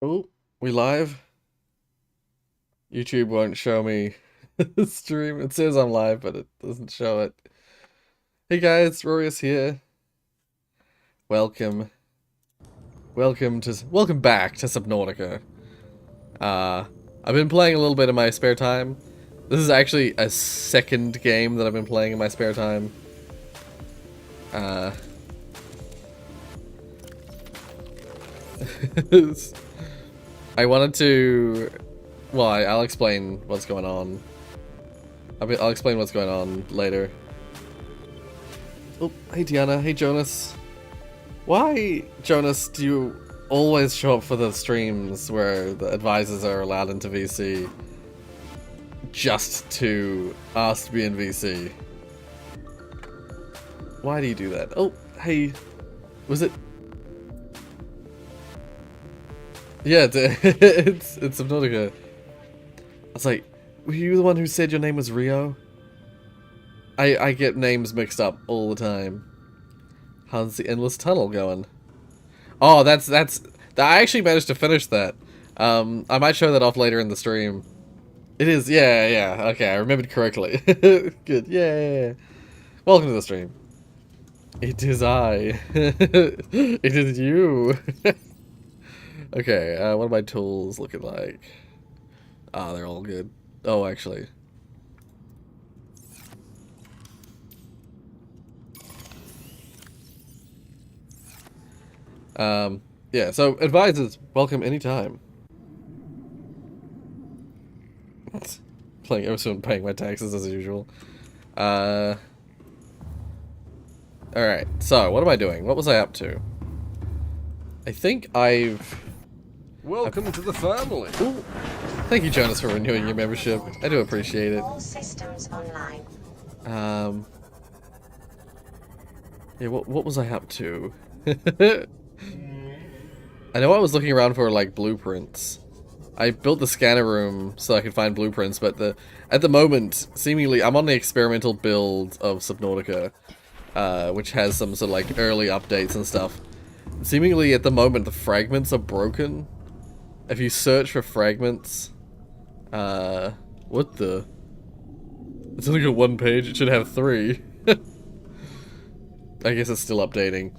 Oh, we live? YouTube won't show me the stream. It says I'm live, but it doesn't show it. Hey guys, Rorius here. Welcome. Welcome back to Subnautica. Uh, I've been playing a little bit in my spare time. This is actually a second game that I've been playing in my spare time. Uh, I wanted to... Well, I'll explain what's going on. I'll explain what's going on later. Oh, hey Diana, hey Jonas. Why, Jonas, do you always show up for the streams where the advisors are allowed into VC just to ask to be in VC? Why do you do that? Oh, hey, was it? Yeah, it's Subnautica. I was like, were you the one who said your name was Rio? I get names mixed up all the time. How's the endless tunnel going? Oh, that's I actually managed to finish that. I might show that off later in the stream. It is, yeah. Okay, I remembered correctly. Good, yeah. Welcome to the stream. It is I. It is you. Okay, what are my tools looking like? Ah, they're all good. Oh, actually. Yeah, so advisors, welcome anytime. Playing Osu and paying my taxes as usual. Alright, so what am I doing? What was I up to? I think Welcome to the family. Ooh, thank you, Jonas, for renewing your membership. I do appreciate it. All systems online. Yeah, what was I up to? I know I was looking around for, like, blueprints. I built the scanner room so I could find blueprints, but at the moment, seemingly, I'm on the experimental build of Subnautica, which has some sort of, like, early updates and stuff. Seemingly, at the moment, the fragments are broken. If you search for fragments, what the? It's only got one page, it should have 3. I guess it's still updating.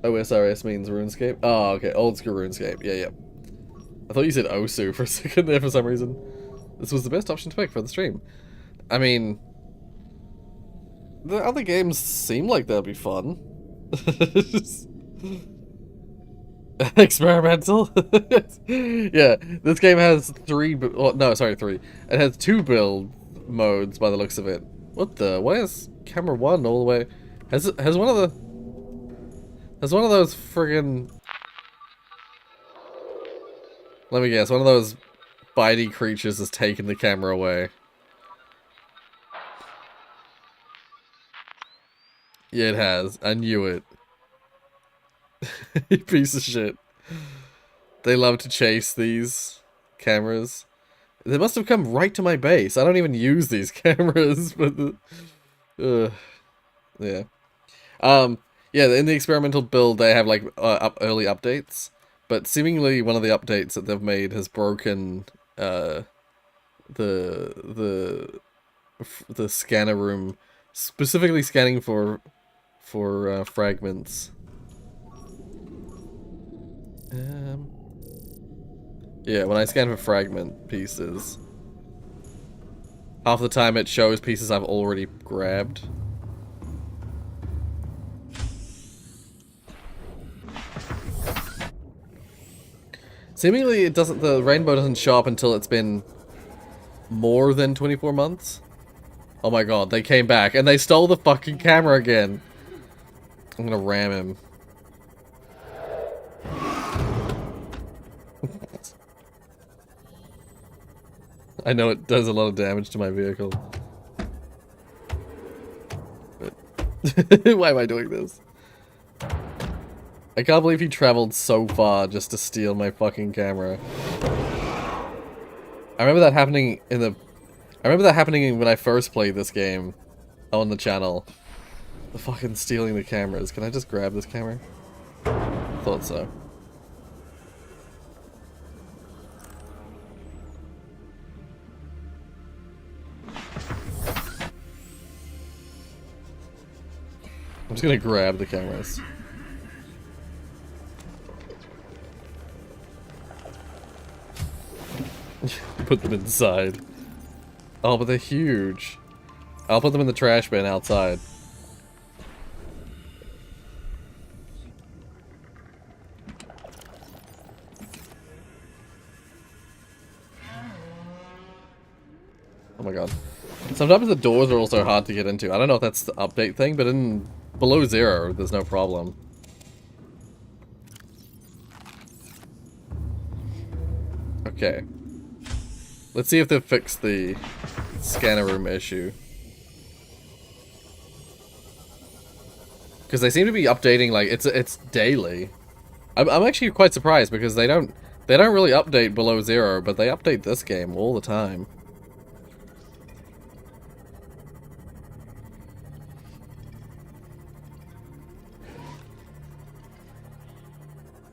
OSRS means RuneScape? Oh, okay, old school RuneScape, yeah. I thought you said Osu for a second there for some reason. This was the best option to pick for the stream. I mean, the other games seem like they'll be fun. Experimental? Yeah, this game has 3, oh, no, sorry, 3. It has 2 build modes by the looks of it. What the? Why is camera 1 all the way? Has one of those friggin'... Let me guess, one of those bitey creatures has taken the camera away. Yeah, it has. I knew it. You piece of shit. They love to chase these cameras. They must have come right to my base. I don't even use these cameras, but... yeah. Yeah, in the experimental build, they have, like, early updates. But seemingly one of the updates that they've made has broken, the scanner room, specifically scanning for fragments. Yeah, when I scan for fragment pieces, half the time it shows pieces I've already grabbed. Seemingly it doesn't, the rainbow doesn't show up until it's been more than 24 months. Oh my god, they came back and they stole the fucking camera again. I'm gonna ram him. I know it does a lot of damage to my vehicle. But why am I doing this? I can't believe he traveled so far just to steal my fucking camera. I remember that happening when I first played this game on the channel. The fucking stealing the cameras. Can I just grab this camera? Thought so. I'm just gonna grab the cameras. Put them inside. Oh, but they're huge. I'll put them in the trash bin outside. Oh my god. Sometimes the doors are also hard to get into. I don't know if that's the update thing, but in below zero, there's no problem. Okay. Let's see if they've fixed the scanner room issue. Because they seem to be updating, like, it's daily. I'm actually quite surprised because they don't really update below zero, but they update this game all the time.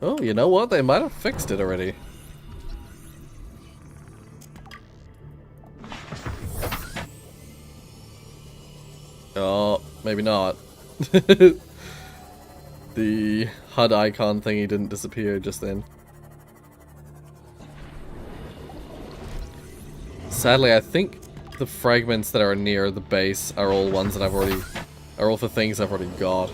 Oh, you know what? They might have fixed it already. Oh, maybe not. The HUD icon thingy didn't disappear just then. Sadly, I think the fragments that are near the base are all ones that are all for things I've already got.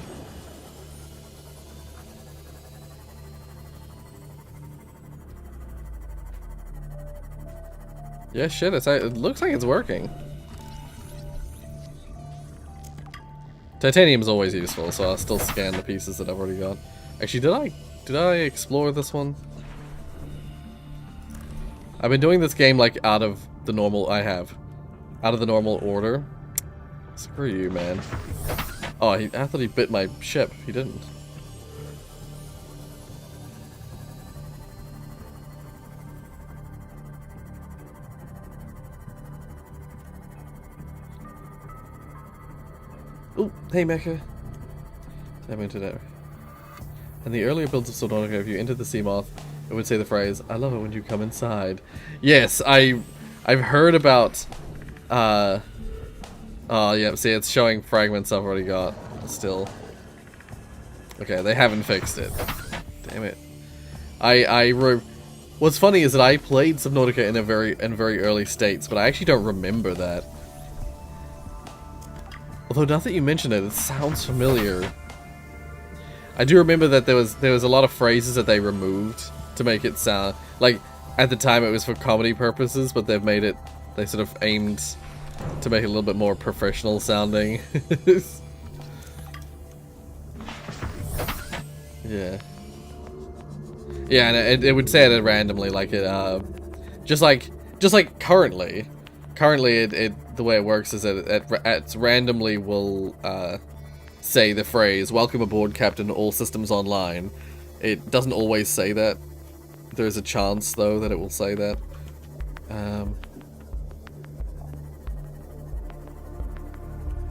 Yeah, shit, it looks like it's working. Titanium's always useful, so I'll still scan the pieces that I've already got. Actually, did I explore this one? I've been doing this game like out of the normal order. Screw you, man. Oh, I thought he bit my ship. He didn't. Oh, hey Mecha. Tap into that. In the earlier builds of Subnautica, if you entered the sea moth, it would say the phrase, "I love it when you come inside." Yes, I've heard about. Oh yeah, see, it's showing fragments I've already got. Still. Okay, they haven't fixed it. Damn it. What's funny is that I played Subnautica in very early states, but I actually don't remember that. Although now that you mention it, it sounds familiar. I do remember that there was a lot of phrases that they removed to make it sound like at the time it was for comedy purposes, but they sort of aimed to make it a little bit more professional sounding. Yeah. Yeah, and it would say it randomly, like it just like currently the way it works is that it randomly will say the phrase "Welcome aboard, Captain. All systems online." It doesn't always say that. There's a chance though that it will say that.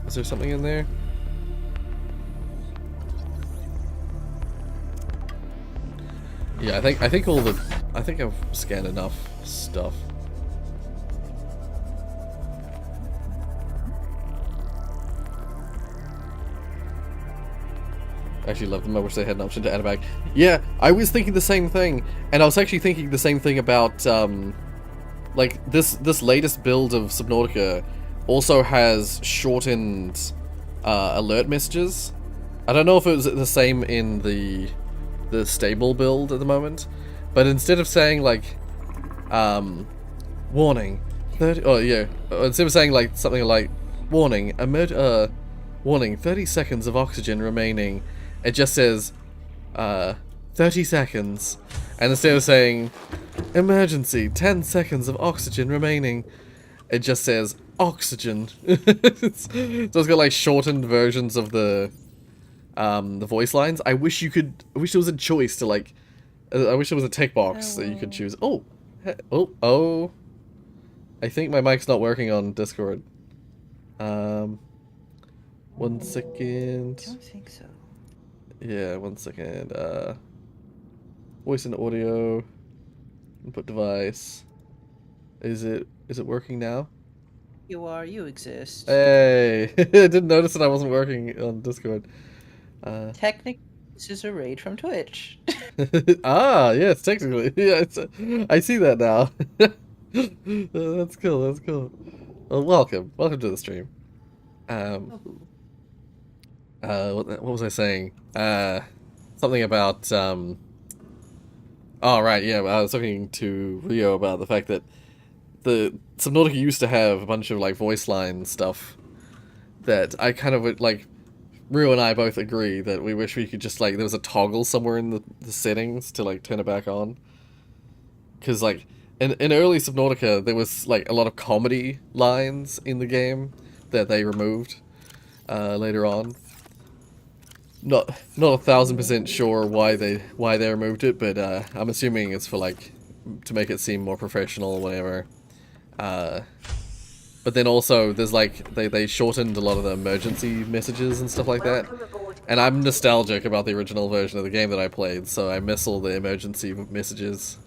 Is there something in there? Yeah, I think I've scanned enough stuff. I actually love them. I wish they had an option to add a bag. Yeah, I was thinking the same thing, and I was actually thinking the same thing about like this latest build of Subnautica also has shortened alert messages. I don't know if it was the same in the stable build at the moment, but instead of saying like warning 30, oh yeah, instead of saying like something like warning warning 30 seconds of oxygen remaining, it just says 30 seconds, and instead of saying emergency 10 seconds of oxygen remaining, it just says oxygen. So it's got like shortened versions of the voice lines. I wish there was a choice to like. I wish there was a tick box that you could choose. Oh, oh. I think my mic's not working on Discord. 1 second. I don't think so. Yeah, one second. Voice and audio. Input device. Is it working now? You exist. Hey! I didn't notice that I wasn't working on Discord. Technically, this is a raid from Twitch. Ah, yes, technically. Yeah, I see that now. That's cool, that's cool. Well, welcome. Welcome to the stream. Um, Ooh. what was I saying? Something about, oh, right, yeah, I was talking to Rio about the fact that the Subnautica used to have a bunch of, like, voice line stuff that I kind of would, like, Rio and I both agree that we wish we could just, like, there was a toggle somewhere in the settings to, like, turn it back on. Because, like, in early Subnautica, there was, like, a lot of comedy lines in the game that they removed later on. Not 1,000% sure why they removed it, but I'm assuming it's for, like, to make it seem more professional or whatever. But then also, there's, like, they shortened a lot of the emergency messages and stuff like that. And I'm nostalgic about the original version of the game that I played, so I miss all the emergency messages.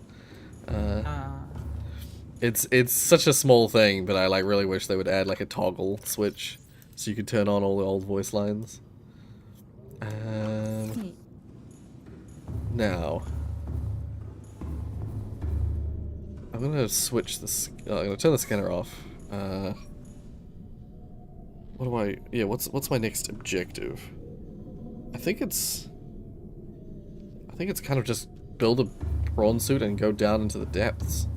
It's such a small thing, but I like really wish they would add like a toggle switch so you could turn on all the old voice lines. Now I'm gonna switch this. I'm gonna turn the scanner off. What do I? Yeah, what's my next objective? I think it's kind of just build a prawn suit and go down into the depths.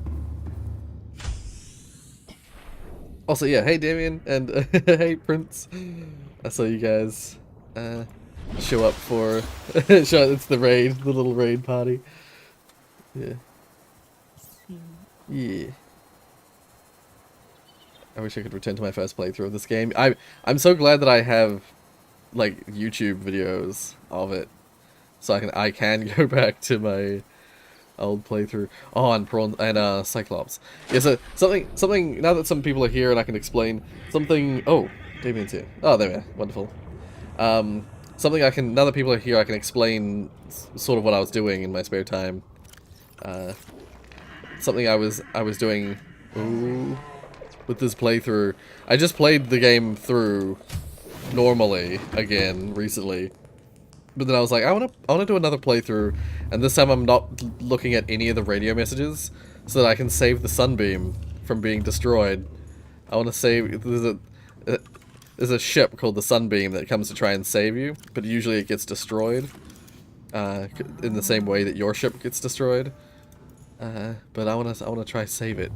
Also, yeah, hey Damien, and hey Prince. I saw you guys show up for... it's the raid, the little raid party. Yeah. Yeah. I wish I could return to my first playthrough of this game. I'm so glad that I have, like, YouTube videos of it. So I can go back to my old playthrough. Oh, and Prawn and Cyclops. Yeah, so something now that some people are here and I can explain something. Oh, Damien's here. Oh, there we are. Wonderful. Something I can, now that people are here, I can explain sort of what I was doing in my spare time. Something I was doing with this playthrough. I just played the game through normally again recently. But then I was like, I wanna do another playthrough, and this time I'm not looking at any of the radio messages, so that I can save the Sunbeam from being destroyed. I want to save. There's a ship called the Sunbeam that comes to try and save you, but usually it gets destroyed, in the same way that your ship gets destroyed. But I wanna try save it,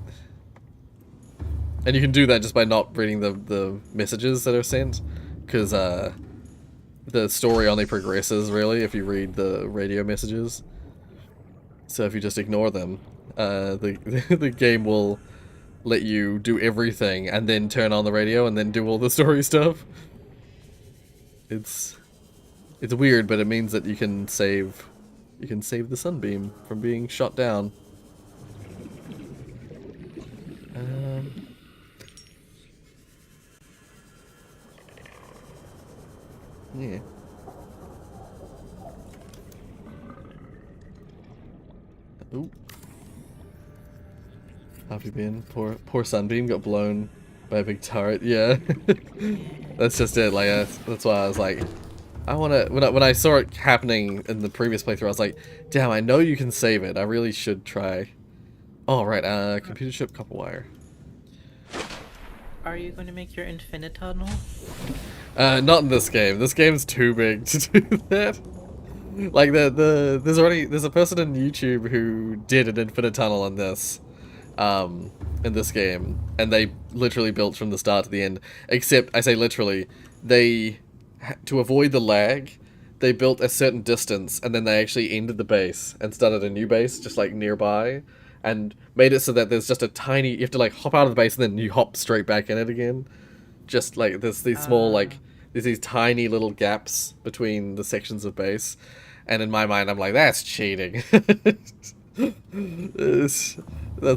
and you can do that just by not reading the messages that are sent, because the story only progresses, really, if you read the radio messages. So if you just ignore them, the game will let you do everything and then turn on the radio and then do all the story stuff. It's weird, but it means that you can save the Sunbeam from being shot down. Yeah. Ooh. How have you been? Poor Sunbeam got blown by a big turret. Yeah. That's just it. Like that's why I was like, I wanna. When I saw it happening in the previous playthrough, I was like, damn, I know you can save it. I really should try. Oh right. Computer chip, copper wire. Are you going to make your infinite tunnel? Not in this game. This game's too big to do that. Like there's a person on YouTube who did an infinite tunnel in this game, and they literally built from the start to the end. Except I say literally, to avoid the lag, they built a certain distance, and then they actually ended the base and started a new base just like nearby, and made it so that there's just a tiny. You have to like hop out of the base and then you hop straight back in it again. Just like there's these small there's these tiny little gaps between the sections of base, and in my mind I'm like, that's cheating. That's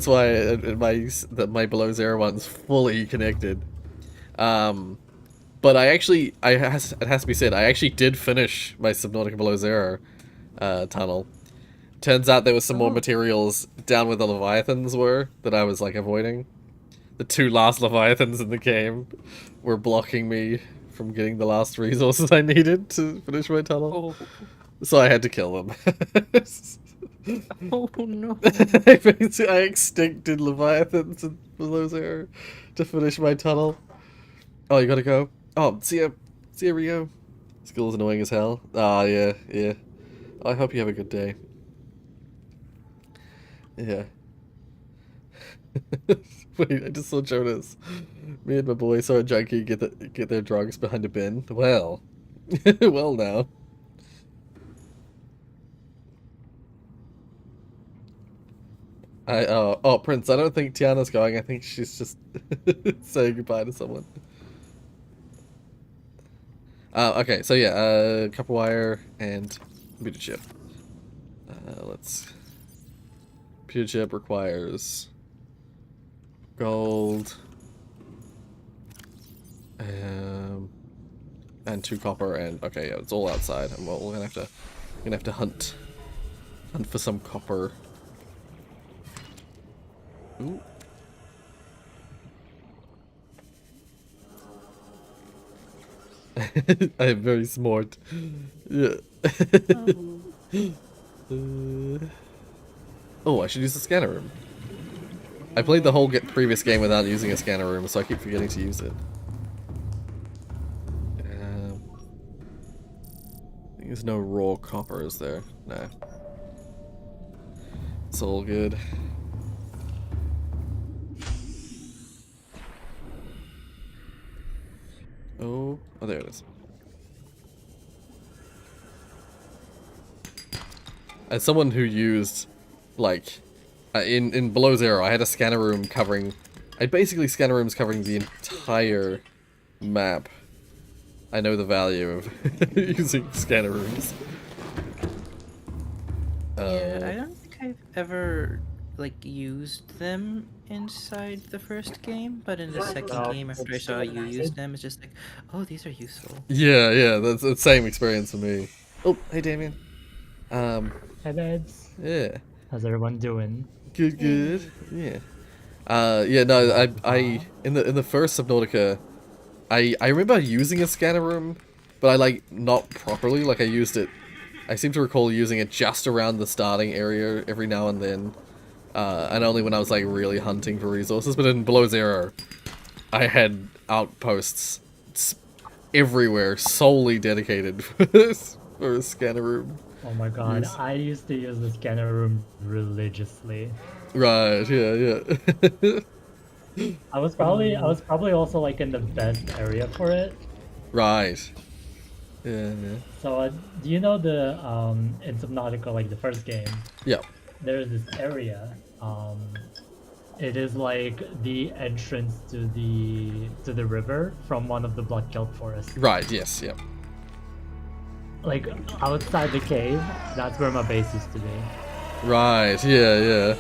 why my below zero one's fully connected. But I actually, it has to be said, I actually did finish my Subnautica Below Zero tunnel. Turns out there was some more materials down where the Leviathans were that I was like avoiding. The 2 last Leviathans in the game were blocking me from getting the last resources I needed to finish my tunnel. Oh, So I had to kill them. oh no. I extincted Leviathans in Below Zero to finish my tunnel. Oh, you gotta go? Oh, see ya, Rio. School's annoying as hell. Ah, yeah, yeah. I hope you have a good day. Yeah. Wait, I just saw Jonas. Me and my boy saw a junkie get their drugs behind a bin. Well. Well now. Oh, Prince, I don't think Tiana's going. I think she's just saying goodbye to someone. Okay, so yeah, copper wire and computer chip. Computer chip requires gold, and 2 copper, and okay, yeah, it's all outside, and we're gonna have to hunt for some copper. Ooh. I am very smart. Yeah. Oh, I should use the scanner room. I played the whole previous game without using a scanner room, so I keep forgetting to use it. I think there's no raw copper, is there? No. It's all good. Oh, there it is. As someone who used, like, in Below Zero, I had a scanner room covering... I basically scanner rooms covering the entire map. I know the value of using scanner rooms. Yeah, I don't think I've ever, like, used them inside the first game, but in the second game, after I saw you use them, it's just like, oh, these are useful. Yeah, that's the same experience for me. Oh, hey, Damien. Hey, Beds. Yeah. How's everyone doing? Good. Yeah. Yeah, no, I in the first Subnautica, I remember using a scanner room, but I, like, not properly. Like, I seem to recall using it just around the starting area every now and then. And only when I was, like, really hunting for resources. But in Below Zero, I had outposts everywhere solely dedicated for a scanner room. Oh my god, I used to use the scanner room religiously. Right, yeah. I was probably also like in the best area for it. Right. Yeah. So do you know the in Subnautica, like the first game? Yeah. There's this area. It is like the entrance to the river from one of the Blood Kelp forests. Right. Yes. Yeah. Like outside the cave, that's where my base used to be. Right. Yeah.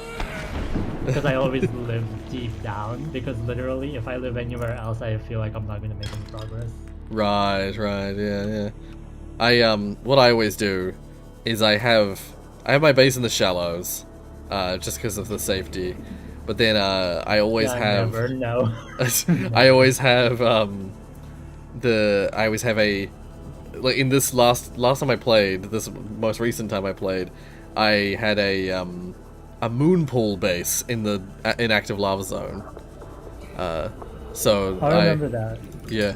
Because I always live deep down. Because literally, if I live anywhere else, I feel like I'm not gonna make any progress. Right. Yeah. What I always do is I have my base in the shallows, just because of the safety. But then I always have. Never know. I always have I always have a, like, in this last time I played, this most recent time I played, I had a moon pool base in the inactive lava zone. So I remember that. Yeah.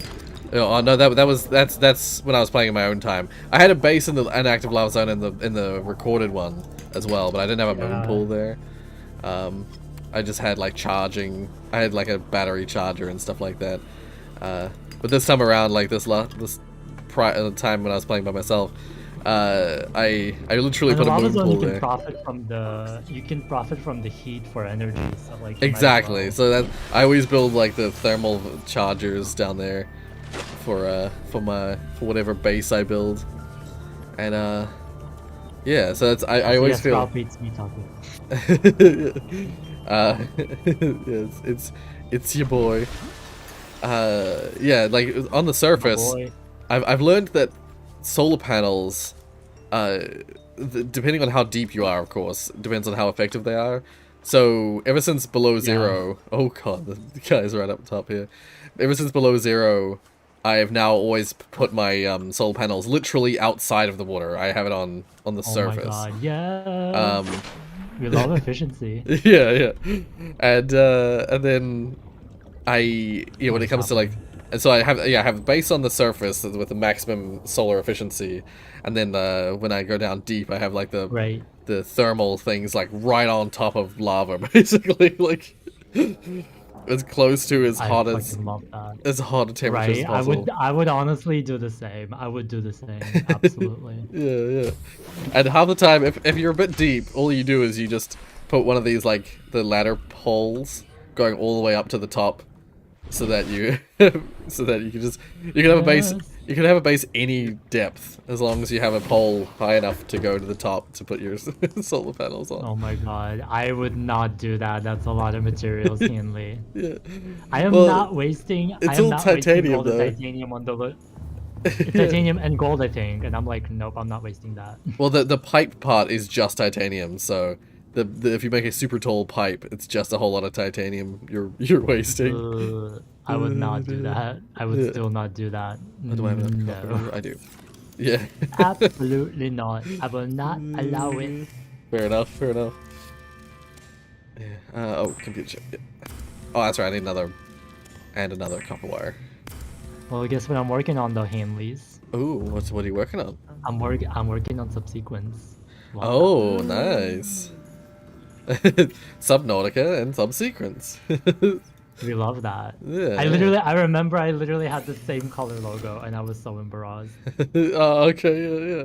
Oh no, that's when I was playing in my own time. I had a base in the inactive lava zone in the recorded one as well, but I didn't have a moon pool there. I just had, like, charging. I had, like, a battery charger and stuff like that. But this time around, like this time when I was playing by myself, I literally put a moon pool there. You can profit from the heat for energy. So, like, Exactly. So that I always build, like, the thermal chargers down there for whatever base I build, and yeah. So that's I always feel. Beats me talking. Yes, it's your boy. yeah, like on the surface, boy. I've learned that solar panels, depending on how deep you are, of course, depends on how effective they are. So ever since below zero, oh god, the guy's right up top here. Ever since below zero, I have now always put my solar panels literally outside of the water. I have it on the surface. Oh my god, yeah. We love efficiency. Yeah, and then when it comes to like, and so I have base on the surface with the maximum solar efficiency, and then when I go down deep, I have like the thermal things like right on top of lava, basically, like as close to as hot as a temperature as possible. I would honestly do the same. I would do the same, absolutely. Yeah. And half the time, if you're a bit deep, all you do is you just put one of these like the ladder poles going all the way up to the top, so that you you can have a base. You can have a base any depth as long as you have a pole high enough to go to the top to put your solar panels on. Oh my god, I would not do that. That's a lot of materials, Henley. Yeah. I am not wasting. It's all titanium, all the though. titanium on the titanium and gold, I think, and I'm like, nope, I'm not wasting that. Well, the pipe part is just titanium, so if you make a super tall pipe, it's just a whole lot of titanium you're wasting. I would not do that. I would still not do that. Do I have enough No. copper? I do. Yeah. Absolutely not. I will not allow it. Fair enough. Yeah. Oh, computer chip. Yeah. Oh, that's right. I need another copper wire. Well, guess what I'm working on though, Hanleys? Ooh, what are you working on? I'm working on subsequence. Wow. Oh, nice. Subnautica and Subsequence. We love that. Yeah. I remember I literally had the same color logo and I was so embarrassed. Oh, okay, yeah.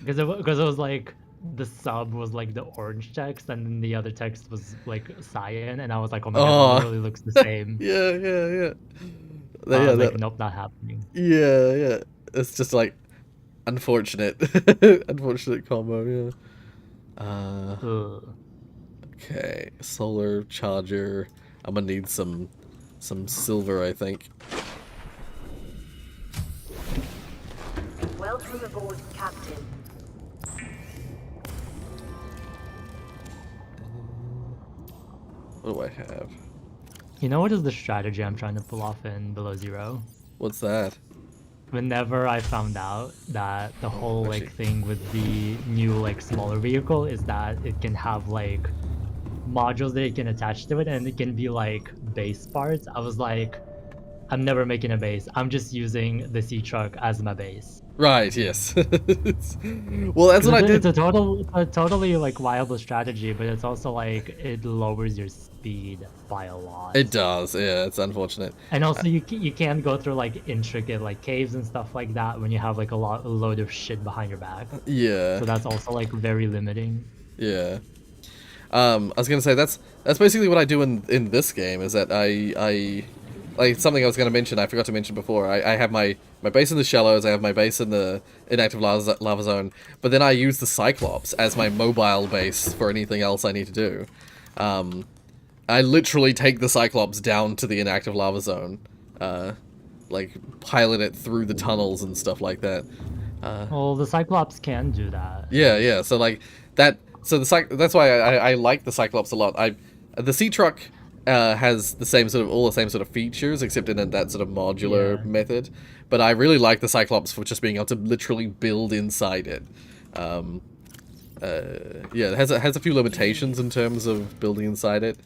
Because it was like the sub was like the orange text and then the other text was like cyan and I was like, oh my god, it really looks the same. Yeah. Nope, not happening. Yeah. It's just like unfortunate combo, yeah. Okay, solar charger. I'm gonna need some silver, I think. Welcome aboard, Captain. What do I have? You know what is the strategy I'm trying to pull off in Below Zero? What's that? Whenever I found out that the whole like thing with the new like smaller vehicle is that it can have like modules that it can attach to it and it can be like base parts, I was like, I'm never making a base. I'm just using the sea truck as my base. Right, yes. Well, that's what I did. It's a totally like viable strategy, but it's also like it lowers your speed by a lot. It does, yeah. It's unfortunate. And also you can't go through like intricate like caves and stuff like that when you have like a load of shit behind your back. Yeah. So that's also like very limiting. Yeah. I was gonna say that's basically what I do in this game, is that I like something I was gonna mention, I forgot to mention before. I have my base in the shallows, I have my base in the inactive lava zone, but then I use the Cyclops as my mobile base for anything else I need to do. I literally take the Cyclops down to the inactive lava zone, like pilot it through the tunnels and stuff like that. Well, the Cyclops can do that. Yeah. So like that. So that's why I like the Cyclops a lot. The sea truck has all the same sort of features, except in that sort of modular method. But I really like the Cyclops for just being able to literally build inside it. Yeah, it has a few limitations in terms of building inside it,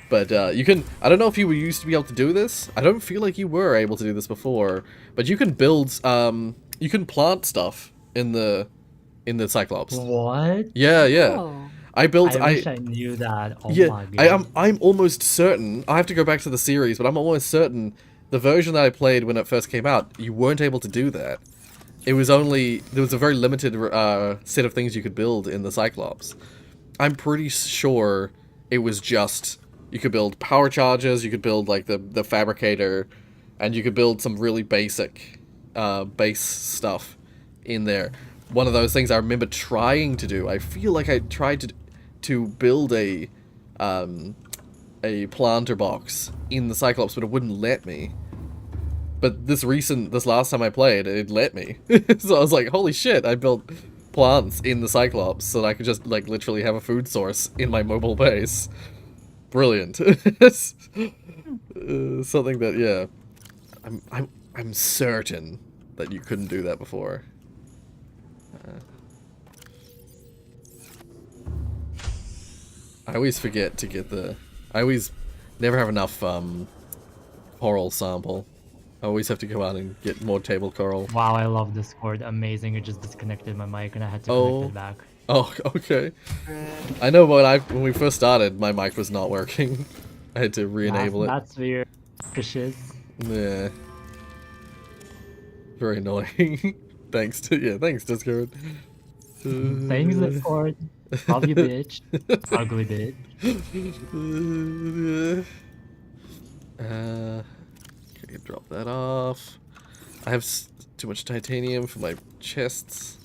but you can. I don't know if you were used to be able to do this. I don't feel like you were able to do this before, but you can build. You can plant stuff in the Cyclops. What? Yeah. Oh. I wish I knew that. Oh my god. I'm almost certain. I have to go back to the series, but I'm almost certain the version that I played when it first came out, you weren't able to do that. There was a very limited set of things you could build in the Cyclops. I'm pretty sure it was just you could build power chargers, you could build like the fabricator, and you could build some really basic base stuff in there. One of those things I remember trying to do. I feel like I tried to build a a planter box in the Cyclops, but it wouldn't let me. But this last time I played, it let me. So I was like, holy shit, I built plants in the Cyclops so that I could just, like, literally have a food source in my mobile base. Brilliant. Something that, yeah, I'm certain that you couldn't do that before. I always forget to get I always never have enough coral sample. I always have to go out and get more table coral. Wow, I love Discord. Amazing. It just disconnected my mic and I had to connect it back. Oh, okay. I know when we first started, my mic was not working. I had to re-enable it. That's weird. Fishes. Yeah. Very annoying. Thanks, Discord. Thanks, Discord. Love you, bitch. Ugly bitch. Okay, drop that off. I have too much titanium for my chests.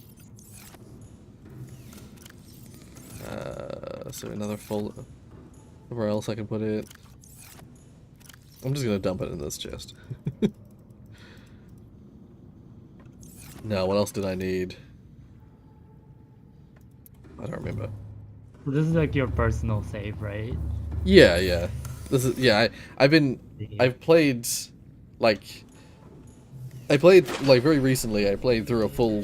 So another full. Where else I can put it? I'm just gonna dump it in this chest. Now, what else did I need? I don't remember. This is like your personal save, right? Yeah. This is I've played like very recently. I played through a full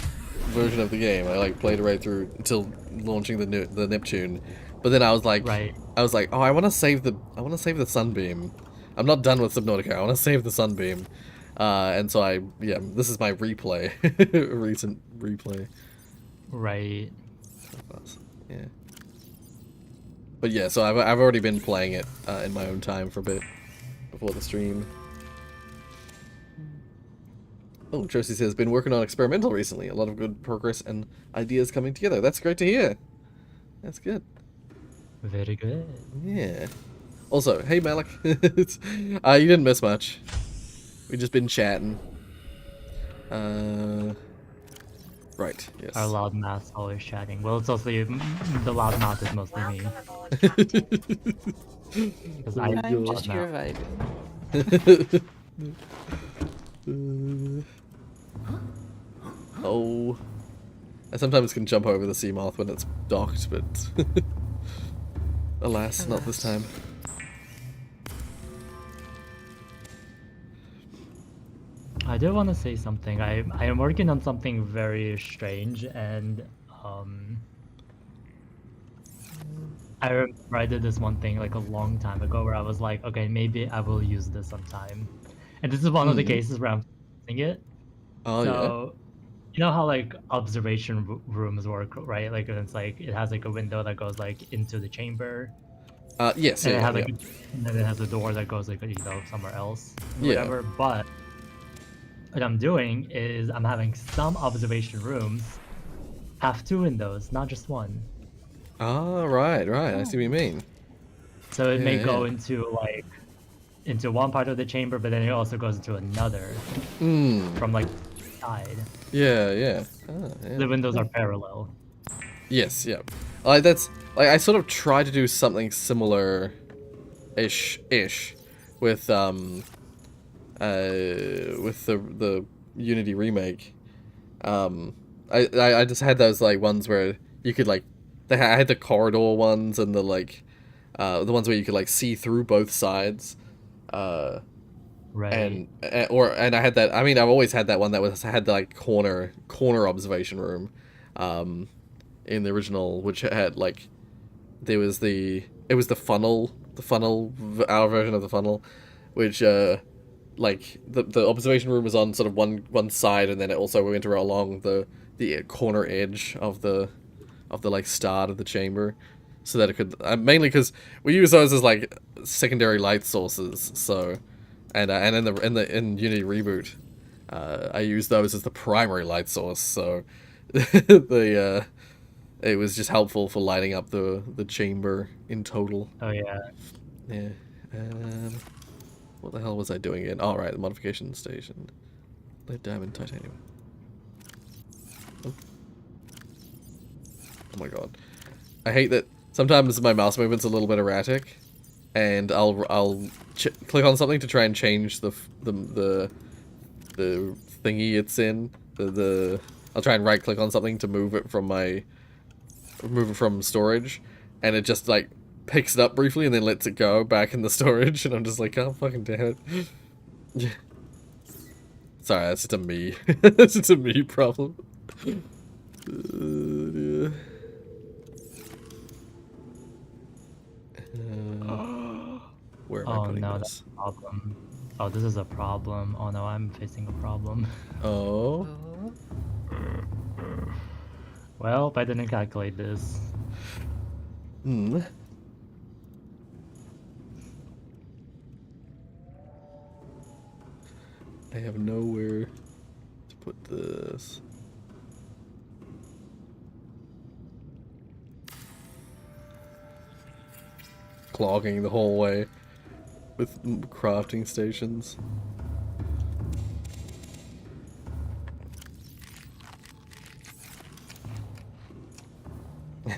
version of the game. I like played right through until launching the Neptune. But then I was like, oh, I want to save the Sunbeam. I'm not done with Subnautica. I want to save the Sunbeam. And so this is my replay, recent replay. Right. Yeah. But yeah, so I've already been playing it in my own time for a bit before the stream. Oh, Josie says, been working on experimental recently. A lot of good progress and ideas coming together. That's great to hear. That's good. Very good. Yeah. Also, hey Malik. You didn't miss much. We just been chatting. Right, yes. Our loudmouth's always chatting. Well, it's also the loudmouth is mostly me. Because I'm just here vibing. Oh. I sometimes can jump over the sea moth when it's docked, but alas, not this time. I do want to say something. I am working on something very strange, and I did this one thing like a long time ago where I was like, okay, maybe I will use this sometime. And this is one of the cases where I'm using it. Oh, so, you know how like observation rooms work, right? Like it's like it has like a window that goes like into the chamber. Yes, and yeah, and then it has a door that goes like somewhere else, yeah. whatever. But what I'm doing is I'm having some observation rooms have 2 windows, not just one. Ah, right. I see what you mean. So it may go into one part of the chamber, but then it also goes into another from like side. Yeah. The windows are parallel. Yes, yeah. That's like I sort of tried to do something similar ish with the Unity remake. I just had those like ones where you could like I had the corridor ones and the like the ones where you could like see through both sides. Right. And I had that. I mean, I've always had that one that had the like corner observation room, in the original, which had like it was the funnel, our version of the funnel, which like the observation room was on sort of one side, and then it also went along the corner edge of the like start of the chamber, so that it could mainly because we use those as like secondary light sources. So, and in Unity Reboot, I use those as the primary light source. So, it was just helpful for lighting up the chamber in total. Oh yeah. Yeah. What the hell was I doing again? Oh, right, the modification station. Lead, diamond, titanium. Oh my god. I hate that sometimes my mouse movement's a little bit erratic. and I'll click on something to try and change the thingy it's in. I'll try and right click on something to move it from storage, and it just like picks it up briefly and then lets it go back in the storage, and I'm just like, oh fucking damn it. Yeah. Sorry, that's just a me. That's just a me problem. Yeah. Where am I putting no, this? that's a problem. Oh, this is a problem. Oh no, I'm facing a problem. Oh. Well, I didn't calculate this. Hmm. I have nowhere to put this. Clogging the whole way with crafting stations. What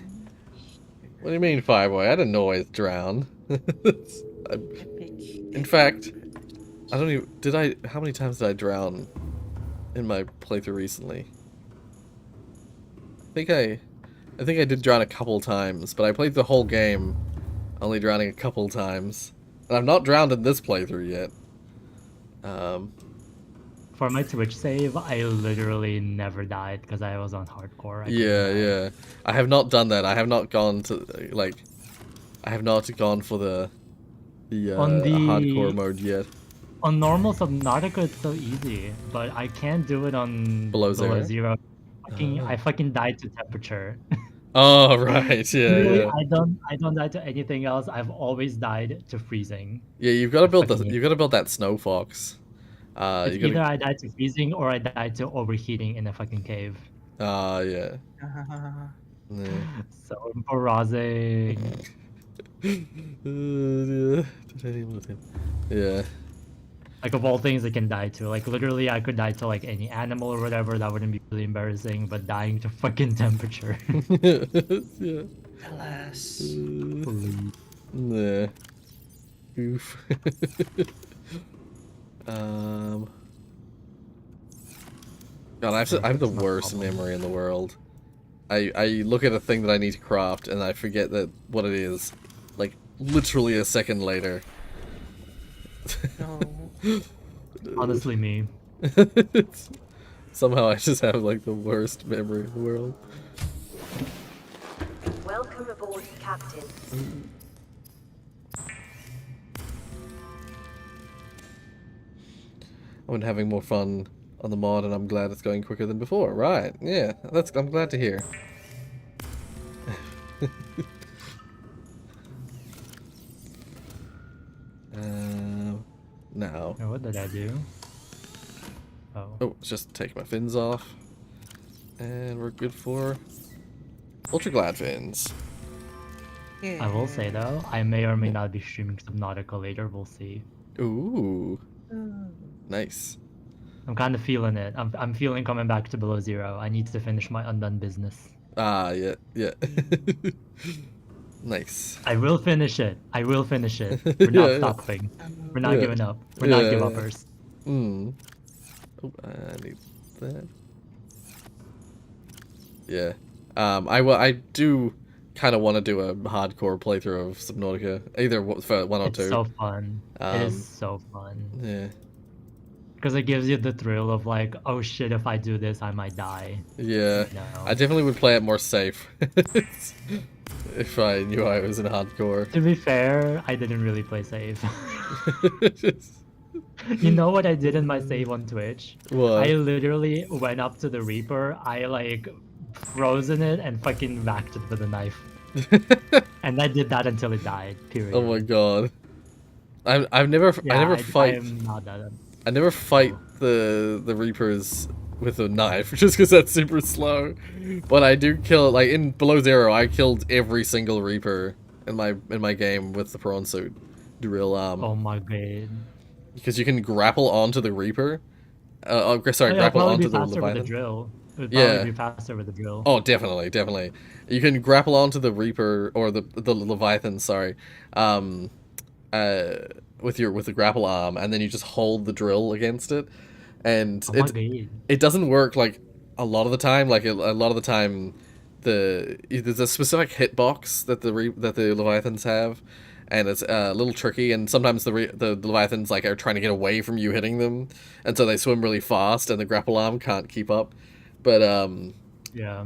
do you mean, Fireboy? I didn't know I was drowned. In fact, I don't even... How many times did I drown in my playthrough recently? I think I did drown a couple times, but I played the whole game only drowning a couple times. And I've not drowned in this playthrough yet. For my Twitch save, I literally never died because I was on hardcore. Yeah. I have not done that. I have not gone to, like... I have not gone for the hardcore mode yet. On normal Subnautica, it's so easy, but I can't do it on Below zero? I fucking died to temperature. Oh right, yeah. I don't die to anything else. I've always died to freezing. Yeah, you've got to build that snow fox. Either I died to freezing or I died to overheating in a fucking cave. Yeah. Yeah. So embarrassing. Yeah. Like of all things I can die to. Like literally I could die to like any animal or whatever, that wouldn't be really embarrassing, but dying to fucking temperature. Yeah. Alas. Nah. Oof. God, I have the worst memory in the world. I look at a thing that I need to craft and I forget what it is, like literally a second later. No. Honestly, me. Somehow I just have like the worst memory in the world. Welcome aboard, Captain. I've been having more fun on the mod, and I'm glad it's going quicker than before. Right? Yeah, I'm glad to hear. Now. What did I do? Oh, just take my fins off, and we're good for ultra glad fins. Yeah. I will say though, I may or may not be streaming Subnautica later. We'll see. Ooh, nice. I'm kind of feeling it. I'm feeling coming back to below zero. I need to finish my undone business. Yeah. Nice. I will finish it. We're not stopping. We're not giving up. We're not give uppers. Oh, I need that. Yeah. I do kind of want to do a hardcore playthrough of Subnautica, either for 1 or 2. It's so fun. It is so fun. Yeah. Because it gives you the thrill of like, oh shit, if I do this, I might die. Yeah. No. I definitely would play it more safe. If I knew I was in hardcore. To be fair, I didn't really play safe. You know what I did in my save on Twitch? What? I literally went up to the Reaper, I like frozen it and fucking whacked it with a knife. And I did that until it died, period. Oh my god. I never fight the Reapers with a knife, just because that's super slow. But I do kill, like in below zero, I killed every single Reaper in my game with the prawn suit drill arm. Oh my god. Because you can grapple onto the Reaper. Grapple onto the Leviathan. It would probably be faster with the drill. Oh, definitely. You can grapple onto the Reaper or the Leviathan, sorry. with the grapple arm, and then you just hold the drill against it, and Oh my god. it doesn't work like a lot of the time. Like a lot of the time, there's a specific hitbox that the leviathans have, and it's a little tricky. And sometimes the leviathans like are trying to get away from you hitting them, and so they swim really fast, and the grapple arm can't keep up. But Yeah.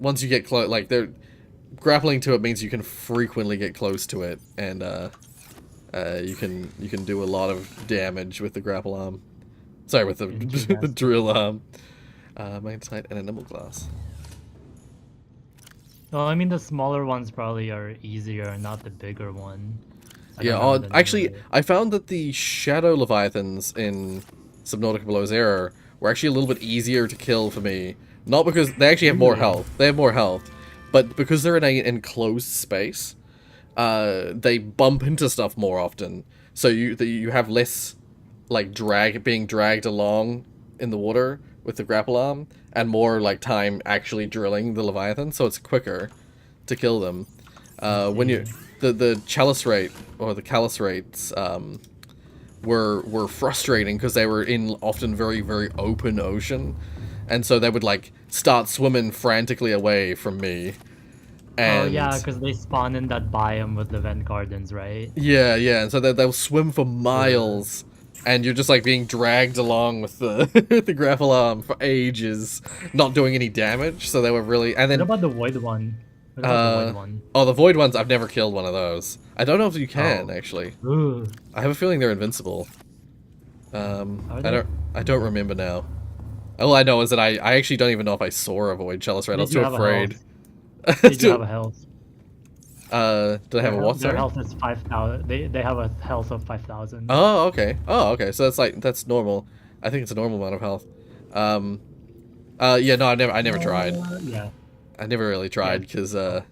once you get close, like they're grappling to it means you can frequently get close to it, and you can do a lot of damage with the grapple arm. Sorry, with the the drill arm. Magnesite and a nimble glass. Well, I mean, the smaller ones probably are easier, not the bigger one. Yeah, actually, I found that the Shadow Leviathans in Subnautica Below Zero were actually a little bit easier to kill for me. Not because they actually have more health. They have more health. But because they're in an enclosed space, they bump into stuff more often. So you have less, like, being dragged along in the water with the grapple arm, and more, like, time actually drilling the Leviathan, so it's quicker to kill them. When you... The chalice rate, or the callus rates, were frustrating because they were in often very, very open ocean, and so they would like start swimming frantically away from me. And, oh yeah, because they spawn in that biome with the vent gardens, right? Yeah, and so they'll swim for miles, and you're just like being dragged along with the the grapple arm for ages, not doing any damage. So they were really. And then what about the void one? What about the void one? Oh, the void ones. I've never killed one of those. I don't know if you can actually. Ooh. I have a feeling they're invincible. I don't remember now. All I know is that I actually don't even know if I saw a void chalice right. I was too afraid. They do have a health. Do they have a what? Their Sorry? health is 5,000. They have a health of 5,000. Oh, okay. Oh, okay. So that's normal. I think it's a normal amount of health. Yeah, no, I never tried. Yeah. I never really tried because I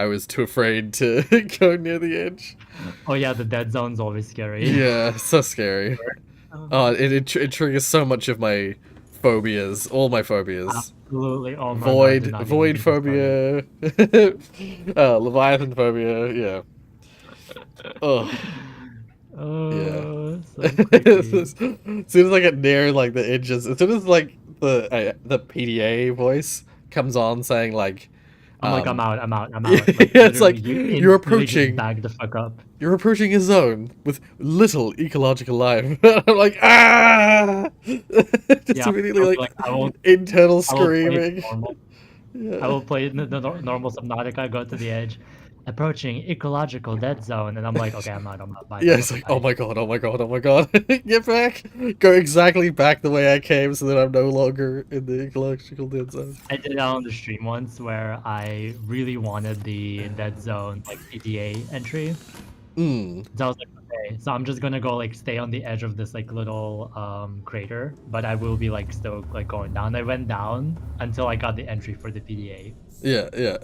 was too afraid to go near the edge. Oh yeah, the dead zone's always scary. Yeah, so scary. Oh, it triggers so much of my phobias, all my phobias. Absolutely. Oh my Void, God, do not even void get me phobia, Leviathan phobia. Yeah. Oh. started. So As creepy. soon as I get near like the edges, as soon as like the PDA voice comes on saying like, I'm like, I'm out. Like, it's like literally, you're you instantly just approaching. bag the fuck up. You're approaching a zone with little ecological life. I'm like, ah! Just Yeah, immediately like I won't. internal I will play it screaming. normal. Yeah. I will play it in the normal Subnautica. Go to the edge, approaching ecological dead zone, and I'm like, okay, I'm not buying. Yeah, it's like, oh my god, oh my god, oh my god. Get back! Go exactly back the way I came so that I'm no longer in the ecological dead zone. I did that on the stream once where I really wanted the dead zone like PDA entry. Mm. So I was like, okay, so I'm just gonna go like stay on the edge of this like little crater, but I will be like still like going down. I went down until I got the entry for the PDA. Yeah, yeah.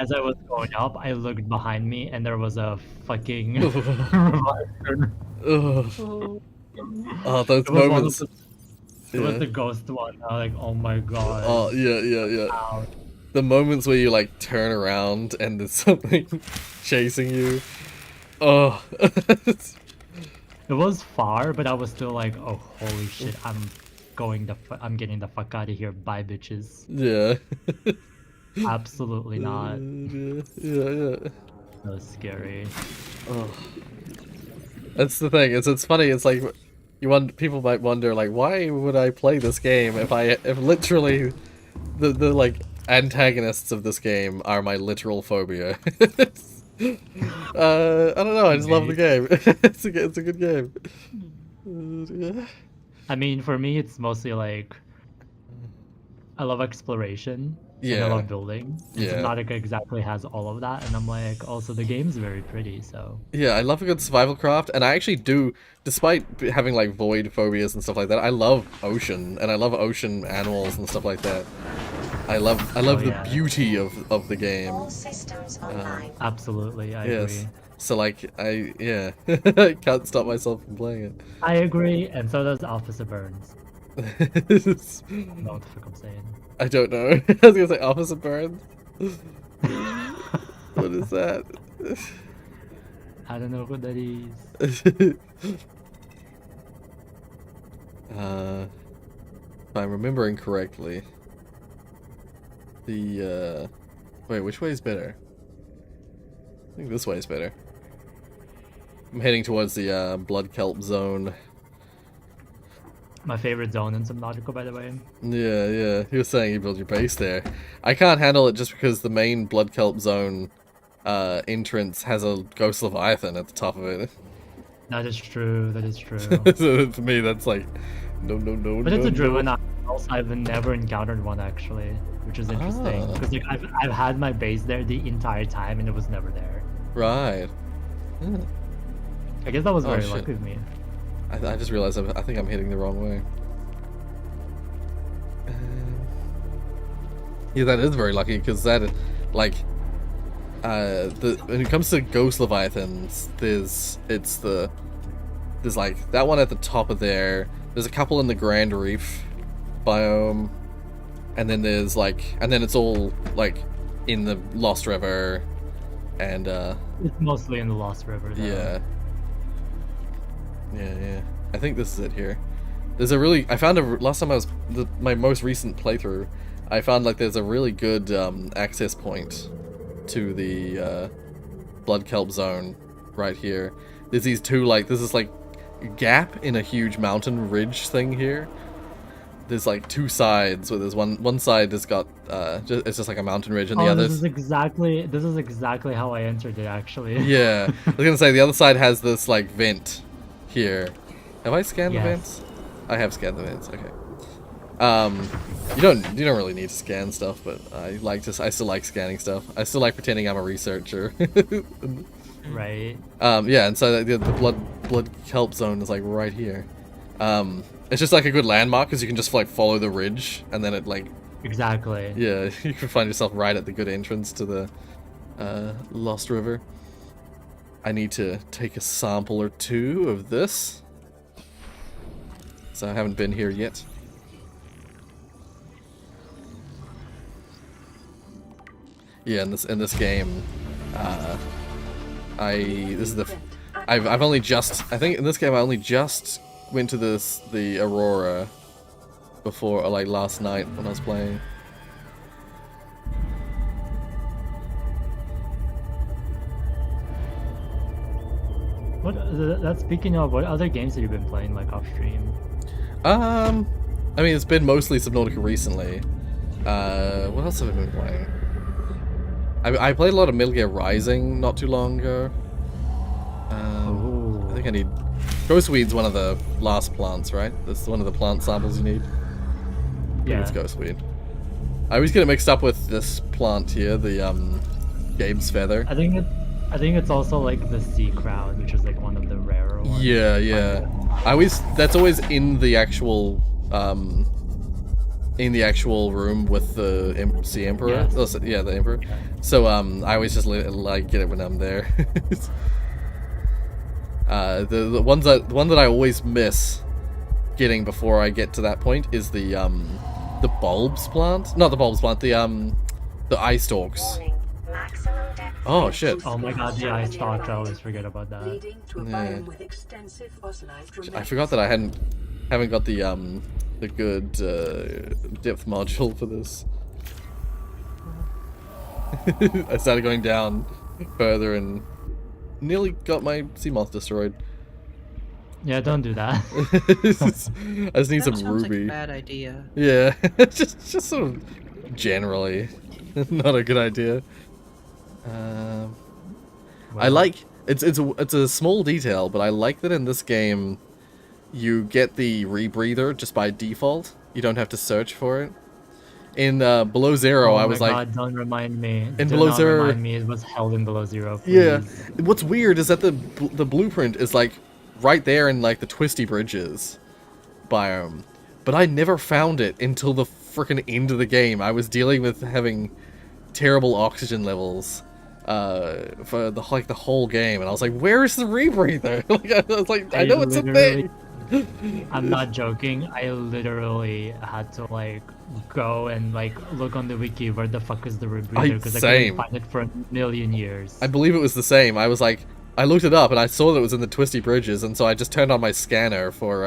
As I was going up, I looked behind me and there was a fucking Ugh. Oh, those It was one of moments. it was Yeah. the ghost one. I was like, oh my god. Oh, yeah. Ow. The moments where you like turn around and there's something chasing you. Oh. It was far, but I was still like, oh holy shit, I'm getting the fuck out of here. Bye bitches. Yeah. Absolutely not. Yeah. That was scary. Oh. That's the thing. It's funny. It's like people might wonder like, why would I play this game if literally the like antagonists of this game are my literal phobia. I don't know. I just love the game. It's a good game. Yeah. I mean, for me, it's mostly like I love exploration. And I Yeah. love building. And Yeah. Subnautica exactly has all of that, and I'm like, also the game's very pretty, so. Yeah, I love a good survival craft, and I actually do, despite having like void phobias and stuff like that, I love ocean, and I love ocean animals and stuff like that. I love the yeah. beauty of the game. All systems online. Absolutely, I Yes. agree. So like I can't stop myself from playing I agree, and so does Officer Burns. it. I don't know what the fuck I'm saying. I don't know. I was gonna say Opposite Burns. What is that? I don't know who that is. If I'm remembering correctly, the wait, which way is better? I think this way is better. I'm heading towards the blood kelp zone. My favorite zone in Subnautica, by the way. Yeah, yeah. He was saying you build your base there. I can't handle it just because the main blood kelp zone entrance has a ghost leviathan at the top of it. That is true. That is true. So to me, that's like, no, no, no, But no, it's a driven no. house. I've never encountered one actually, which is interesting. Ah. Because like I've had my base there the entire time and it was never there. Right. Yeah. I guess that was Oh, very shit. lucky of me. I just realized I think I'm heading the wrong way. Yeah, that is very lucky because that, like, when it comes to ghost leviathans, there's like that one at the top of there. There's a couple in the Grand Reef biome, and then there's like, and then it's all like in the Lost River, and It's mostly in the Lost River though. yeah. Yeah. I think this is it here. There's a really... I found last time I was... my most recent playthrough, I found like there's a really good access point to the blood kelp zone right here. There's these two like... There's this like gap in a huge mountain ridge thing here. There's like two sides where there's one side has got... it's just like a mountain ridge and the other... This is exactly how I entered it actually. Yeah. I was gonna say the other side has this like vent here. Have I scanned the Yes. vents? I have scanned the vents. Okay. You don't really need to scan stuff, but I still like scanning stuff. I still like pretending I'm a researcher. Right. Yeah, and so the blood kelp zone is like right here. It's just like a good landmark because you can just like follow the ridge and then it like Exactly. yeah, you can find yourself right at the good entrance to the Lost River. I need to take a sample or two of this. So I haven't been here yet. Yeah, in this game, I've only just, I think in this game I only just went to the Aurora before, like last night when I was playing. That's speaking of, what other games have you been playing like off stream? I mean, it's been mostly Subnautica recently. What else have I been playing? I played a lot of Metal Gear Rising not too long ago. I think I need... Ghostweed's one of the last plants, right? That's one of the plant samples you need. I think it's Ghostweed. I always get it mixed up with this plant here, the Gabe's Feather. I think it's also like the sea crown, which is like one of the rarer ones. Yeah. That's always in the actual room with the Sea Emperor. Yes. Oh, so, yeah, the Emperor. So I always just like get it when I'm there. The one that I always miss getting before I get to that point is the bulbs plant. Not the bulbs plant. The eye stalks. Oh shit! Oh my god, the ice stalks! I always forget about that. Yeah. I forgot that I haven't got the good depth module for this. I started going down further and nearly got my sea moth destroyed. Yeah, don't do that. I just need some Sounds ruby. like a bad idea. Yeah, just sort of generally not a good idea. I like it's a small detail, but I like that in this game you get the rebreather just by default. You don't have to search for it. In Below Zero, I was my like, god, don't remind me. In Do Below not Zero- remind me. It was held in Below Zero. Please. yeah. What's weird is that the blueprint is like right there in like the Twisty Bridges biome, but I never found it until the frickin' end of the game. I was dealing with having terrible oxygen levels for the whole game, and I was like, "Where is the rebreather?" I was like, "I know it's a thing." I'm not joking. I literally had to like go and like look on the wiki where the fuck is the rebreather because I same. couldn't find it for a million years. I believe it was the same. I was like, I looked it up and I saw that it was in the Twisty Bridges, and so I just turned on my scanner for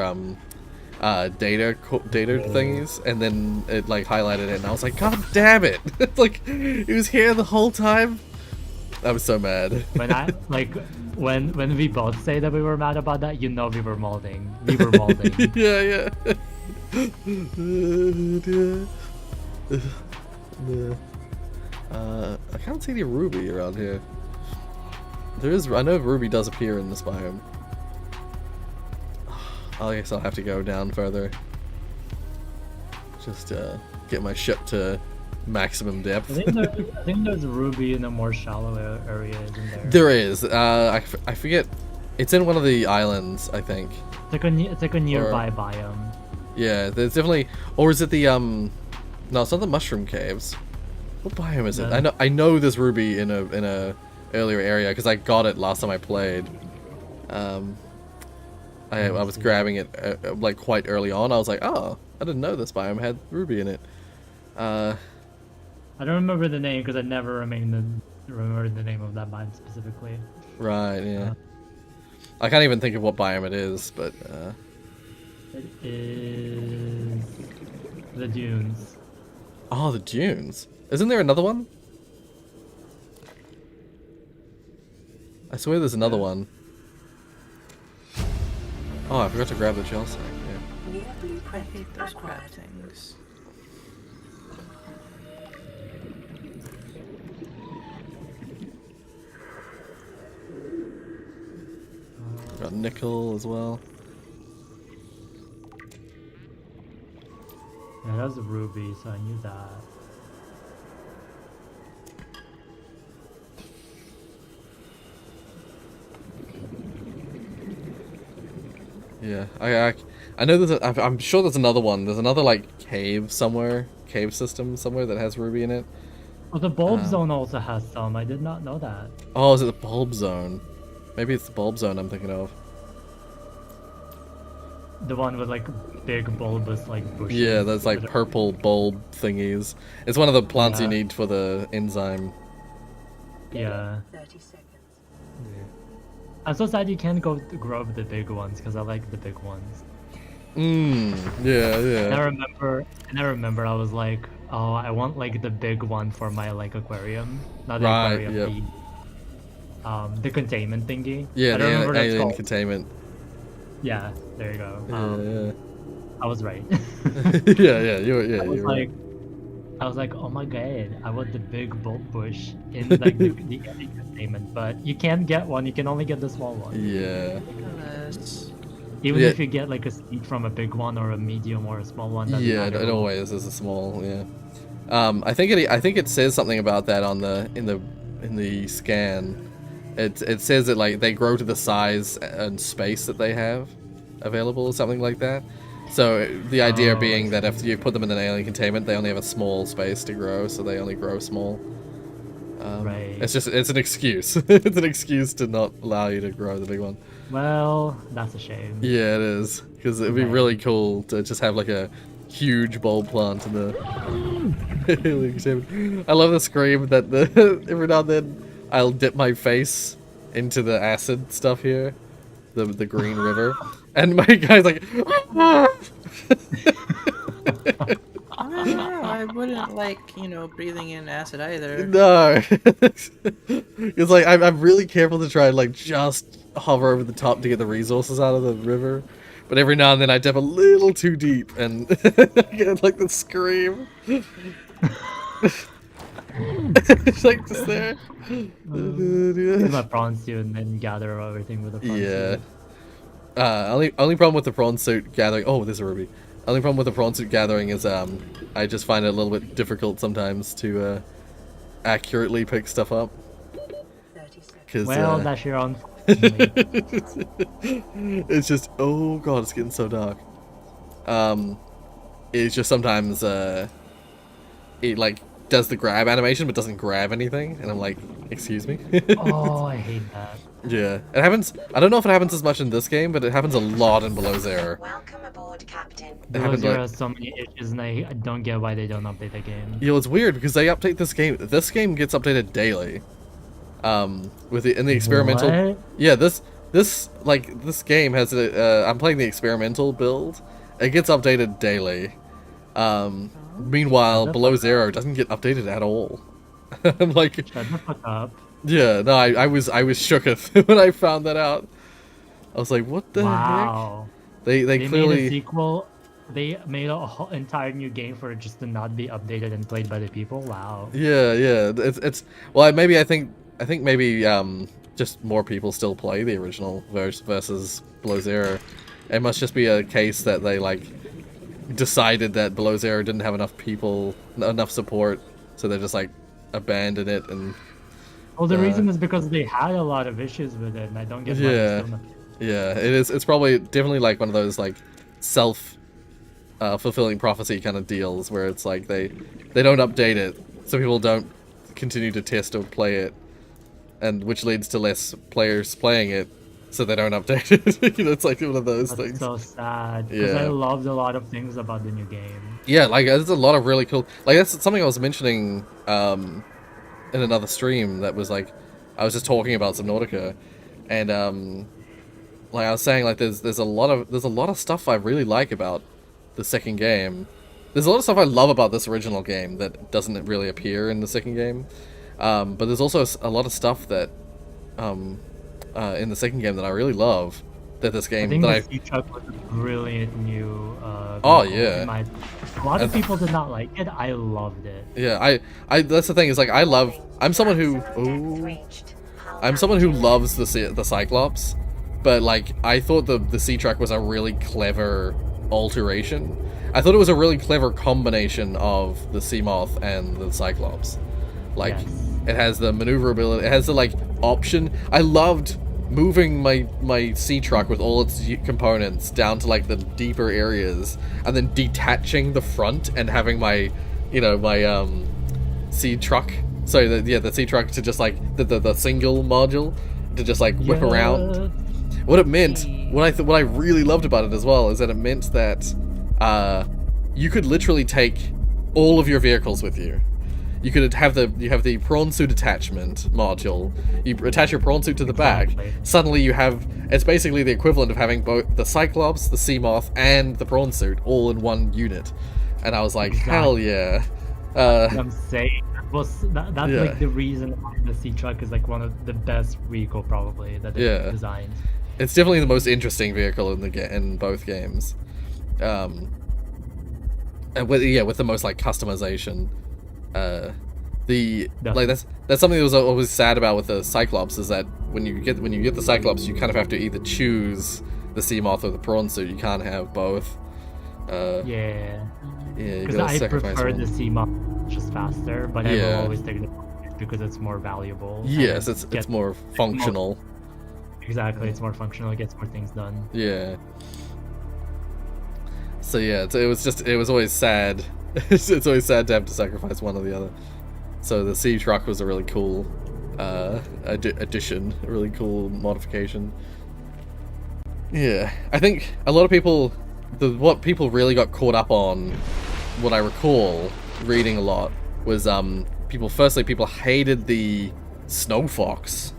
data thingies, and then it like highlighted it, and I was like, God damn it! It's like it was here the whole time. I was so mad. When we both say that we were mad about that, you know we were molding. We were molding. Yeah. I can't see any ruby around here. There is. I know ruby does appear in this biome. I guess I'll have to go down further. Just get my ship to maximum depth. I think there's ruby in a more shallow area, isn't there? There is. I forget. It's in one of the islands, I think. It's like a nearby biome. Yeah, there's definitely. Or is it the No, it's not the mushroom caves. What biome is it? I know there's ruby in a earlier area because I got it last time I played. I was grabbing it like quite early on. I was like, oh, I didn't know this biome had ruby in it. I don't remember the name because I never remember the name of that biome specifically. Right, yeah. I can't even think of what biome it is, but it is the dunes. Oh, the dunes. Isn't there another one? I swear there's another one. Oh, I forgot to grab the gel sack. Yeah. I hate those crab things. Got nickel as well. Yeah, that was a ruby, so I knew that. Yeah, I know there's I'm sure there's another one. There's another like cave system somewhere that has ruby in it. Oh, the bulb zone also has some. I did not know that. Oh, is it the bulb zone? Maybe it's the bulb zone I'm thinking of. The one with like big bulbous like bushes. Yeah, those like purple bulb thingies. It's one of the plants you Yeah. need for the enzyme. Yeah. 30 seconds. I'm so sad you can't go to grow the big ones because I like the big ones. Yeah, And I yeah. remember I was like, oh, I want like the big one for my like aquarium, not the Right, aquarium, the containment thingy. Yeah, I the don't remember what it's alien called. containment. Yeah, there you go. Yeah, I was right. yeah, you were right. I was like, oh my god, I want the big bulb bush in like the alien containment, but you can't get one. You can only get the small one. Yeah. Even Yeah. if you get like a seed from a big one or a medium or a small one. doesn't Yeah, matter. it always is a small. Yeah. I think it says something about that on the in the scan. It says that like they grow to the size and space that they have available or something like that. So the idea being that if you put them in an alien containment, they only have a small space to grow, so they only grow small. Right. It's an excuse. It's an excuse to not allow you to grow the big one. Well, that's a shame. Yeah, it is, because it'd be really cool to just have like a huge bulb plant in the alien containment. I love the scream that every now and then I'll dip my face into the acid stuff here, the green river, and my guy's like. I don't know. I wouldn't like, breathing in acid either. No, it's like I'm really careful to try and like just hover over the top to get the resources out of the river, but every now and then I dip a little too deep and I get like the scream. It's like just there. Use my prawn suit and then gather everything with a prawn Yeah. suit. Only problem with the prawn suit gathering. Oh, there's a ruby. Only problem with the prawn suit gathering is I just find it a little bit difficult sometimes to accurately pick stuff up. 30 seconds. Cause, Well, that's your own. it's just, oh god, it's getting so dark. It's just sometimes it like does the grab animation but doesn't grab anything, and I'm like, excuse me. Oh, I hate that. Yeah, it happens. I don't know if it happens as much in this game, but it happens a lot in Below Zero. Welcome aboard, Captain. It Below happens Zero like, has so many issues, and I don't get why they don't update the game. you know, it's weird because they update this game. This game gets updated daily. With the in the experimental. What? Yeah, this game has a. I'm playing the experimental build. It gets updated daily. Meanwhile, Below Zero doesn't get updated at all. I'm like, Shut the fuck up. yeah, no, I was shooketh when I found that out. I was like, what the Wow. heck? They They clearly made a sequel. They made a whole entire new game for it just to not be updated and played by the people. Wow. yeah. It's well, maybe I think maybe just more people still play the original versus Below Zero. It must just be a case that they like decided that Below Zero didn't have enough people, enough support, so they just like abandoned it and. Well, the reason is because they had a lot of issues with it, and I don't get why Yeah. they're still not. Yeah, it is. It's probably definitely like one of those like self fulfilling prophecy kind of deals where it's like they don't update it, so people don't continue to test or play it, and which leads to less players playing it, so they don't update it. You know, it's like one of those That's things. so sad because I Yeah. loved a lot of things about the new game. Yeah, like there's a lot of really cool. Like that's something I was mentioning in another stream that was like I was just talking about Subnautica, and like I was saying, like there's a lot of stuff I really like about the second game. There's a lot of stuff I love about this original game that doesn't really appear in the second game, but there's also a lot of stuff that in the second game that I really love. That this I game think that the sea truck was a brilliant new. Oh, vehicle, yeah. in my- A lot of people did not like it. I loved it. yeah, I that's the thing is like I'm someone who Reached. I'm someone who loves the Cyclops, but like I thought the sea truck was a really clever alteration. I thought it was a really clever combination of the sea moth and the Cyclops. Like Yes. it has the maneuverability, it has the like option. I loved moving my sea truck with all its components down to like the deeper areas, and then detaching the front and having my sea truck. So the sea truck to just like the single module to just like whip around. What it meant, what I really loved about it as well, is that it meant that you could literally take all of your vehicles with you. You could have the prawn suit attachment module. You attach your prawn suit to the back. Exactly. Suddenly it's basically the equivalent of having both the Cyclops, the Sea Moth, and the prawn suit all in one unit. And I was like, hell yeah. I'm saying that's Yeah. like the reason why the sea truck is like one of the best vehicle probably that they've Yeah. designed. It's definitely the most interesting vehicle in both games. And with the most like customization. Like that's something that was always sad about with the Cyclops, is that when you get the Cyclops, you kind of have to either choose the Sea Moth or the prawn suit. You can't have both. Yeah, Yeah, you because gotta I sacrifice prefer one. the sea moth just faster, but I Yeah. will always take the because it's more valuable. and Yes, it's gets- more functional. Exactly, it's more functional. It gets more things done. Yeah. So yeah, it was always sad. It's always sad to have to sacrifice one or the other. So the sea truck was a really cool addition, a really cool modification. Yeah, I think a lot of people, what people really got caught up on, what I recall reading a lot, was people hated the snow fox,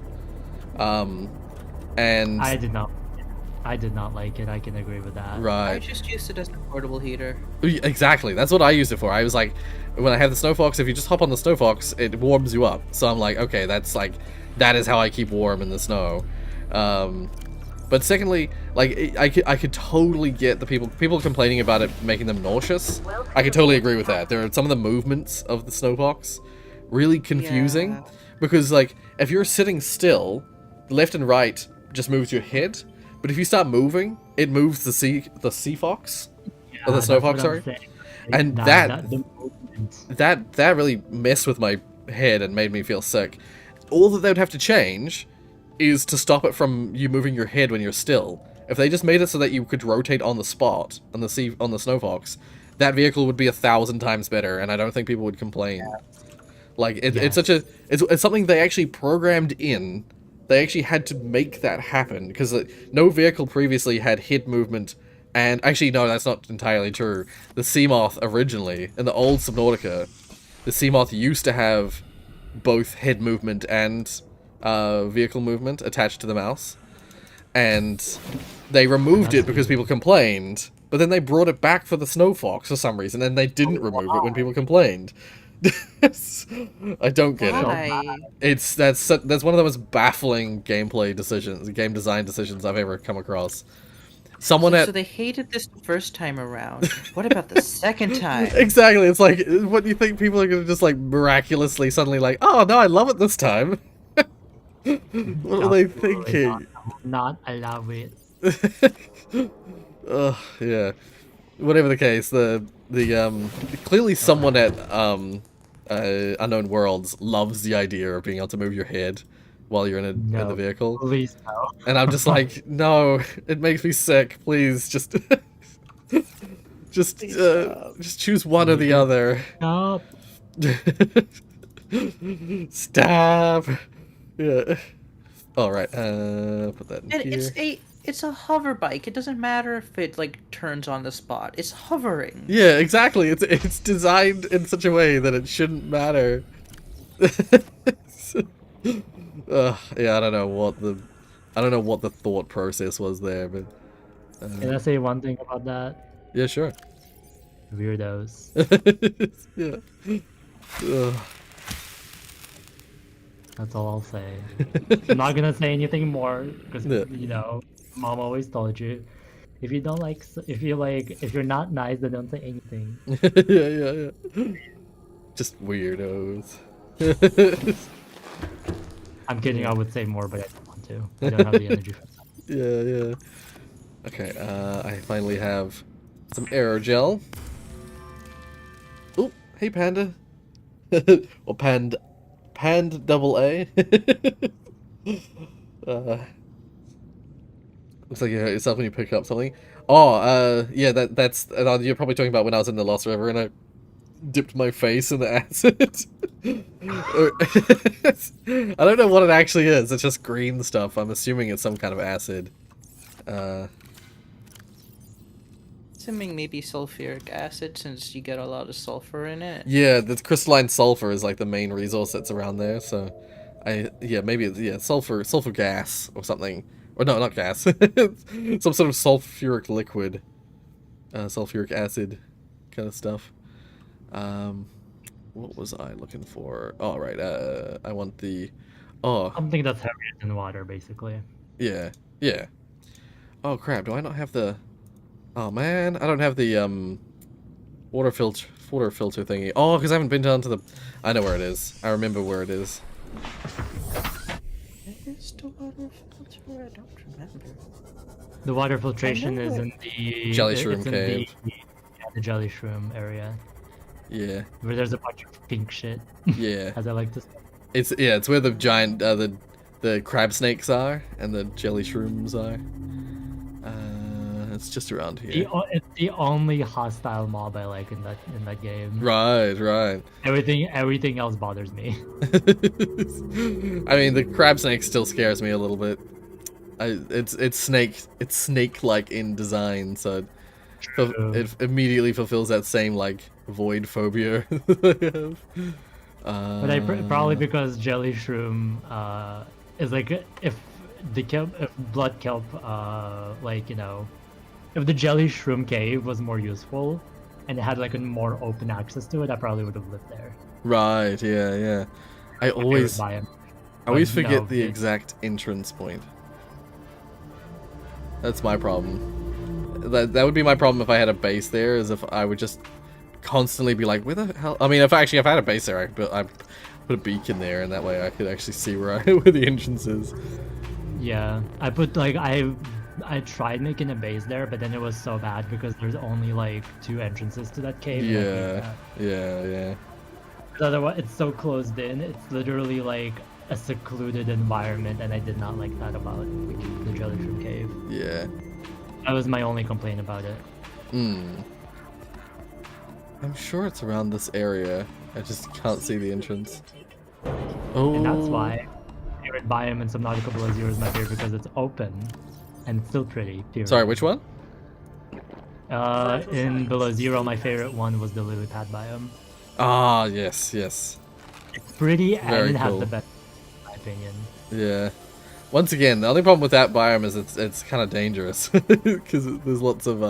and I did not like it. I can agree with that. I right. just used it as a portable heater. Exactly, that's what I used it for. I was like, when I have the snow fox, if you just hop on the snow fox, it warms you up. So I'm like, okay, that is how I keep warm in the snow. But secondly, like I could totally get the people complaining about it making them nauseous. I could totally agree with that. There are some of the movements of the snow fox really confusing, Yeah. because like if you're sitting still, left and right just moves your head, but if you start moving, it moves the sea fox. Or the snow that's fox, what sorry. I'm saying. And the movement. that really messed with my head and made me feel sick. All that they would have to change is to stop it from you moving your head when you're still. If they just made it so that you could rotate on the spot on the snow fox, that vehicle would be 1,000 times better, and I don't think people would complain. Like it's something they actually programmed in. They actually had to make that happen because no vehicle previously had head movement. And actually, no, that's not entirely true. The Seamoth originally, in the old Subnautica, the Seamoth used to have both head movement and vehicle movement attached to the mouse, and they removed it because people complained. But then they brought it back for the Snow Fox for some reason, and they didn't remove it when people complained. I don't get it. Why? That's one of the most baffling gameplay decisions, game design decisions I've ever come across. Someone So at they hated this the first time around. What about the second time? exactly. It's like, what do you think people are gonna just like miraculously suddenly like? Oh no, I love it this time. What are they thinking? Not allow it. Ugh, yeah. Whatever the case, the clearly someone at Unknown Worlds loves the idea of being able to move your head while you're in the vehicle. Please no. And I'm just like, no, it makes me sick. Please, just just choose one or the other. Stop. Stop. Yeah. All right. Put that in here. It's a hover bike. It doesn't matter if it like turns on the spot. It's hovering. Yeah, exactly. It's designed in such a way that it shouldn't matter. Yeah, I don't know what the thought process was there, but Can I say one thing about that? yeah, sure. Weirdos. Yeah. Ugh. That's all I'll say. I'm not gonna say anything more because Yeah. you know, Mom always told you, if you're not nice, then don't say anything. Yeah. Just weirdos. I'm kidding. I would say more, but I don't want to. I don't have the energy for that. Yeah. Okay, I finally have some aerogel. Oh, hey Panda. Or Pand double A. Looks like you hurt yourself when you pick up something. Oh, yeah, that's you're probably talking about when I was in the Lost River and I dipped my face in the acid. I don't know what it actually is. It's just green stuff. I'm assuming it's some kind of acid. Assuming maybe sulfuric acid, since you get a lot of sulfur in it. Yeah, the crystalline sulfur is like the main resource that's around there. So, maybe it's sulfur gas or something. Or no, not gas. Some sort of sulfuric liquid, sulfuric acid, kind of stuff. What was I looking for? Oh, right. I want the. Oh. Something that's heavier than water, basically. Yeah. Oh crap! Do I not have the? Oh man, I don't have the water filter thingy. Oh, because I haven't been down to the. I know where it is. I remember where it is. Is the water filter? I don't remember. The water filtration is in the Jelly shroom it's in cave. The jelly shroom area. Yeah. Where there's a bunch of pink shit. Yeah. As I like to say. It's where the giant the crab snakes are and the jelly shrooms are. It's just around here. It's the only hostile mob I like in that game. Right. Everything else bothers me. I mean, the crab snake still scares me a little bit. It's snake-like in design, so it immediately fulfills that same like void phobia. But probably because jelly shroom is like if blood kelp like you know. If the jelly shroom cave was more useful and it had like a more open access to it, I probably would have lived there. Right, yeah. I always forget the exact entrance point. That's my problem. That would be my problem if I had a base there, is if I would just constantly be like, where the hell? I mean, if I had a base there, I put a beacon there, and that way I could actually see where the entrance is. Yeah, I put like I tried making a base there, but then it was so bad because there's only like 2 entrances to that cave. Yeah. Otherwise, it's so closed in. It's literally like a secluded environment, and I did not like that about the jelly shroom cave. Yeah. That was my only complaint about it. I'm sure it's around this area. I just can't see the entrance. Oh. And that's why my favorite biome in Subnautica Below Zero is my favorite, because it's open and still pretty. Period. Sorry, which one? In Below Zero, my favorite one was the lily pad biome. Ah, yes. It's pretty Very and it has cool. the best opinion. Yeah. Once again, the only problem with that biome is it's kind of dangerous because there's lots of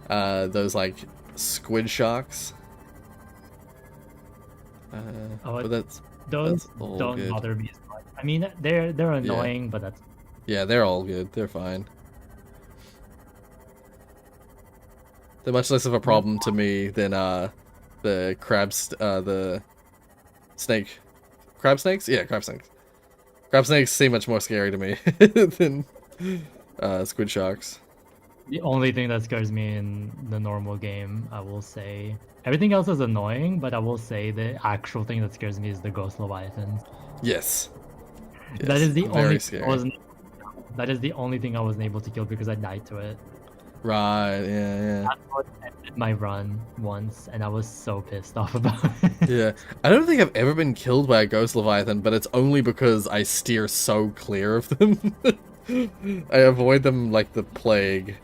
those like squid sharks. But that's all don't good. bother me as much. I mean, they're annoying, but that's Yeah, they're all good. They're fine. They're much less of a problem to me than the crabs, the snake, crab snakes. Yeah, crab snakes. Crab snakes seem much more scary to me than squid sharks. the only thing that scares me in the normal game. I will say everything else is annoying, but I will say the actual thing that scares me is the ghost leviathans. Yes. That is the very only scary. that is the only thing I wasn't able to kill because I died to it. Right. Yeah. That's what ended my run once, and I was so pissed off about it. Yeah. I don't think I've ever been killed by a ghost leviathan, but it's only because I steer so clear of them. I avoid them like the plague.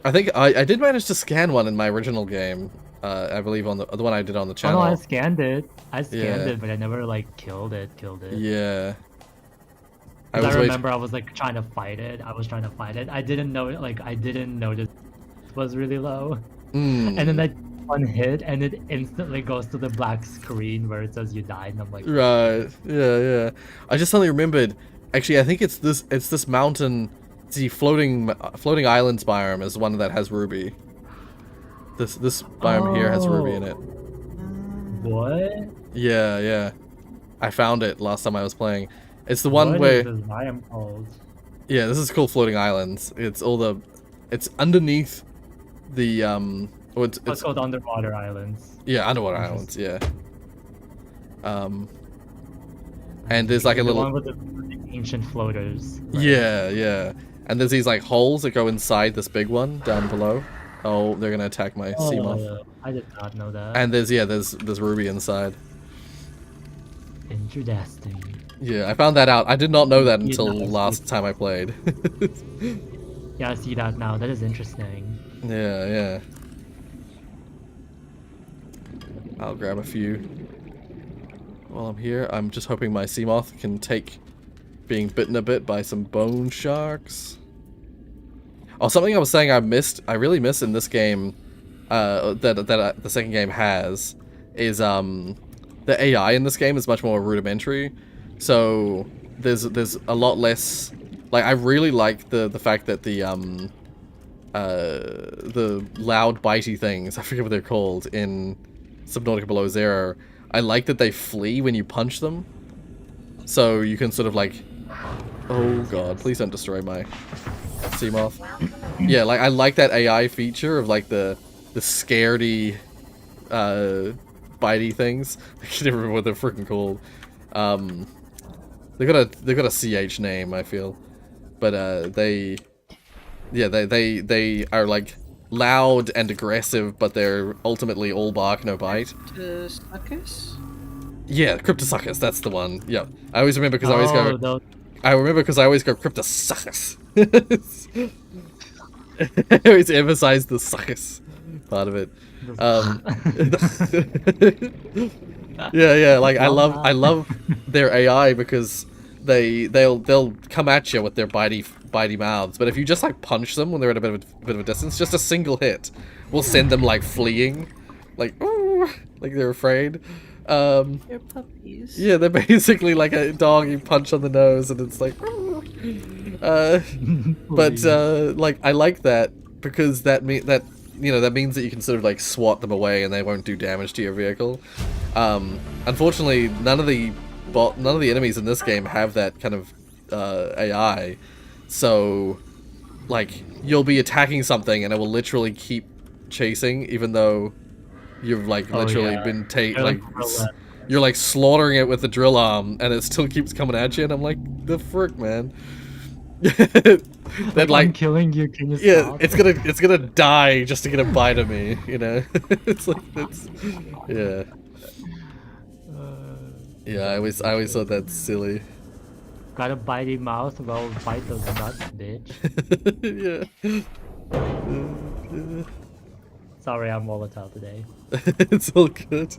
I think I did manage to scan one in my original game. I believe on the one I did on the Oh channel. no, I scanned it. I scanned Yeah. it, but I never like killed it. Yeah. 'Cause I was remember I was like trying to fight it. I didn't know I didn't notice it was really low. Mm. And then that one hit, and it instantly goes to the black screen where it says you died, and I'm like, Right. Yeah. I just suddenly remembered. Actually, I think it's this mountain. The floating islands biome is one that has ruby. This biome here has ruby in it. what? Yeah. I found it last time I was playing. It's the one What where is this biome called? yeah, this is called floating islands. It's underneath the It's called underwater islands. yeah, underwater islands, yeah. And there's like a The little one with the ancient floaters. right? yeah. And there's these like holes that go inside this big one down below. Oh, they're gonna attack my sea moth. I did not know that. And there's ruby inside. Interesting. Yeah, I found that out. I did not know that until Yeah. last time I played. Yeah, I see that now. That is interesting. Yeah. I'll grab a few. While I'm here, I'm just hoping my sea moth can take being bitten a bit by some bone sharks. Oh, something I was saying I really miss in this game, that the second game has, is the AI in this game is much more rudimentary. So there's a lot less. Like I really like the fact that the loud bitey things, I forget what they're called in Subnautica Below Zero. I like that they flee when you punch them. So you can sort of like, oh god, please don't destroy my sea moth. Yeah, like I like that AI feature of like the scaredy bitey things. I can't remember what they're freaking called. They got a CH name, I feel. But they are like loud and aggressive, but they're ultimately all bark, no bite. Succus? Yeah, Cryptosuchus, that's the one. Yeah, I always remember because I always go. those- I remember because I always go Cryptosuchus. I always emphasize the succus part of it. Yeah. Like I love their AI because they'll come at you with their bitey mouths. But if you just like punch them when they're at a bit of a distance, just a single hit will send them like fleeing, like ooh, like they're afraid. They're puppies. Yeah, they're basically like a dog you punch on the nose and it's like but like I like that because that means that you can sort of like swat them away and they won't do damage to your vehicle. Unfortunately, none of the enemies in this game have that kind of AI. So like you'll be attacking something and it will literally keep chasing even though you've like literally been you're like slaughtering it with the drill arm and it still keeps coming at you and I'm like, the frick, man. That like I'm killing you. Can you yeah, stop? it's gonna die just to get a bite of me, you know. It's like yeah. Yeah, I always thought that's silly. Got a bitey mouth? Well, bite those nuts, bitch. Yeah. Sorry, I'm volatile today. It's all good.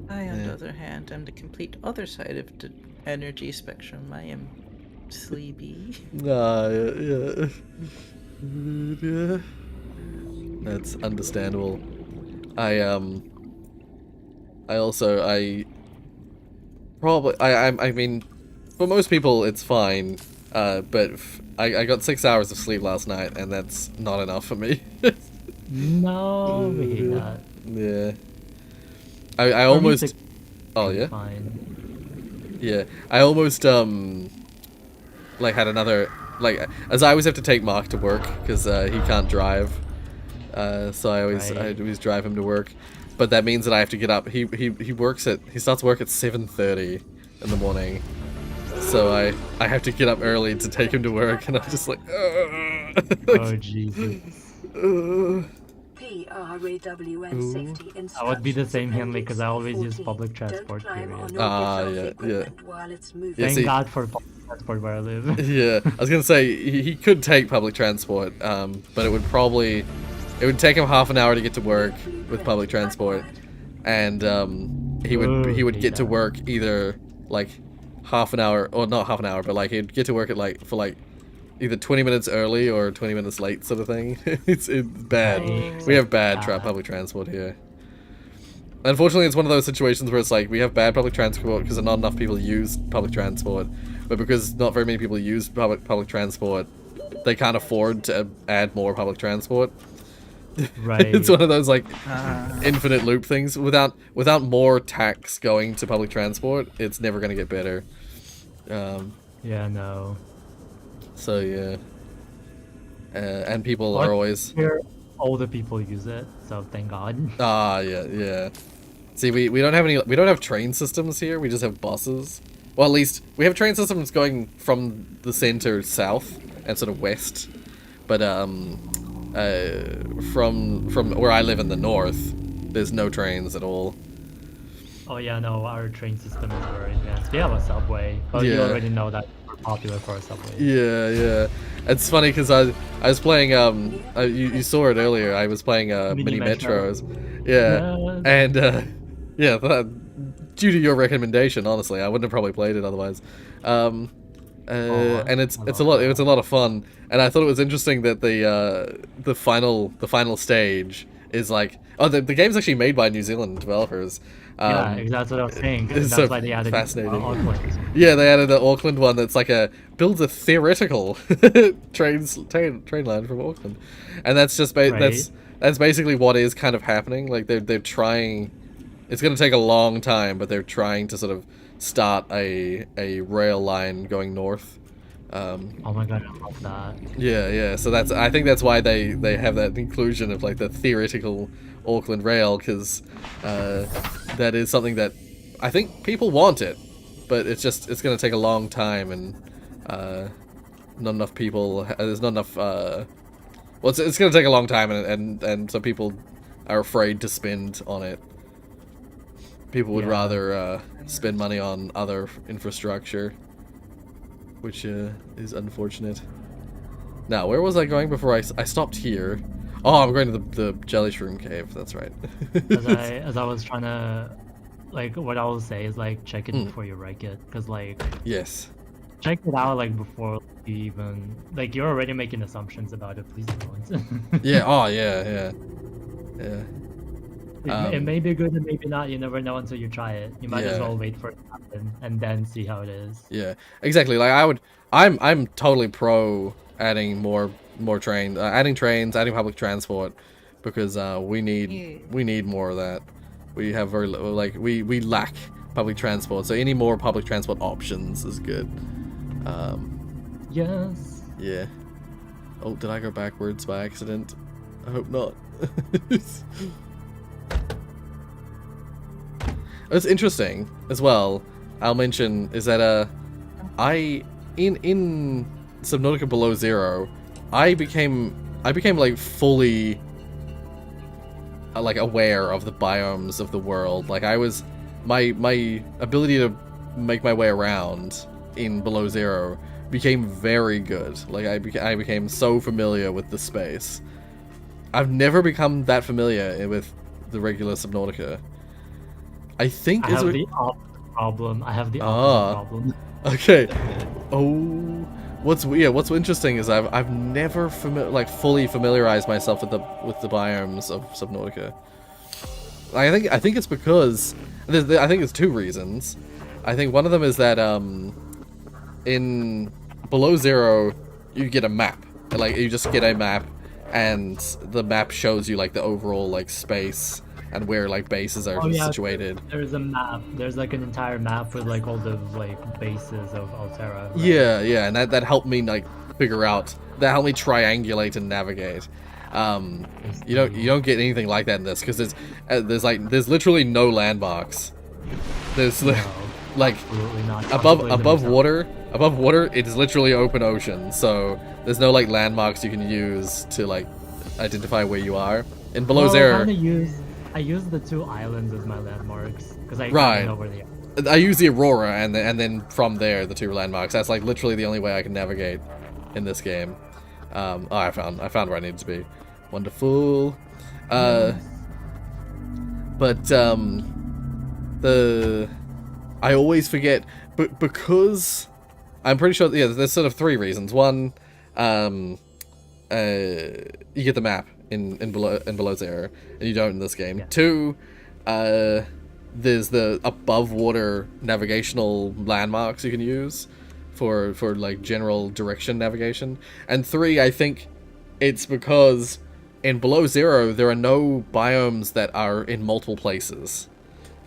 I, on Yeah. the other hand, am the complete other side of the energy spectrum. I am sleepy. Ah, yeah, yeah. That's understandable. I also I mean, for most people it's fine. But I got 6 hours of sleep last night, and that's not enough for me. No, we hate that. Yeah. I For me, almost. 6 Oh is yeah. fine. Yeah. I almost like had another like as I always have to take Mark to work because he can't drive. So I Right. always drive him to work, but that means that I have to get up. He starts work at 7:30 in the morning, so I have to get up early to take him to work, and I'm just like, Oh Jesus. PRAWN safety instructions. I would be the same Henley because I always use public transport. Don't climb on Period. or Ah, get off yeah, equipment while it's moving. Yeah, Thank see- God for public transport where I live. Yeah, I was gonna say he could take public transport, but it would take him half an hour to get to work with public transport, and he would Ooh, get hate to that. work either like half an hour, or not half an hour, but like he'd get to work at like either 20 minutes early or 20 minutes late, sort of thing. It's bad. Yikes. We have bad Ah. public transport here. Unfortunately, it's one of those situations where it's like we have bad public transport because not enough people use public transport, but because not very many people use public transport, they can't afford to add more public transport. Right. It's one of those like Ah. infinite loop things. Without more tax going to public transport, it's never going to get better. Yeah, no. So yeah, and people are always Here, older people use it, so thank God. yeah. See, we don't have train systems here. We just have buses. Well, at least we have train systems going from the center south and sort of west, but from where I live in the north, there's no trains at all. Oh yeah, no, our train system is very advanced. We have a subway, but you Yeah. already know that we're popular for a subway. Yeah. It's funny because I was playing you saw it earlier. I was playing Mini Metro. Metros. Yeah. Yes. And yeah, due to your recommendation, honestly, I wouldn't have probably played it otherwise. And it's a lot of fun. And I thought it was interesting that the final stage is like the game's actually made by New Zealand developers. Yeah, exactly, that's what I was saying. it's That's so why they added fascinating. Auckland. Yeah, they added the Auckland one that's like builds a theoretical train line from Auckland, and that's just Right. that's basically what is kind of happening. Like they're trying. It's going to take a long time, but they're trying to sort of start a rail line going north. Oh my God, I love that. Yeah. So I think that's why they have that inclusion of like the theoretical Auckland rail, because that is something that I think people want it, but it's going to take a long time, and not enough people. There's not enough. Well, it's going to take a long time, and so people are afraid to spend on it. People would Yeah. rather spend money on other infrastructure, which is unfortunate. Now, where was I going before I stopped here? Oh, I'm going to the jelly shroom cave. That's right. As I was trying to, like, what I will say is like check it before you wreck it, because like Yes. check it out like before you even like you're already making assumptions about it. Please don't. Yeah. Oh, yeah. It may be good and maybe not. You never know until you try it. You might as Yeah. well wait for it to happen and then see how it is. Yeah. Exactly. Like I'm totally pro adding more adding trains, adding public transport, because we need more of that. We have very like we lack public transport, so any more public transport options is good. Yes. Yeah. Oh, did I go backwards by accident? I hope not. It's interesting as well. I'll mention is that in Subnautica Below Zero, I became like fully like aware of the biomes of the world. Like I was my ability to make my way around in Below Zero became very good. Like I became so familiar with the space. I've never become that familiar with the regular Subnautica. I think I is have it... the opposite problem. I have the Ah. opposite problem. Okay. Oh, what's interesting is I've never fully familiarized myself with the biomes of Subnautica. I think it's because I think it's two reasons. I think one of them is that in Below Zero you get a map. Like you just get a map, and the map shows you like the overall like space and where like bases are situated. There's a map. There's like an entire map with like all the like bases of Altera. Right? Yeah, and that helped me like figure out. That helped me triangulate and navigate. You don't get anything like that in this because there's literally no landmarks. There's like not. above water. Above water, it is literally open ocean. So there's no like landmarks you can use to like identify where you are. In Below Zero, I use the two islands as my landmarks because I know where they are. I use the Aurora and then from there the two landmarks. That's like literally the only way I can navigate in this game. I found where I needed to be. Wonderful. But I always forget, but because I'm pretty sure there's sort of three reasons. One, you get the map in Below Zero, and you don't in this game. Yeah. Two, there's the above water navigational landmarks you can use for like general direction navigation. And three, I think it's because in Below Zero there are no biomes that are in multiple places.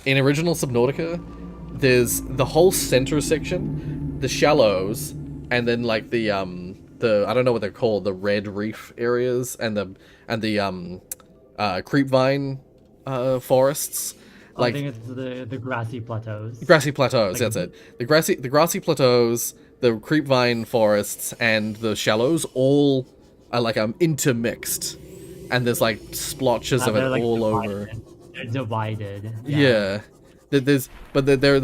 In original Subnautica, there's the whole center section, the shallows, and then like the I don't know what they're called, the red reef areas, and the creepvine forests. I think it's the grassy plateaus. Grassy plateaus, that's it. The grassy plateaus, the creepvine forests, and the shallows all are like intermixed, and there's like splotches of it like all divided. over. They're divided. Yeah. They're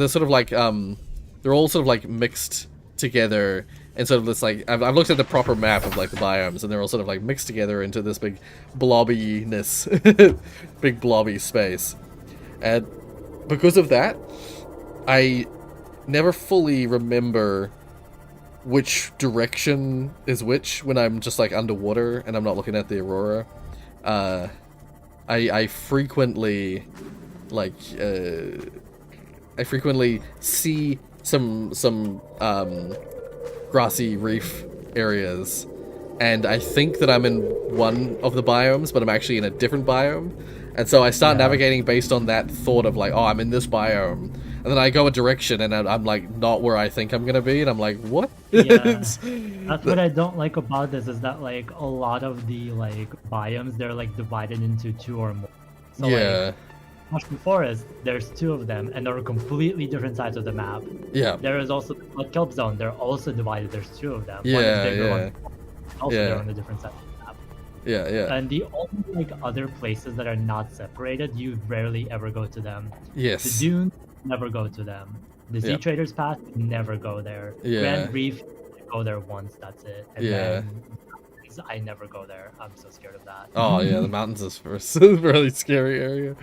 sort of like they're all sort of like mixed together, and sort of this like I've looked at the proper map of like the biomes, and they're all sort of like mixed together into this big blobbiness, big blobby space. And because of that, I never fully remember which direction is which when I'm just like underwater and I'm not looking at the Aurora. I frequently see some grassy reef areas, and I think that I'm in one of the biomes, but I'm actually in a different biome. And so I start navigating based on that thought of like, oh, I'm in this biome. And then I go a direction and I'm like not where I think I'm gonna be, and I'm like, what? Yeah. That's what I don't like about this, is that like a lot of the like biomes, they're like divided into two or more. So like Mushroom Forest, there's two of them, and they're completely different sides of the map. Yeah. There is also the Kelp Zone, they're also divided, there's two of them. Yeah, one is bigger, yeah. one also they're on the different sides of the map. Yeah. And the only like other places that are not separated, you rarely ever go to them. Yes. The dunes, never go to them. The Sea Traders Path, never go there. Yeah. Grand Reef, go there once, that's it. And then I never go there. I'm so scared of that. Oh yeah, the mountains is a really scary area.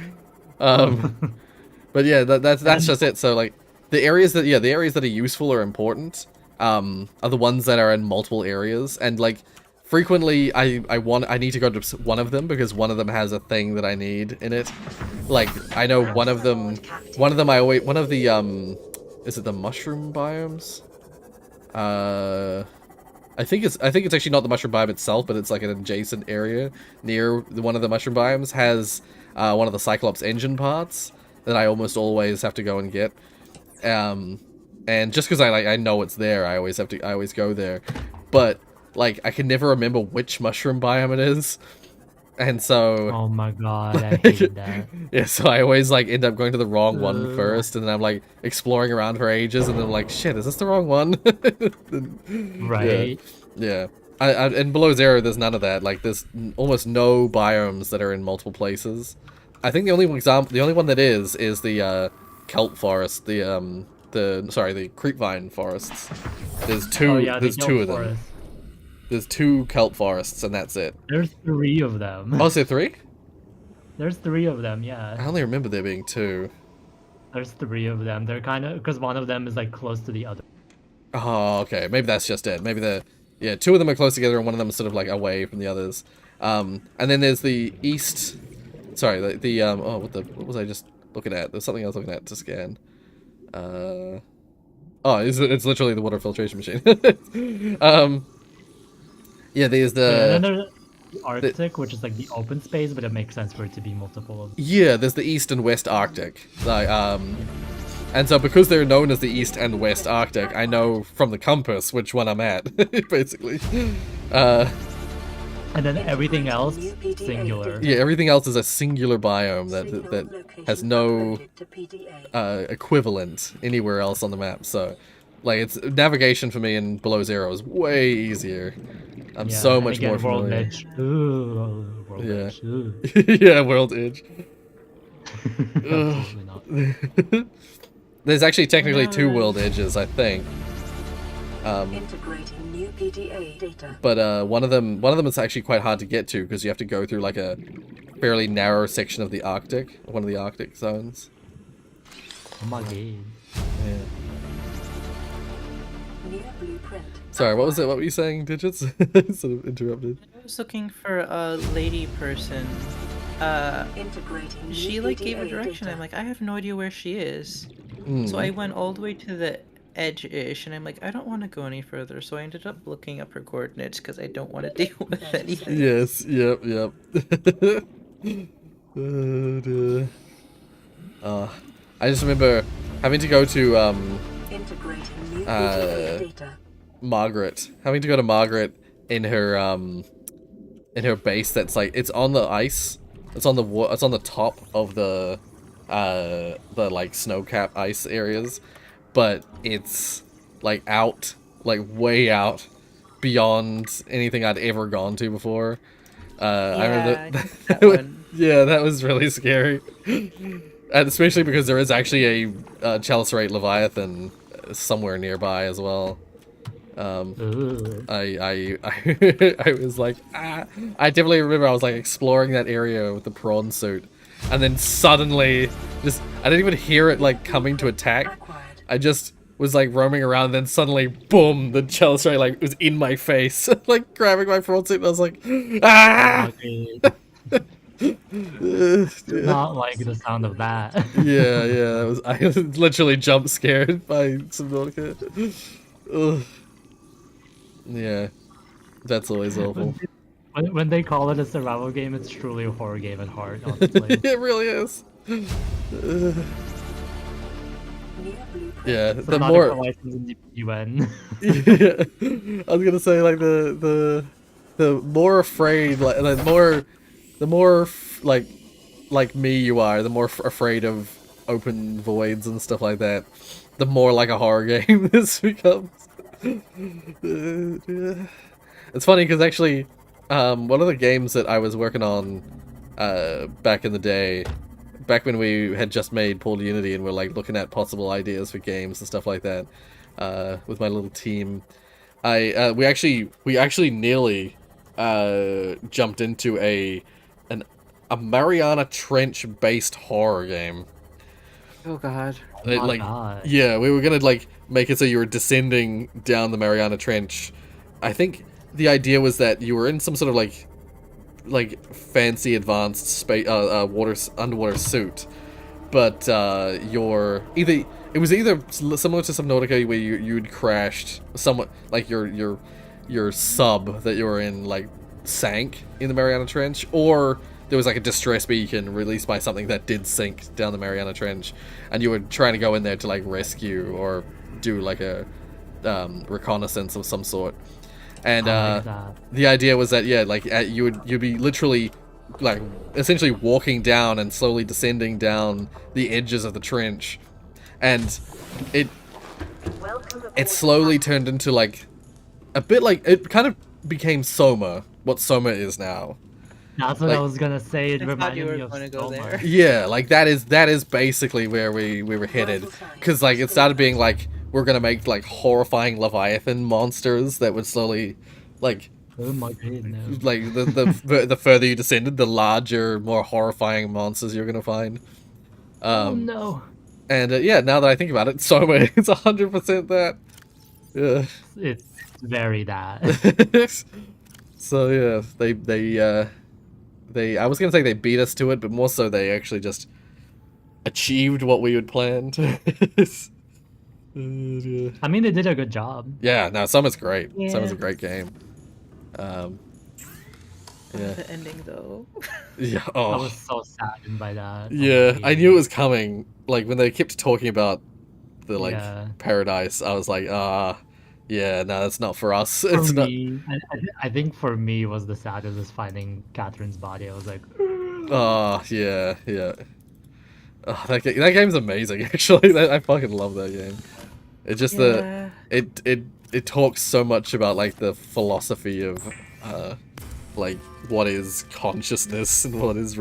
But yeah, that's just it. So like the areas that are useful or important are the ones that are in multiple areas, and like frequently I need to go to one of them because one of them has a thing that I need in it. Like I know one of the is it the mushroom biomes? I think it's actually not the mushroom biome itself, but it's like an adjacent area near one of the mushroom biomes has one of the Cyclops engine parts that I almost always have to go and get. And just because I know it's there, I always go there. But like I can never remember which mushroom biome it is. And so oh my god, I hate that. Yeah, so I always like end up going to the wrong one first, and then I'm like exploring around for ages, and then I'm like, shit, is this the wrong one? Right. Yeah. And Below Zero, there's none of that. Like, there's almost no biomes that are in multiple places. I think the only one that is the kelp forest, the creepvine forests. There's two. There's two of them. There's two kelp forests, and that's it. There's 3 of them. Oh, is there 3? There's 3 of them, yeah. I only remember there being 2. There's 3 of them. They're kind of because one of them is like close to the other. Oh, okay. Maybe that's just it. Maybe yeah, 2 of them are close together and one of them is sort of like away from the others. And then there's the east. Sorry, oh, what was I just looking at? There's something I was looking at to scan. Oh, it's literally the water filtration machine. Yeah, there's the. Yeah, and then there's the Arctic, which is like the open space, but it makes sense for it to be multiple of. Yeah, there's the East and West Arctic. Like, and so because they're known as the East and West Arctic, I know from the compass which one I'm at, basically. And then everything else, singular. Yeah, everything else is a singular biome that has no equivalent anywhere else on the map. So, like, it's navigation for me in Below Zero is way easier. I'm so much more World familiar. Edge. Ooh, World Yeah. Edge. Ooh. Yeah, World Edge. Absolutely not. There's actually technically 2 World Edges, I think. Integrating new PDA data. But one of them is actually quite hard to get to because you have to go through like a fairly narrow section of the Arctic, one of the Arctic zones. Oh my god. Yeah. New blueprint. Sorry, what was it? What were you saying, Digits? Sort of interrupted. I was looking for a lady person. Integrating new She like gave a PDA direction. data. I'm like, I have no idea where she is. So I went all the way to the edge-ish, and I'm like, I don't want to go any further. So I ended up looking up her coordinates because I don't want to deal with anything. Yes. Yep. Oh, dear. I just remember having to go to Integrating new PDA data. Margaret, having to go to Margaret in her base that's like it's on the ice. It's on the top of the like snow-capped ice areas, but it's like out, like way out beyond anything I'd ever gone to before. I remember that one. yeah, that was really scary. And especially because there is actually a Chalicerate Leviathan somewhere nearby as well. Ooh. I was like, I definitely remember I was like exploring that area with the prawn suit, and then suddenly, I didn't even hear it like coming to attack. Acquired. I just was like roaming around, and then suddenly, boom, the Chalicerate like was in my face, like grabbing my prawn suit, and I was like, ah! Do not like the sound of that. Yeah, I was literally jump scared by Subnautica. Ugh. Yeah, that's always awful. When they call it a survival game, it's truly a horror game at heart, honestly. It really is. Yeah, the more. UN. Yeah, I was gonna say like the more afraid, the more like me you are, the more afraid of open voids and stuff like that, the more like a horror game this becomes. It's funny because actually, one of the games that I was working on back in the day, back when we had just made Pooled Unity and we're like looking at possible ideas for games and stuff like that, with my little team, we actually nearly jumped into a Mariana Trench based horror game. Oh god. God. Yeah, we were gonna like make it so you were descending down the Mariana Trench. I think the idea was that you were in some sort of like fancy advanced space underwater suit, but it was either similar to Subnautica where you'd crashed somewhat, like your sub that you were in like sank in the Mariana Trench, or there was like a distress beacon released by something that did sink down the Mariana Trench, and you were trying to go in there to like rescue or do like a reconnaissance of some sort. And the idea was that you'd be literally like essentially walking down and slowly descending down the edges of the trench, and it slowly turned into like a bit like it kind of became Soma, what Soma is now. That's what like, I was gonna say. It I thought reminded you were me of gonna go Soma. there. Yeah, like that is basically where we were headed, because like it started being like we're gonna make like horrifying Leviathan monsters that would slowly like Oh my goodness. like the further you descended, the larger, more horrifying monsters you're gonna find. Oh no. And yeah, now that I think about it, so it's 100% that. Yeah. It's very that. So yeah, they I was gonna say they beat us to it, but more so they actually just achieved what we had planned. Yeah. I mean, they did a good job. Yeah, no, Summer's great. Yeah. Summer's a great game. Yeah. The ending though. Yeah. I Oh. was so saddened by that. Yeah, I knew it was coming. Like when they kept talking about the Yeah. paradise, I was like, yeah, no, that's not for us. For It's not. me, I think for me was the saddest is finding Catherine's body. I was like, Oh, yeah, yeah. Oh, that game's amazing. Actually, I fucking love that game. It just it talks so much about like the philosophy of like what is consciousness and what is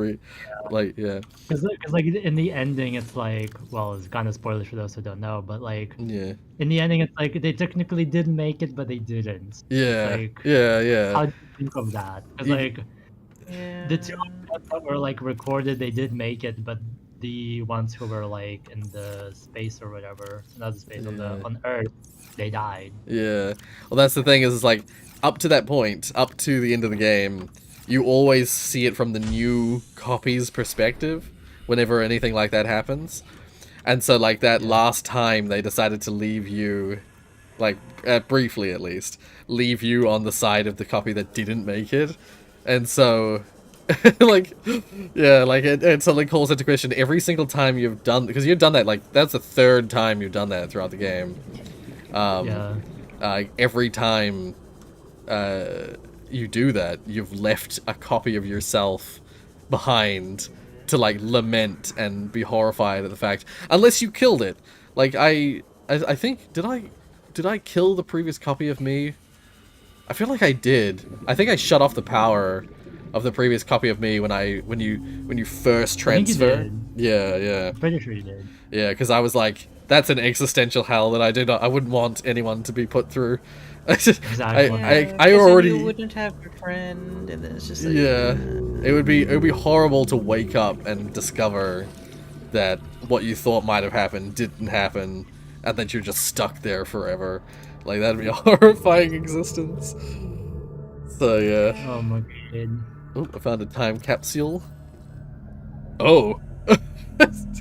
like yeah. because like in the ending, it's like, well, it's kind of spoilers for those who don't know, but like Yeah. in the ending, it's like they technically did make it, but they didn't. Yeah. Like, Yeah. how do you think of that? Because You- like Yeah. the two that were like recorded, they did make it, but the ones who were like in the space or whatever, not the space Yeah. on Earth, they died. Yeah. Well, that's the thing is like up to that point, up to the end of the game, you always see it from the new copy's perspective whenever anything like that happens. And so like that last time they decided to leave you, like briefly at least, leave you on the side of the copy that didn't make it. And so like yeah, like it suddenly calls into question every single time you've done, because you've done that, like that's the third time you've done that throughout the game. Yeah. Every time you do that, you've left a copy of yourself behind to like lament and be horrified at the fact, unless you killed it. Like I think did I kill the previous copy of me? I feel like I did. I think I shut off the power of the previous copy of me when you first I think you transfer. did. Yeah. Pretty sure you did. Yeah, because I was like, that's an existential hell that I wouldn't want anyone to be put through. Exactly. I 'cause then already you wouldn't have your friend, and then it's just like yeah. It would be horrible to wake up and discover that what you thought might have happened didn't happen, and that you're just stuck there forever. Like that'd be a horrifying existence. So yeah. Oh my god. Oh, I found a time capsule. Oh.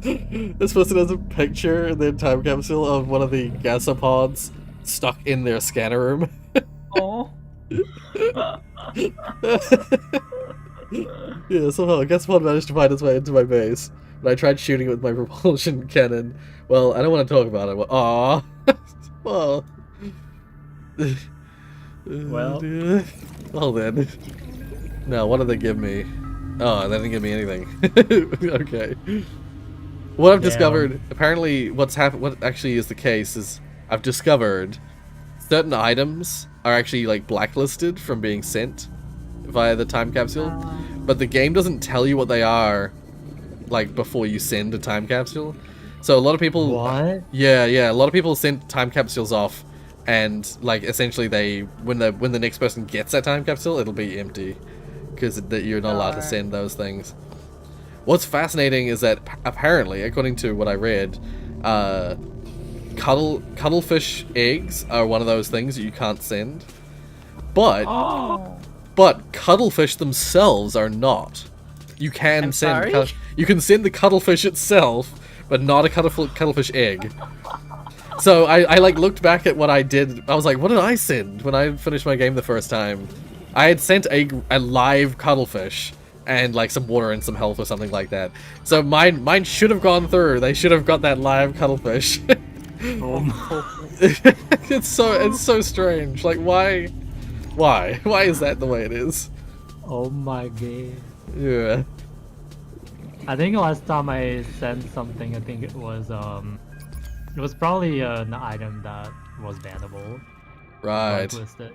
This person has a picture in their time capsule of one of the gasopods stuck in their scanner room. oh. Yeah, somehow a gasopod managed to find its way into my base, but I tried shooting it with my propulsion cannon. Well, I don't want to talk about it. Aww. Well. Well. Well then. No, what did they give me? Oh, they didn't give me anything. Okay. What I've discovered, apparently what actually is the case is I've discovered certain items are actually like blacklisted from being sent via the time capsule, but the game doesn't tell you what they are like before you send a time capsule. So a lot of people What? Yeah, a lot of people send time capsules off, and like essentially they when the next person gets that time capsule, it'll be empty because you're not allowed to send those things. What's fascinating is that apparently, according to what I read, cuttlefish eggs are one of those things that you can't send, but cuttlefish themselves are not. You can I'm send sorry? you can send the cuttlefish itself, but not a cuttlefish egg. So I like looked back at what I did. I was like, what did I send when I finished my game the first time? I had sent a live cuttlefish and like some water and some health or something like that. So mine should have gone through. They should have got that live cuttlefish. Oh my. It's so strange. Like why is that the way it is? Oh my god. Yeah. I think last time I sent something, I think it was probably an item that was bannable. Right. Blacklisted.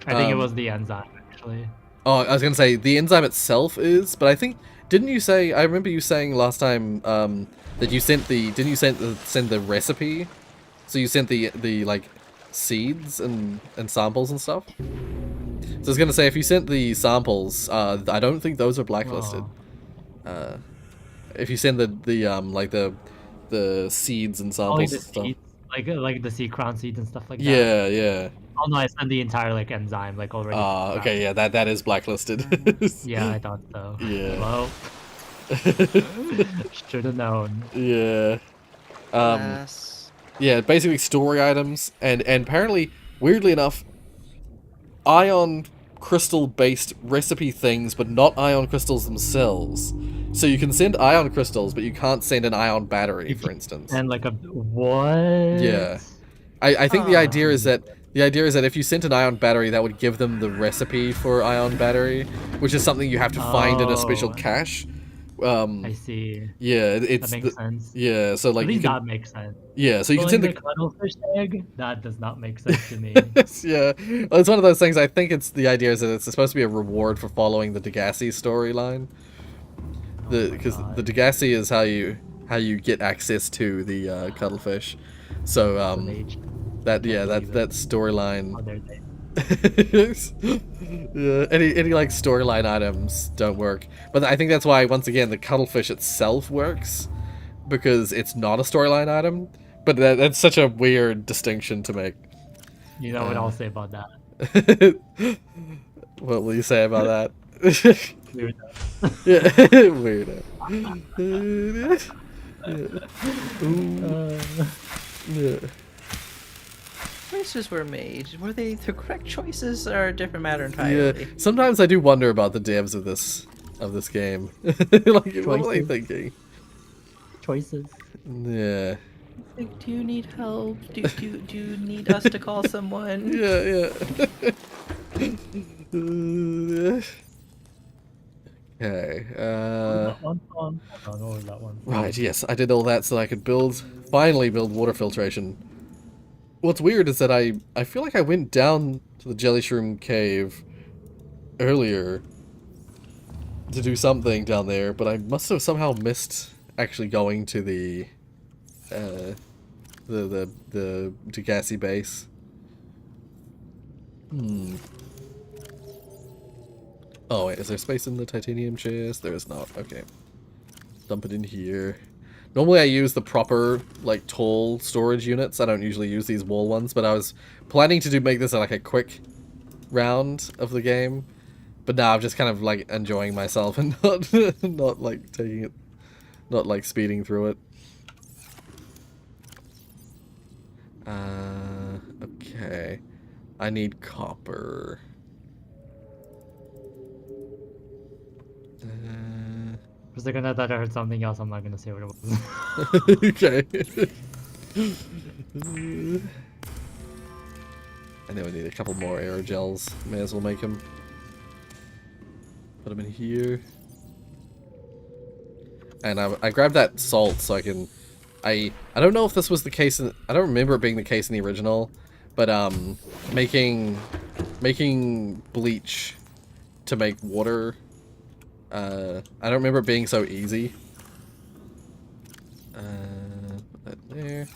I think it Um, was the enzyme actually. Oh, I was gonna say the enzyme itself is, but I think didn't you say? I remember you saying last time that you sent the send the recipe, so you sent the like seeds and samples and stuff. So I was gonna say if you sent the samples, I don't think those are blacklisted. Oh. If you send the like the the seeds and Oh, like samples the and stuff. seeds, like the sea crown seeds and stuff like that. Yeah, yeah. Oh no, I sent the entire like enzyme like already. Okay, yeah, that is blacklisted. Yeah, I thought so. Yeah. Well, should have known. Yeah. Alas. Yeah, basically story items, and apparently, weirdly enough, ion crystal based recipe things, but not ion crystals themselves. So you can send ion crystals, but you can't send an ion battery, for instance. And like a what? Yeah. I think the idea is that if you sent an ion battery, that would give them the recipe for ion battery, which is something you have to find in a special cache. I see. Yeah, it's That makes sense. yeah. So like At least you can, that makes sense. yeah. So you can But send like the cuttlefish egg, that does not make sense to me. yeah, well, it's one of those things. I think it's the idea is that it's supposed to be a reward for following the Degassi storyline. Because the Degassi is how you get access to the cuttlefish. So that storyline. Oh, there they. Yeah, any like storyline items don't work. But I think that's why once again the cuttlefish itself works, because it's not a storyline item. But that's such a weird distinction to make. You know what I'll say about that? What will you say about that? Weirdo. Yeah, weirdo. Yeah. Choices were made. Were they the correct choices or a different matter Yeah. entirely? Sometimes I do wonder about the devs of this game. Like, what were they thinking? Choices. Yeah. Like, do you need help? Do you need us to call someone? Yeah. Okay. That one song. I don't know that one. Right. Yes, I did all that so I could finally build water filtration. What's weird is that I feel like I went down to the jelly shroom cave earlier to do something down there, but I must have somehow missed actually going to the Degassi base. Oh wait, is there space in the titanium chest? There is not. Okay. Dump it in here. Normally I use the proper, like, tall storage units. I don't usually use these wall ones, but I was planning to make this like a quick round of the game. But now I'm just kind of like enjoying myself and not like taking it, not like speeding through it. Okay. I need copper. For a second I thought I heard something else. I'm not gonna say what it was. Okay. And then we need a couple more aerogels. May as well make them. Put them in here. And I grabbed that salt so I can... I don't know if this was the case in... I don't remember it being the case in the original. But making bleach to make water... I don't remember it being so easy. Put that there.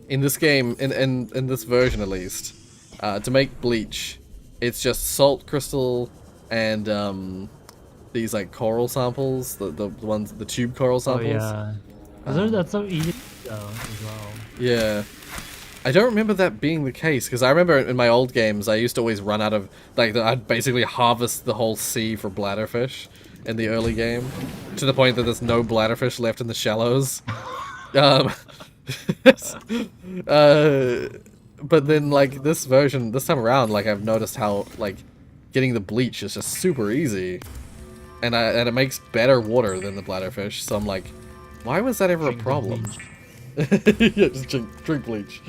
In this game, in this version at least, to make bleach, it's just salt crystal and these like coral samples, the ones, the tube coral samples. Oh yeah. That's so easy though as well. Yeah. I don't remember that being the case, because I remember in my old games I used to always run out of, like, I'd basically harvest the whole sea for bladderfish in the early game, to the point that there's no bladderfish left in the shallows. But then, like, this time around, like, I've noticed how, like, getting the bleach is just super easy, and it makes better water than the bladderfish, so I'm like, why was that ever a problem? Yeah, just drink bleach.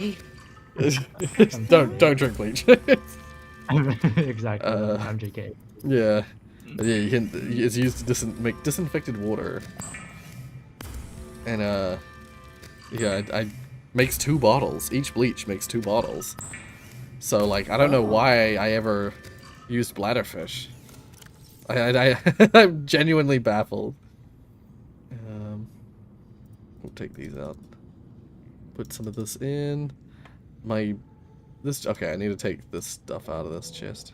don't drink bleach. Exactly. I'm JK. Yeah, you can. It's used to make disinfected water, and yeah, I makes 2 bottles. Each bleach makes 2 bottles. So like, I don't know why I ever used bladderfish. I'm genuinely baffled. We'll take these out. Put some of this in. Okay, I need to take this stuff out of this chest.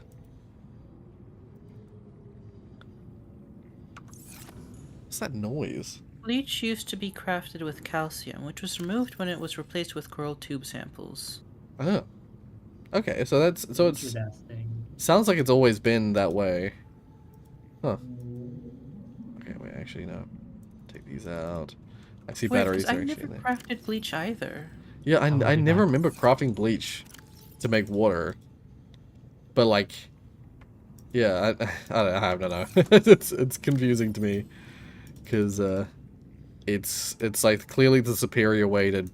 What's that noise? Bleach used to be crafted with calcium, which was removed when it was replaced with coral tube samples. Oh. Okay, so it's Interesting. sounds like it's always been that way. Huh. Okay, wait, actually no. Take these out. I see Wait, batteries 'cause are I actually never in there. crafted bleach either. Yeah, I Oh, never yeah. remember crafting bleach to make water. But like, yeah, I don't know. it's confusing to me because it's like clearly the superior way to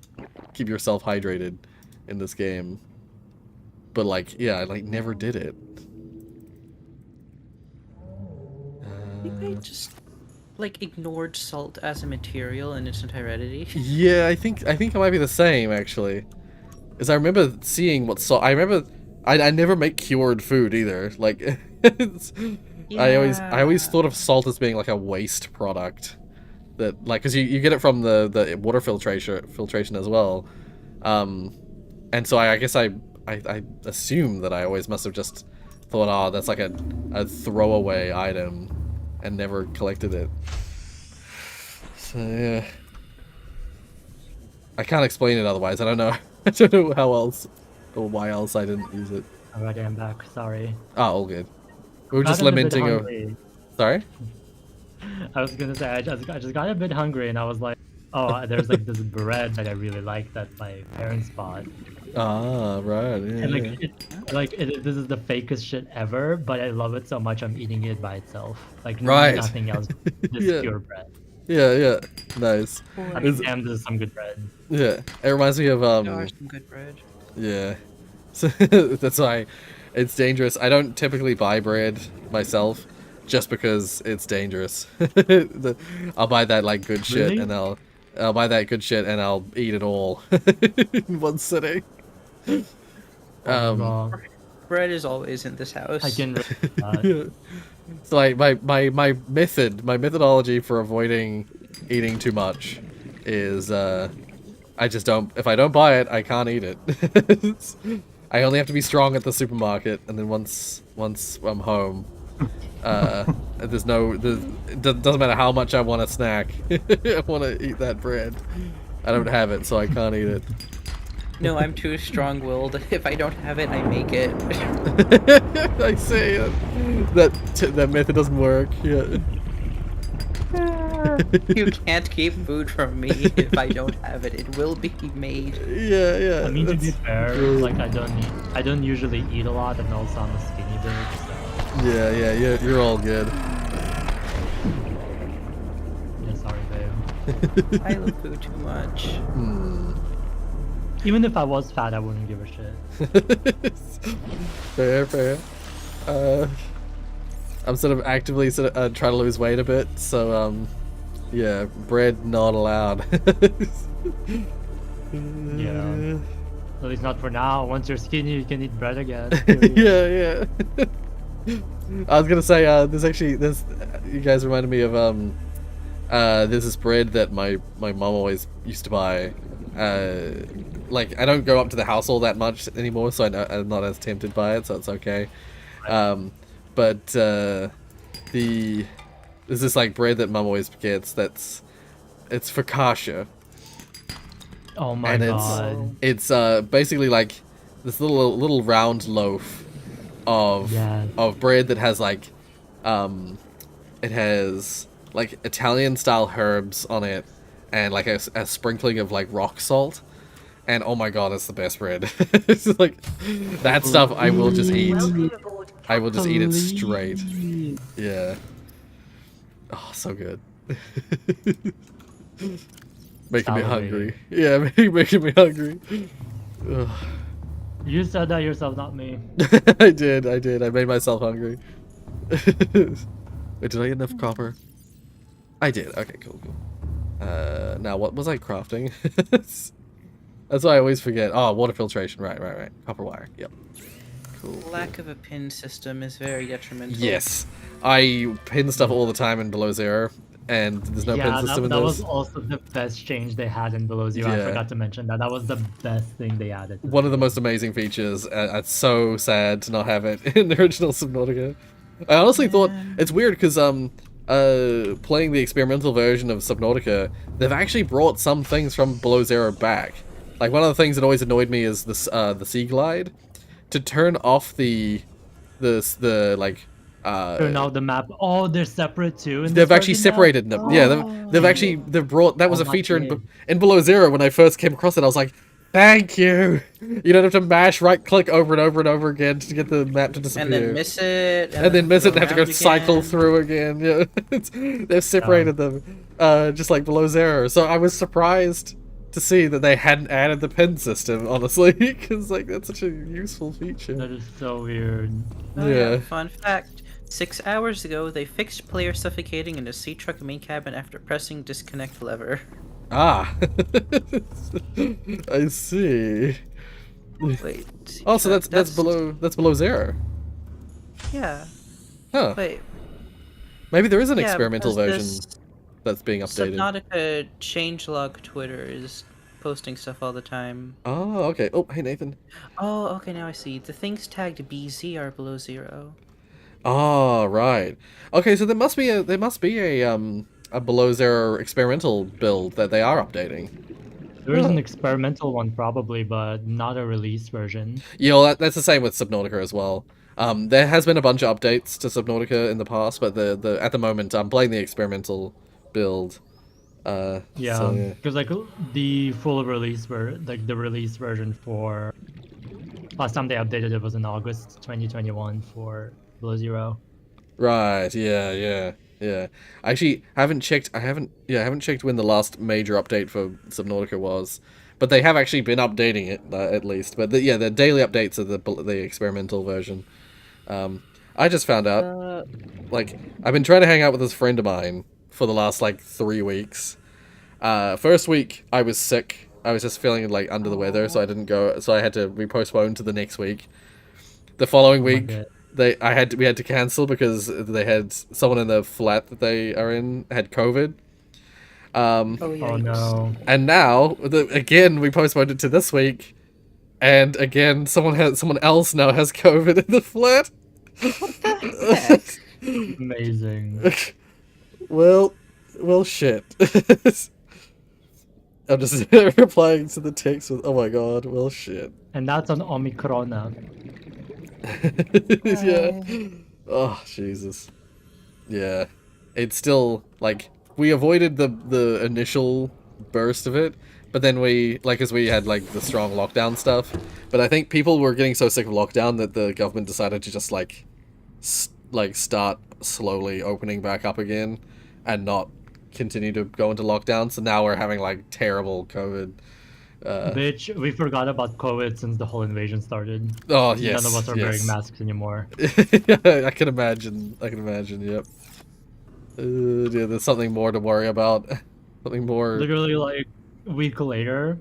keep yourself hydrated in this game. But like, yeah, I like never did it. I think I just like ignored salt as a material in its entirety. Yeah, I think it might be the same actually. As I remember seeing what salt. I remember I never make cured food either. Like, I always thought of salt as being like a waste product. That like, cause you get it from the water filtration as well. And so I guess I assume that I always must have just thought, oh, that's like a throwaway item, and never collected it. So yeah, I can't explain it otherwise. I don't know. I don't know how else or why else I didn't use it. Alrighty, I'm back. Sorry. Oh, all good. We were just Gotten a bit lamenting. hungry. Sorry. I was gonna say I just got a bit hungry and I was like, oh, there's like this bread that I really like that my parents bought. Ah, right. Yeah, And yeah. this is the fakest shit ever, but I love it so much I'm eating it by itself. Like Right. nothing else, just Yeah. pure bread. Yeah, yeah. Nice. I mean, damn, this is some good bread. Yeah. It reminds me of There are some good bread. Yeah. So that's why it's dangerous. I don't typically buy bread myself just because it's dangerous. I'll buy that like good shit Really? and I'll buy that good shit and I'll eat it all in one sitting. Wrong. Bread is always in this house. I can relate So like my methodology for avoiding eating too much is I just don't, if I don't buy it, I can't eat it. I only have to be strong at the supermarket, and then once I'm home, it doesn't matter how much I want a snack. I want to eat that bread. I don't have it, so I can't eat it. No, I'm too strong-willed. If I don't have it, I make it. I say that method doesn't work. Yeah. You can't keep food from me if I don't have it. It will be made. Yeah, yeah. I mean, to be that's fair, true. like I don't usually eat a lot, and also I'm a skinny bitch, so Yeah, you're all good. yeah, sorry, babe. I love food too much. Even if I was fat, I wouldn't give a shit. Fair. I'm sort of actively trying to lose weight a bit, so yeah, bread not allowed. Yeah. At least not for now. Once you're skinny, you can eat bread again. Yeah. I was gonna say this you guys reminded me of there's this bread that my mom always used to buy. Like I don't go up to the house all that much anymore, so I'm not as tempted by it, so it's okay. But there's this like bread that mom always gets it's focaccia. Oh my And god. it's basically like this little round loaf of Yes. of bread that has like it has like Italian style herbs on it and like a sprinkling of like rock salt, and oh my god, it's the best bread. It's like that stuff I will just eat. Welcome aboard. I will just eat it straight. Yeah. Oh, so good. Making me hungry. Yeah, making me hungry. Ugh. You said that yourself, not me. I did. I made myself hungry. Wait, did I get enough copper? I did. Okay, cool. Now what was I crafting? That's why I always forget. Oh, water filtration. Right. Copper wire. Yep. Cool. Lack of a pin system is very detrimental. Yes. I pin stuff all the time in below zero, and there's no pin system in that those. was also the best change they had in Below Zero. Yeah. I forgot to mention that. That was the best thing they added. One of the most amazing features. It's so sad to not have it in the original Subnautica. I honestly thought it's weird because playing the experimental version of Subnautica, they've actually brought some things from Below Zero back. Like, one of the things that always annoyed me is this, the Sea Glide. To turn off Turn out the map. Oh, they're separate too. In they've this actually version now? separated them. Yeah, they've brought, that was a not feature yet. in Below Zero when I first came across it. I was like, thank you. You don't have to mash right click over and over and over again to get the map to disappear. And then miss it. And then miss it and have to go around cycle again. through again. Yeah, they've separated them, just like Below Zero. So I was surprised to see that they hadn't added the pin system, honestly, because like that's such a useful feature. That is so weird. Oh, Yeah. Fun fact. 6 hours ago, they fixed player suffocating in a sea truck main cabin after pressing disconnect lever. Ah, I see. Wait. sea Oh, so truck, that's below Zero. Yeah. Huh. Wait. Maybe there is an Yeah, experimental because version this that's being updated. Subnautica changelog Twitter is posting stuff all the time. Oh, okay. Oh, hey Nathan. Oh, okay, now I see. The things tagged BZ are below zero. Oh, right. Okay, so there must be a Below Zero experimental build that they are updating. There is an experimental one probably, but not a release version. Yeah, well, that's the same with Subnautica as well. There has been a bunch of updates to Subnautica in the past, but at the moment I'm playing the experimental build. Yeah, so, yeah. because like the full release the release version for last time they updated it was in August 2021 for Below Zero. Right. Yeah. I actually haven't checked. I haven't checked when the last major update for Subnautica was, but they have actually been updating it at least. But the daily updates are the experimental version. I just found out, like, I've been trying to hang out with this friend of mine for the last like 3 weeks. First week I was sick. I was just feeling like under the weather, so I didn't go. So I had to postpone to the next week. The following week, God. we had to cancel because they had someone in the flat that they are in had COVID. Oh, yeah. Oh no. And now again we postponed it to this week, and again someone else now has COVID in the flat. Amazing. Well, shit. I'm just replying to the text with, oh my god, well, shit. And that's on Omicron. Yeah. Oh, Jesus. Yeah. It's still, like, we avoided the initial burst of it, but then as we had, like, the strong lockdown stuff, but I think people were getting so sick of lockdown that the government decided to just, like, start slowly opening back up again and not continue to go into lockdown, so now we're having, like, terrible COVID. Bitch, we forgot about COVID since the whole invasion started. Oh, yes. None of us are yes. wearing masks anymore. I can imagine, yep. Yeah, there's something more to worry about. Something more... Literally, like, a week later,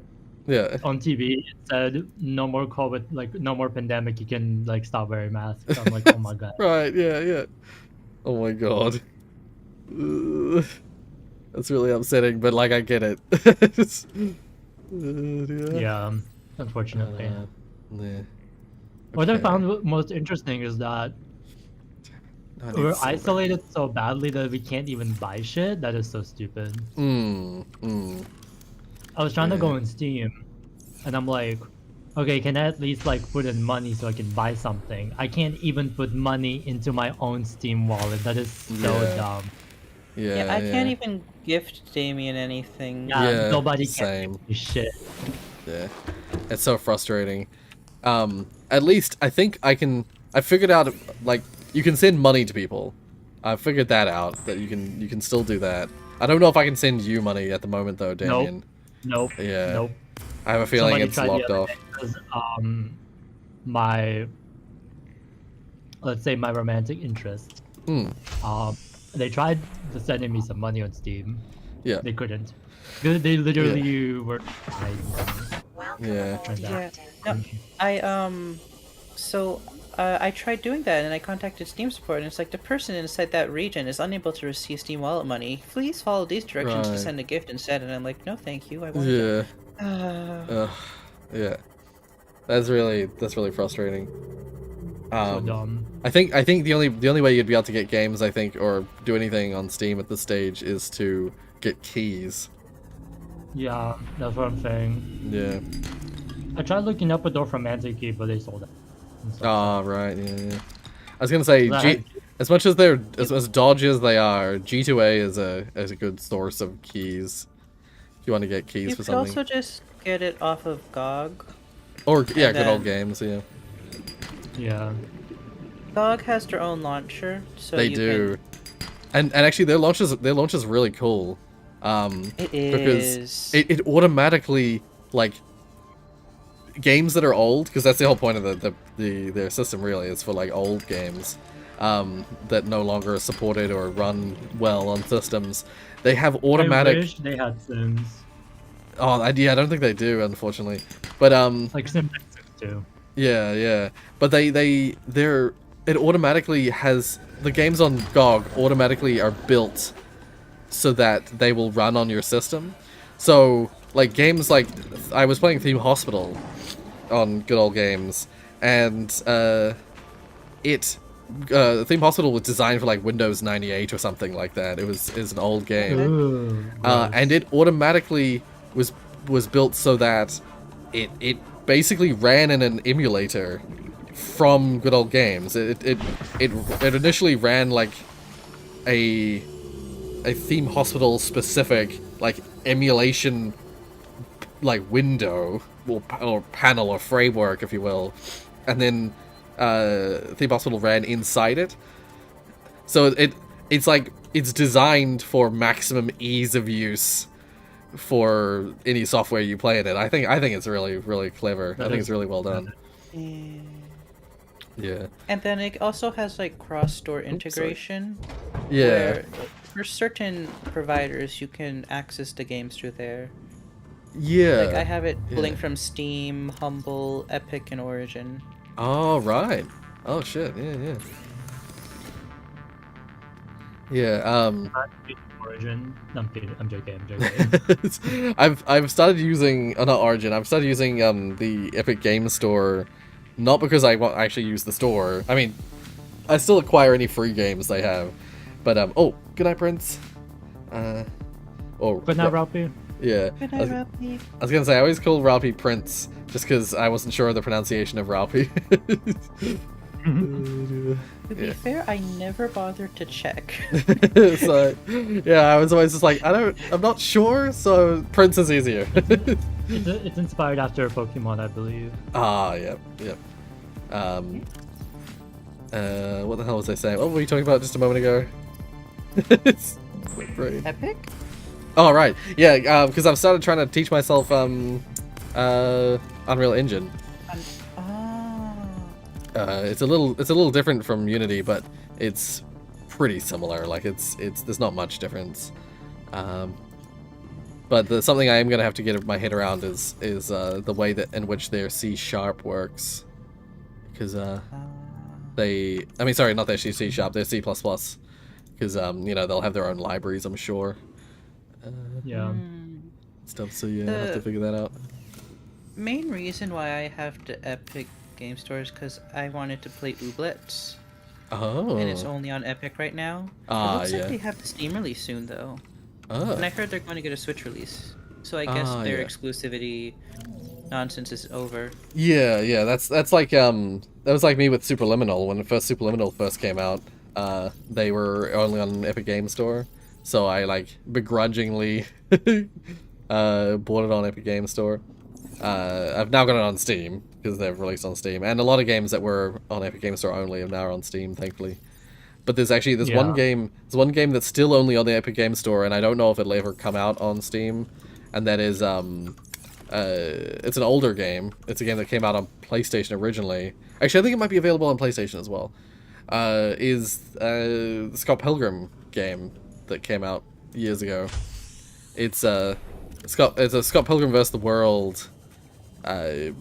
Yeah. on TV, it said, no more COVID, like, no more pandemic, you can, like, stop wearing masks. I'm like, oh my god. Right, yeah. Oh my god. That's really upsetting, but, like, I get it. Yeah, unfortunately. Yeah. What I Okay. found most interesting is that I need we're silver. isolated so badly that we can't even buy shit. That is so stupid. I was trying to go Yeah. on Steam, and I'm like, okay, can I at least like put in money so I can buy something? I can't even put money into my own Steam wallet. That is so Yeah. dumb. Yeah, I can't even gift Damien anything. Yeah, nobody same. can give me shit. Yeah. It's so frustrating. At least I think I figured out, like, you can send money to people. I figured that out, that you can still do that. I don't know if I can send you money at the moment though, Damien. Nope. Yeah. Nope. I have a feeling Somebody it's tried the locked other off. day 'cause, my, let's say my romantic interest. They tried to sending me some money on Steam. Yeah. They couldn't. They literally were hiding Yeah. Yeah. No, I tried doing that and I contacted Steam support and it's like the person inside that region is unable to receive Steam Wallet money. Please follow these directions to Right. send a gift instead. And I'm like, no, thank you. I want Yeah. to. Yeah. That's really frustrating. So dumb. I think the only way you'd be able to get games, I think, or do anything on Steam at this stage is to get keys. Yeah, that's what I'm saying. Yeah. I tried looking up a door from Key, but they sold it. Ah, right. Yeah. I was gonna say, That- as much as they're as dodgy as they are, G2A is a good source of keys. If you want to get keys You for could something, also just get it off of GOG. or yeah, and good old then- games. Yeah, Yeah. GOG has their own launcher, so they you do. And actually, their launch is really cool. It Because is. it automatically, like, games that are old, because that's the whole point of their system, really, is for like old games that no longer are supported or run well on systems. They have automatic. I wish they had Sims. Oh, yeah, I don't think they do, unfortunately. But Like Sims 2. yeah. But it automatically has the games on GOG automatically are built so that they will run on your system. So like games like I was playing Theme Hospital on Good Old Games, and Theme Hospital was designed for like Windows 98 or something like that. It was an old game. Ooh, And it automatically was built so that it basically ran in an emulator from Good Old Games. It initially ran like a Theme Hospital specific like emulation like window or panel or framework, if you will, and then Theme Hospital ran inside it. So it's designed for maximum ease of use for any software you play in it. I think it's really clever. I think it's really well done. Yeah. And then it also has like cross-store integration. Yeah. Where for certain providers, you can access the games through there. Yeah. Like I have it yeah. pulling from Steam, Humble, Epic, and Origin. Oh, right. Oh, shit. Yeah. Yeah, Origin. I'm joking. I've started using not Origin. I've started using the Epic Game Store, not because I want actually use the store. I mean, I still acquire any free games they have, but oh, good night, Prince. Good night, Ralphie. Yeah. Good night, Ralphie. I was gonna say I always call Ralphie Prince just because I wasn't sure of the pronunciation of Ralphie. To be fair, I never bothered to check. So yeah, I was always just like, I'm not sure, so Prince is easier. It's inspired after Pokemon, I believe. Ah, yep. What the hell was I saying? What were you talking about just a moment ago? Right. Epic? Oh, right. Yeah, because I've started trying to teach myself Unreal Engine. It's a little different from Unity, but it's pretty similar. Like there's not much difference. But something I am gonna have to get my head around is the way that in which their C# works, because sorry, not their C#, their C++, because they'll have their own libraries, I'm sure. Yeah. Stuff. So yeah, I'll have to figure that out. Main reason why I have the Epic Game Store is because I wanted to play Ooblets. Oh. And it's only on Epic right now. Ah, it looks yeah. like they have the Steam release soon, though. Oh. And I heard they're going to get a Switch release. So I guess their yeah. exclusivity nonsense is over. Yeah. That's like that was like me with Superliminal when Superliminal first came out. They were only on Epic Game Store, so I like begrudgingly bought it on Epic Game Store. I've now got it on Steam because they've released on Steam, and a lot of games that were on Epic Game Store only are now on Steam, thankfully. But there's one game that's still only on the Epic Game Store, and I don't know if it'll ever come out on Steam. And that is it's an older game. It's a game that came out on PlayStation originally. Actually, I think it might be available on PlayStation as well. Is the Scott Pilgrim game that came out years ago. It's a Scott Pilgrim vs. the World. I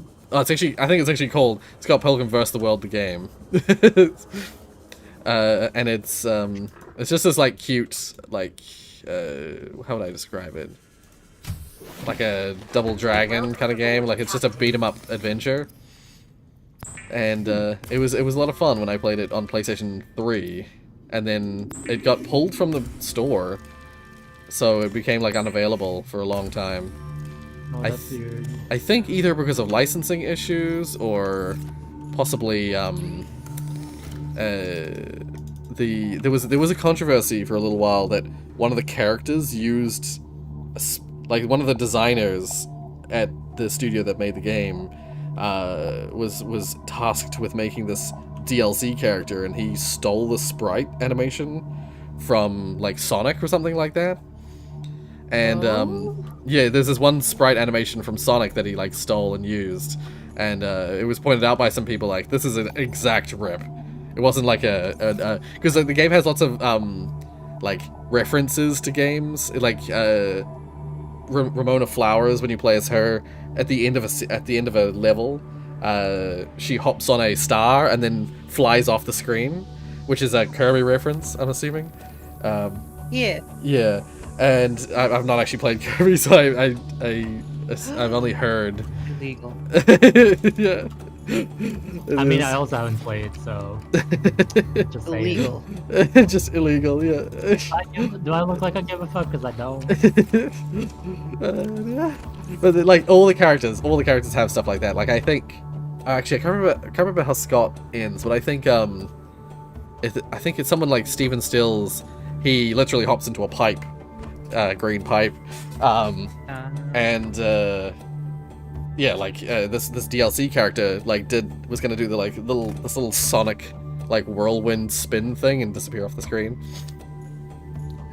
think it's actually called Scott Pilgrim vs. the World, the game. And it's just this like cute like how would I describe it? Like a Double Dragon kind of game. Like it's just a beat 'em up adventure. and it was a lot of fun when I played it on PlayStation 3, and then it got pulled from the store, so it became like unavailable for a long time. Oh, that's weird. I think either because of licensing issues or possibly there was a controversy for a little while that one of the characters used like one of the designers at the studio that made the game was tasked with making this DLC character, and he stole the sprite animation from like Sonic or something like that. And yeah, there's this one sprite animation from Sonic that he like stole and used, and it was pointed out by some people like this is an exact rip. It wasn't like because the game has lots of like references to games, like Ramona Flowers, when you play as her at the end of a level, she hops on a star and then flies off the screen, which is a Kirby reference, I'm assuming. Yeah. Yeah, and I've not actually played Kirby, so I've only heard. Illegal. Yeah. I mean, I also haven't played, so just saying. Illegal. Just illegal, yeah. Do I look like I give a fuck? Because I don't. But like all the characters have stuff like that. Like I think, actually, I can't remember how Scott ends, but I think it's someone like Steven Stills. He literally hops into a pipe, green pipe, and yeah, like this DLC character like was gonna do the like this little Sonic like whirlwind spin thing and disappear off the screen.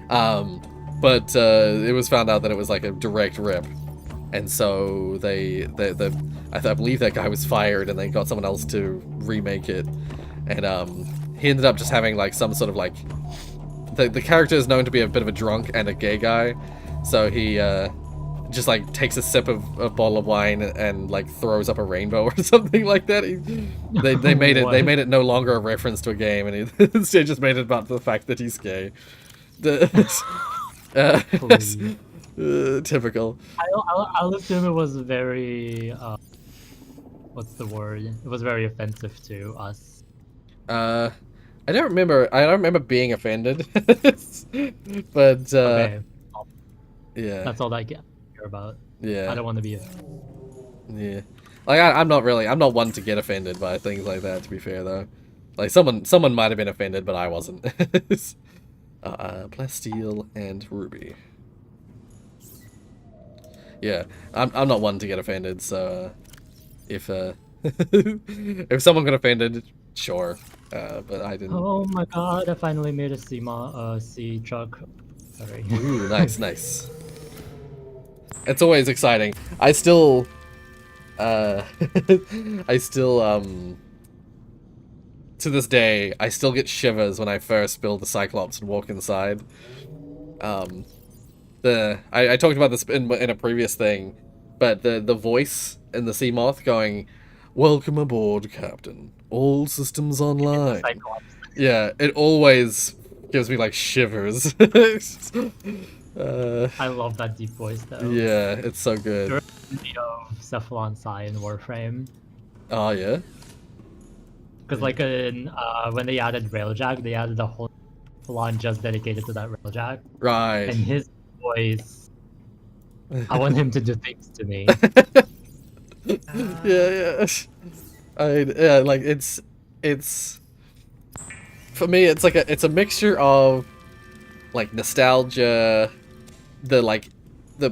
But it was found out that it was like a direct rip, and so I believe that guy was fired, and they got someone else to remake it, and he ended up just having like some sort of like the character is known to be a bit of a drunk and a gay guy, so he just like takes a sip of a bottle of wine and like throws up a rainbow or something like that. They made it no longer a reference to a game, and he instead just made it about the fact that he's gay. Typical. I'll assume it was very what's the word? It was very offensive to us. I don't remember being offended. But Okay. yeah. That's all I care about. Yeah. I don't want to be Yeah. Like I'm not one to get offended by things like that, to be fair though. Like someone might have been offended, but I wasn't. Plasteel and Ruby. Yeah, I'm not one to get offended, so if if someone got offended, sure. But I didn't. Oh my god, I finally made a sea truck. Sorry. Ooh, nice. It's always exciting. I still to this day, I still get shivers when I first build the Cyclops and walk inside. I talked about this in a previous thing, but the voice in the Seamoth going, "Welcome aboard, Captain. All systems online." Yeah, it always gives me like shivers. I love that deep voice though. Yeah, it's so good. Of Cephalon Psy in Warframe. Oh yeah. Because like when they added Railjack, they added a whole Cephalon just dedicated to that Railjack. Right. And his voice, I want him to do things to me. Yeah. Yeah, like it's for me it's like it's a mixture of like nostalgia, the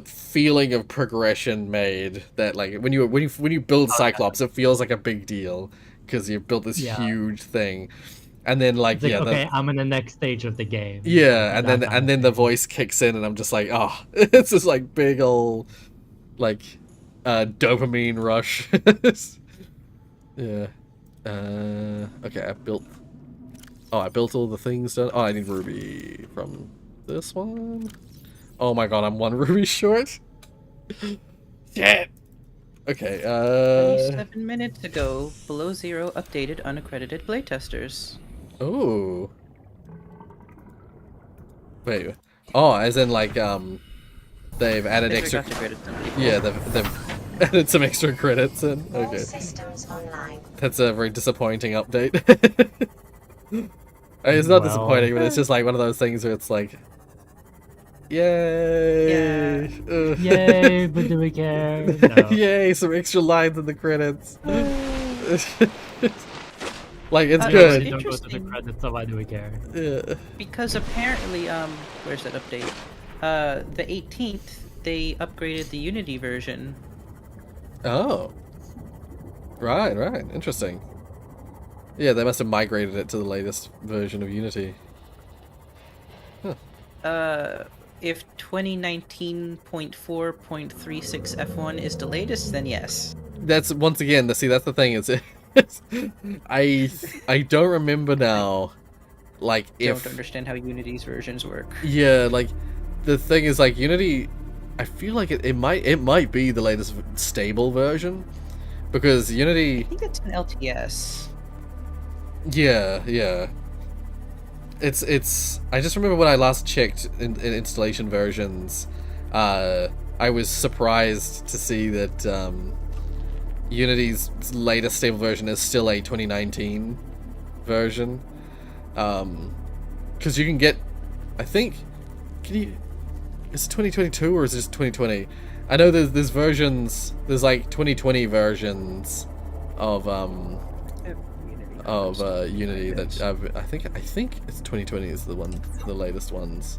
feeling of progression made that like when you build Cyclops, it feels like a big deal because you built this huge thing, and then like okay, I'm in the next stage of the game. Yeah, and then the voice kicks in, and I'm just like, oh, it's this like big old like dopamine rush. Yeah. Okay, I built all the things done. Oh, I need Ruby from this one. Oh my god, I'm one Ruby short. Shit. Okay, 7 minutes ago, below zero updated unaccredited playtesters. Oh. Wait. Oh, as in like they've added They extra. forgot to credit some people. Yeah, they've Added some extra credits in. All Okay. systems online. That's a very disappointing update. I mean, it's not Well. disappointing, but it's just like one of those things where it's like, yay! Ugh. Yay, but do we care? No. Yay! Some extra lines in the credits. Like it's Uh, good. Don't go to the Interesting. credits, so why do we care? Yeah. Because apparently, where's that update? The 18th, they upgraded the Unity version. Oh. Right. Interesting. Yeah, they must have migrated it to the latest version of Unity. If 2019.4.36 F1 is the latest, then yes. That's once again. That's the thing. I don't remember now. Like if Don't understand how Unity's versions work. yeah, like the thing is like Unity. I feel like it might be the latest stable version because I Unity. think it's an LTS. Yeah. It's. I just remember when I last checked in installation versions, I was surprised to see that Unity's latest stable version is still a 2019 version. Because you can get, I think, is it 2022 or is it just 2020? I know there's versions. There's like 2020 versions of Unity that I think it's 2020 is the latest ones.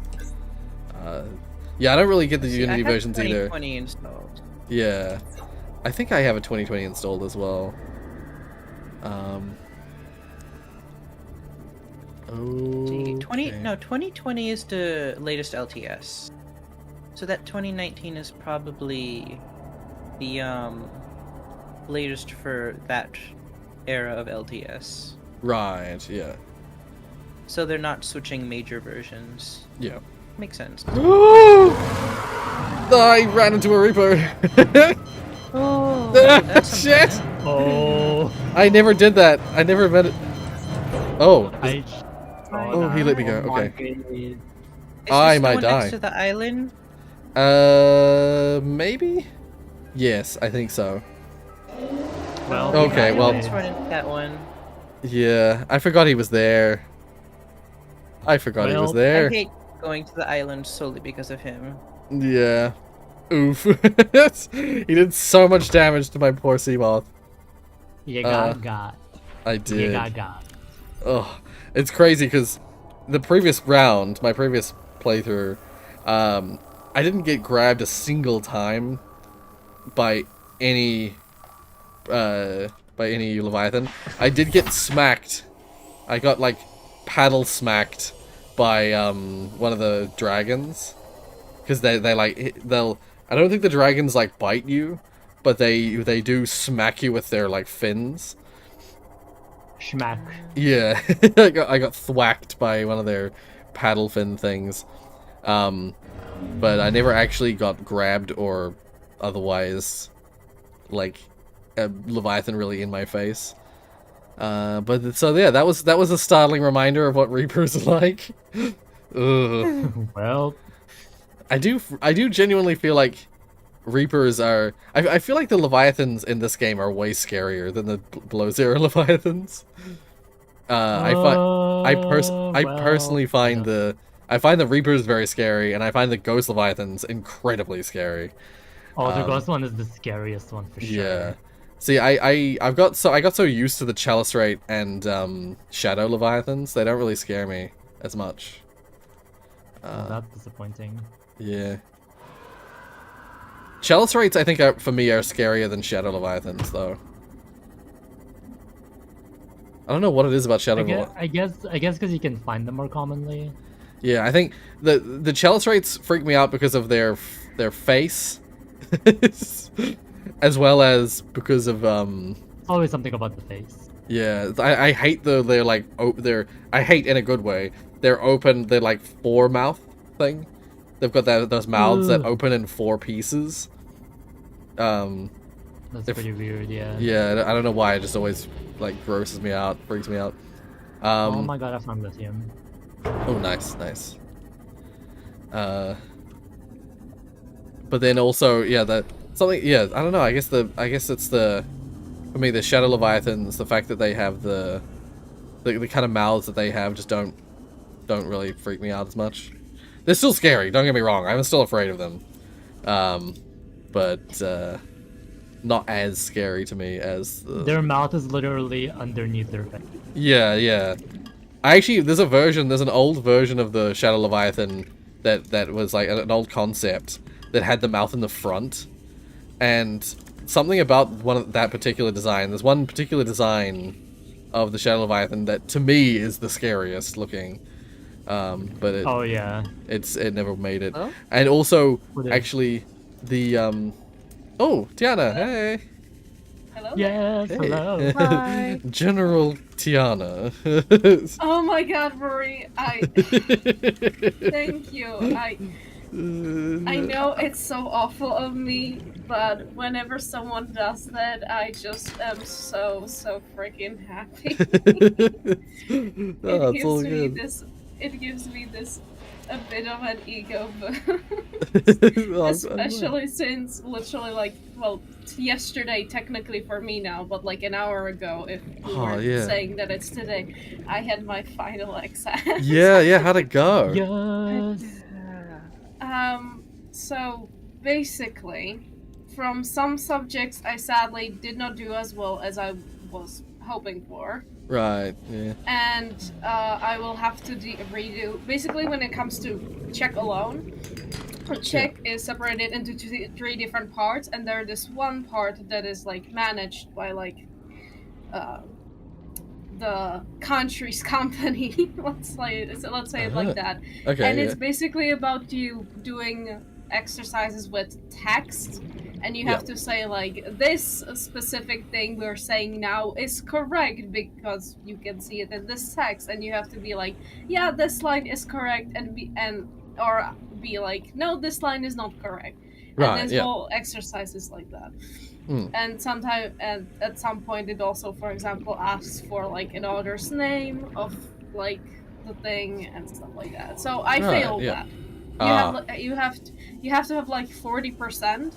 Yeah, I don't really get the Unity I have versions either. 2020 installed. Yeah, I think I have a 2020 installed as well. See, 20 2020 is the latest LTS. So that 2019 is probably the latest for that era of LTS. Right. Yeah. So they're not switching major versions. Yeah. Makes sense. I ran into a Reaper. Oh, that's Shit! Oh, I never did that. I never meant it. Oh. I. Oh, he let me go. Okay. Is I this the might one die. next to the island? Maybe? Yes, I think so. Well, Okay, I well- always run into that one. Yeah, I forgot he was there. I forgot he was Well, there. I hate going to the island solely because of him. Yeah. Oof. He did so much damage to my poor Seamoth. you got. I You did. got. Oh, it's crazy because the previous round, my previous playthrough, I didn't get grabbed a single time by any Leviathan. I did get smacked. I got like paddle smacked by one of the dragons because they they'll. I don't think the dragons like bite you, but they do smack you with their like fins. Schmack. Yeah, I got thwacked by one of their paddle fin things, but I never actually got grabbed or otherwise, like, a Leviathan really in my face. But so yeah, that was a startling reminder of what Reapers are like. Ugh. Well, I do genuinely feel like Reapers are. I feel like the Leviathans in this game are way scarier than the Below Zero Leviathans. I personally find the Reapers very scary, and I find the Ghost Leviathans incredibly scary. oh, the ghost one is the scariest one for sure. Yeah. See, I got so used to the Chalice Rate and Shadow Leviathans, they don't really scare me as much. Oh, that's disappointing. Yeah. Chalice Rates, I think, for me, are scarier than Shadow Leviathans, though. I don't know what it is about Shadow Leviathans. I guess because you can find them more commonly. Yeah, I think the Chalice Rates freak me out because of their face, as well as because of Always something about the face. Yeah, I hate they're like I hate in a good way. They're open. They're like 4 mouth thing. They've got those mouths that open in 4 pieces. That's pretty weird, yeah. Yeah, I don't know why. It just always like grosses me out, freaks me out. Oh my god, I found lithium. Oh, nice. But then also, yeah, something. Yeah, I don't know. I guess it's the, for me, the Shadow Leviathans. The fact that they have the kind of mouths that they have just don't really freak me out as much. They're still scary. Don't get me wrong. I'm still afraid of them. But not as scary to me as Their mouth is literally underneath their face. Yeah. There's an old version of the Shadow Leviathan that was like an old concept that had the mouth in the front, and something about that particular design. There's one particular design of the Shadow Leviathan that to me is the scariest looking. But it never made it. Oh? And also, actually, the oh, Tiana, hey. Hello? Yes, Hey. hello. Hi. General Tiana. Oh my god, Rory. Thank you. I know it's so awful of me, but whenever someone does that, I just am so freaking happy. Oh, it's all good. It gives me this a bit of an ego boost. Oh, Especially since literally like, well, yesterday technically for me now, but like an hour ago, if we were saying that it's today, I had my final exam. Yeah, how'd it go? Yes. So basically, from some subjects I sadly did not do as well as I was hoping for. Right, yeah. And I will have to redo. Basically, when it comes to Czech alone, Czech is separated into three different parts, and there's this one part that is like managed by like the country's company. let's say it like that. Okay, and it's basically about you doing exercises with text, and you have to say like, this specific thing we're saying now is correct because you can see it in this text, and you have to be like, yeah, this line is correct, or be like, no, this line is not correct. Right, and this whole exercise is like that. And at some point it also, for example, asks for like an author's name of like the thing and stuff like that. So I failed that. You have to have like 40%,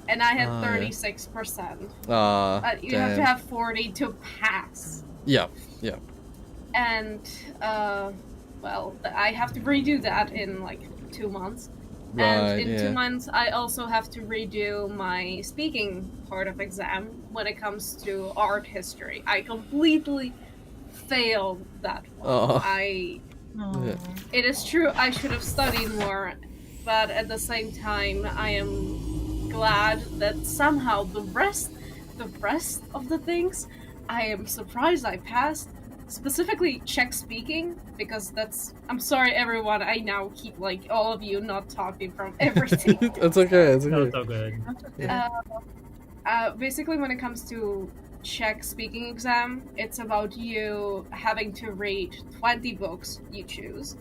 and I had 36%. You have to have 40 to pass. Yeah. And well, I have to redo that in like 2 months. Right, and in 2 months, I also have to redo my speaking part of exam when it comes to art history. I completely failed that one. It is true I should have studied more, but at the same time, I am glad that somehow the rest of the things, I am surprised I passed. Specifically Czech speaking, because I'm sorry everyone, I now keep like all of you not talking from everything. It's okay. That's so good. Basically when it comes to Czech speaking exam, it's about you having to read 20 books you choose.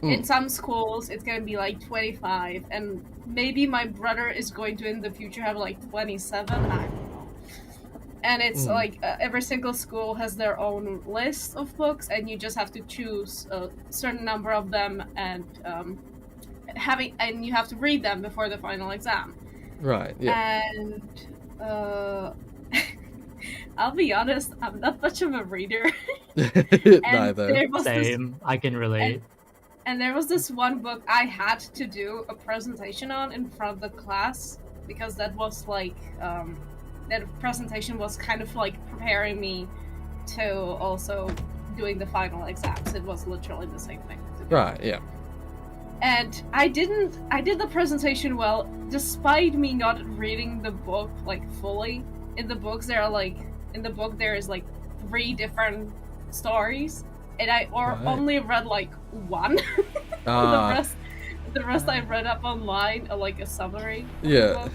In some schools it's gonna be like 25, and maybe my brother is going to in the future have like 27, I don't know. And it's like every single school has their own list of books, and you just have to choose a certain number of them, and you have to read them before the final exam. Right. Yeah. And I'll be honest, I'm not much of a reader. Neither. Same. I can relate. And there was this one book I had to do a presentation on in front of the class, because that was like that presentation was kind of like preparing me to also doing the final exams. It was literally the same thing. Right, yeah. And I did the presentation well, despite me not reading the book like fully. In the book there is like 3 different stories, and I only read like one. The rest I read up online, like a summary. Yeah. Of the book.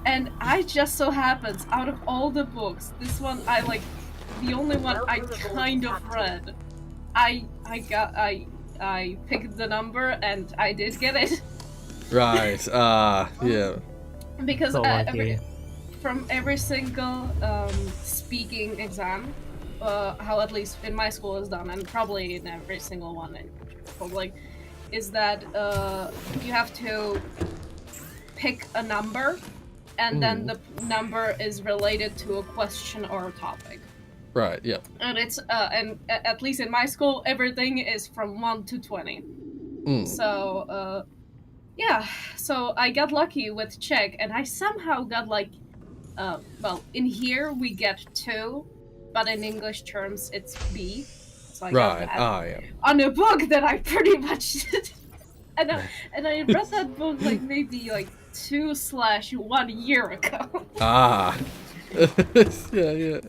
And I just so happens, out of all the books, this one the only one I kind of read. I picked the number and I did get it. Right. Yeah. Because So from every single speaking exam, how at least in my school is done, and probably in every single one in public, is that you have to pick a number and then the number is related to a question or a topic. Right. Yeah. And it's and at least in my school, everything is from 1 to 20. So yeah, so I got lucky with Czech, and I somehow got like, well, in here we get 2, but in English terms it's B. So I got Right. that Yeah. on a book that I pretty much did. And I read that book like maybe like 2/1 year ago. Yeah.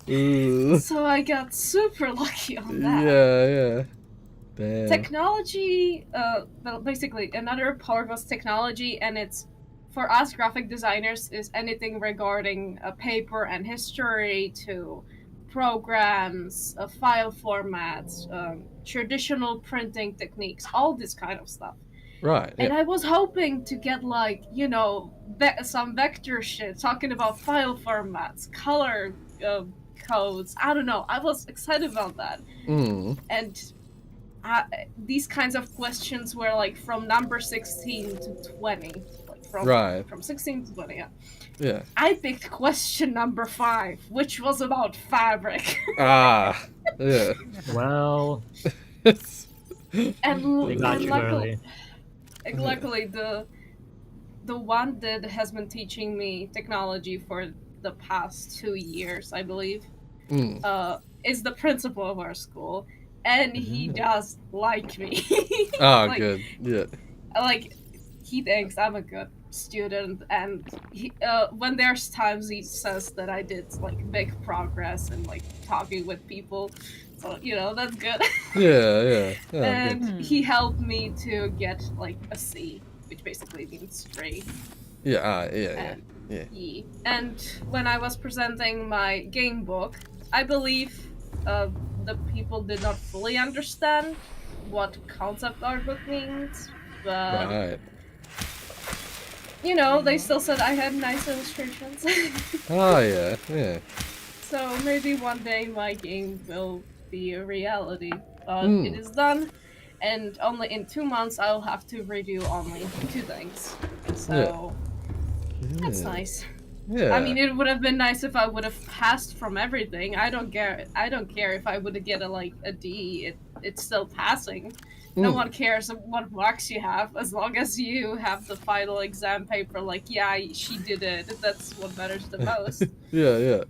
Ooh. So I got super lucky on that. Yeah. Damn. Technology, well, basically another part was technology, and it's for us graphic designers is anything regarding paper and history to programs, file formats, traditional printing techniques, all this kind of stuff. Right. And Yeah. I was hoping to get like, some vector shit talking about file formats, color codes. I don't know. I was excited about that. And these kinds of questions were like from number 16 to 20. Like from 16 to 20, yeah. Yeah. I picked question number 5, which was about fabric. Yeah. Well, and they got you early. luckily, the one that has been teaching me technology for the past 2 years, I believe, is the principal of our school, and he does like me. Like, good. Yeah. Like, he thinks I'm a good student, and he, when there's times he says that I did like big progress and like talking with people, so that's good. Yeah. And he helped me to get like a C, which basically means straight. Yeah. And when I was presenting my game book, I believe the people did not fully understand what concept art book means, but Right. they still said I had nice illustrations. Yeah. So maybe one day my game will be a reality. It is done, and only in 2 months I'll have to redo only 2 things. So that's nice. Yeah. I mean, it would have been nice if I would have passed from everything. I don't care if I would get a D. It's still passing. No one cares what marks you have, as long as you have the final exam paper. Like, yeah, she did it. That's what matters the most. Yeah.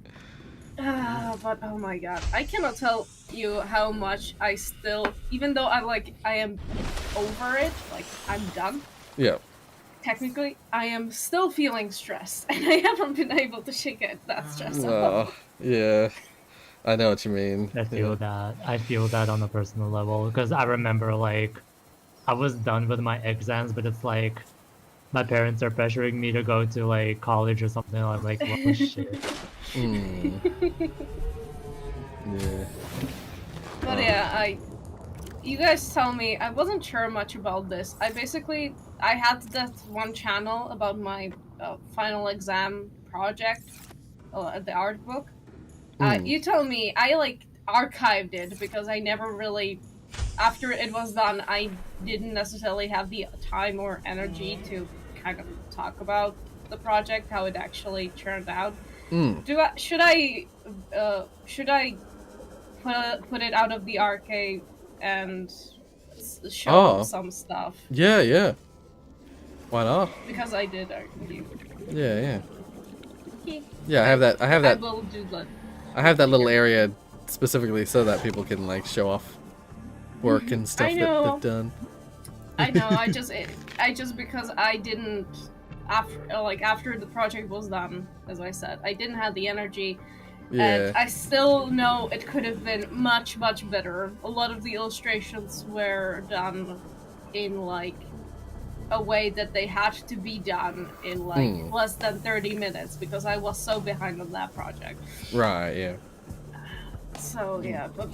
But oh my god, I cannot tell you how much I still, even though I am over it, like I'm done. Yeah. Technically, I am still feeling stressed, and I haven't been able to shake that stress off. Yeah. I know what you mean. I feel that. I feel that on a personal level, because I remember like I was done with my exams, but it's like my parents are pressuring me to go to like college or something. I'm like, well, shit. Yeah. But yeah, you guys tell me, I wasn't sure much about this. I had that one channel about my final exam project, the art book. You tell me, I archived it because I never really, after it was done, I didn't necessarily have the time or energy to kind of talk about the project, how it actually turned out. Should I put it out of the archive and show some stuff? Yeah. Why not? Because I did archive. Yeah. Okay. Yeah, I have that. I will do that. I have that little area specifically so that people can like show off work and stuff that they've done. I know. I just because I didn't after the project was done, as I said, I didn't have the energy. Yeah. And I still know it could have been much better. A lot of the illustrations were done in like a way that they had to be done in like less than 30 minutes because I was so behind on that project. Right, yeah. So yeah, but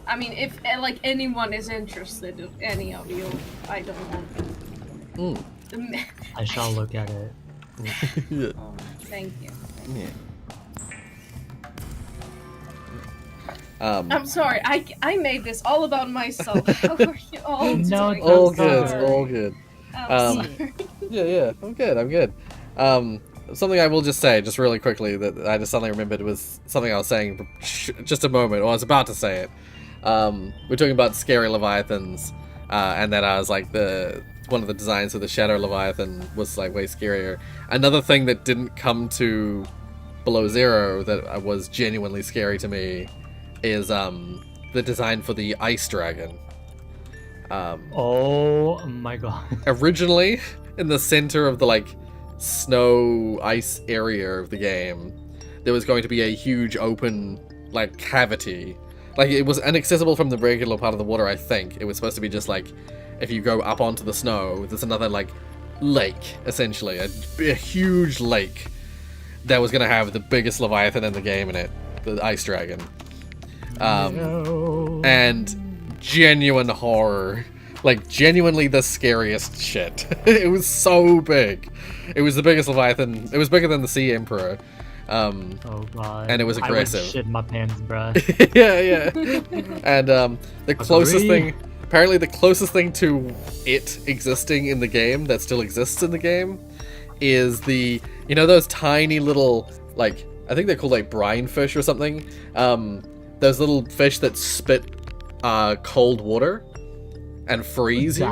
I mean, if like anyone is interested, if any of you, I don't know. I shall look at it. Yeah. Oh, thank you. Yeah. I'm sorry, I made this all about myself. How are you all doing? No, All I'm good, sorry. all good. I'm sorry. Yeah, I'm good. something I will just say, just really quickly, that I just suddenly remembered was something I was saying just a moment, or I was about to say it. We're talking about scary leviathans, and then I was like, one of the designs of the Shadow Leviathan was like way scarier. Another thing that didn't come to Below Zero that was genuinely scary to me is the design for the Ice Dragon. Oh my god. Originally, in the center of the like snow ice area of the game, there was going to be a huge open like cavity. Like, it was inaccessible from the regular part of the water, I think. It was supposed to be just like, if you go up onto the snow, there's another like lake, essentially, a huge lake that was gonna have the biggest leviathan in the game in it, the Ice Dragon. No. And genuine horror. Like, genuinely the scariest shit. It was so big. It was the biggest Leviathan. It was bigger than the Sea Emperor. Oh god. And it was aggressive. I would shit my pants, bruh. Yeah. And the closest thing... Apparently the closest thing to it existing in the game, that still exists in the game, is the... You know those tiny little, like... I think they're called, like, brine fish or something? Those little fish that spit cold water and freeze you.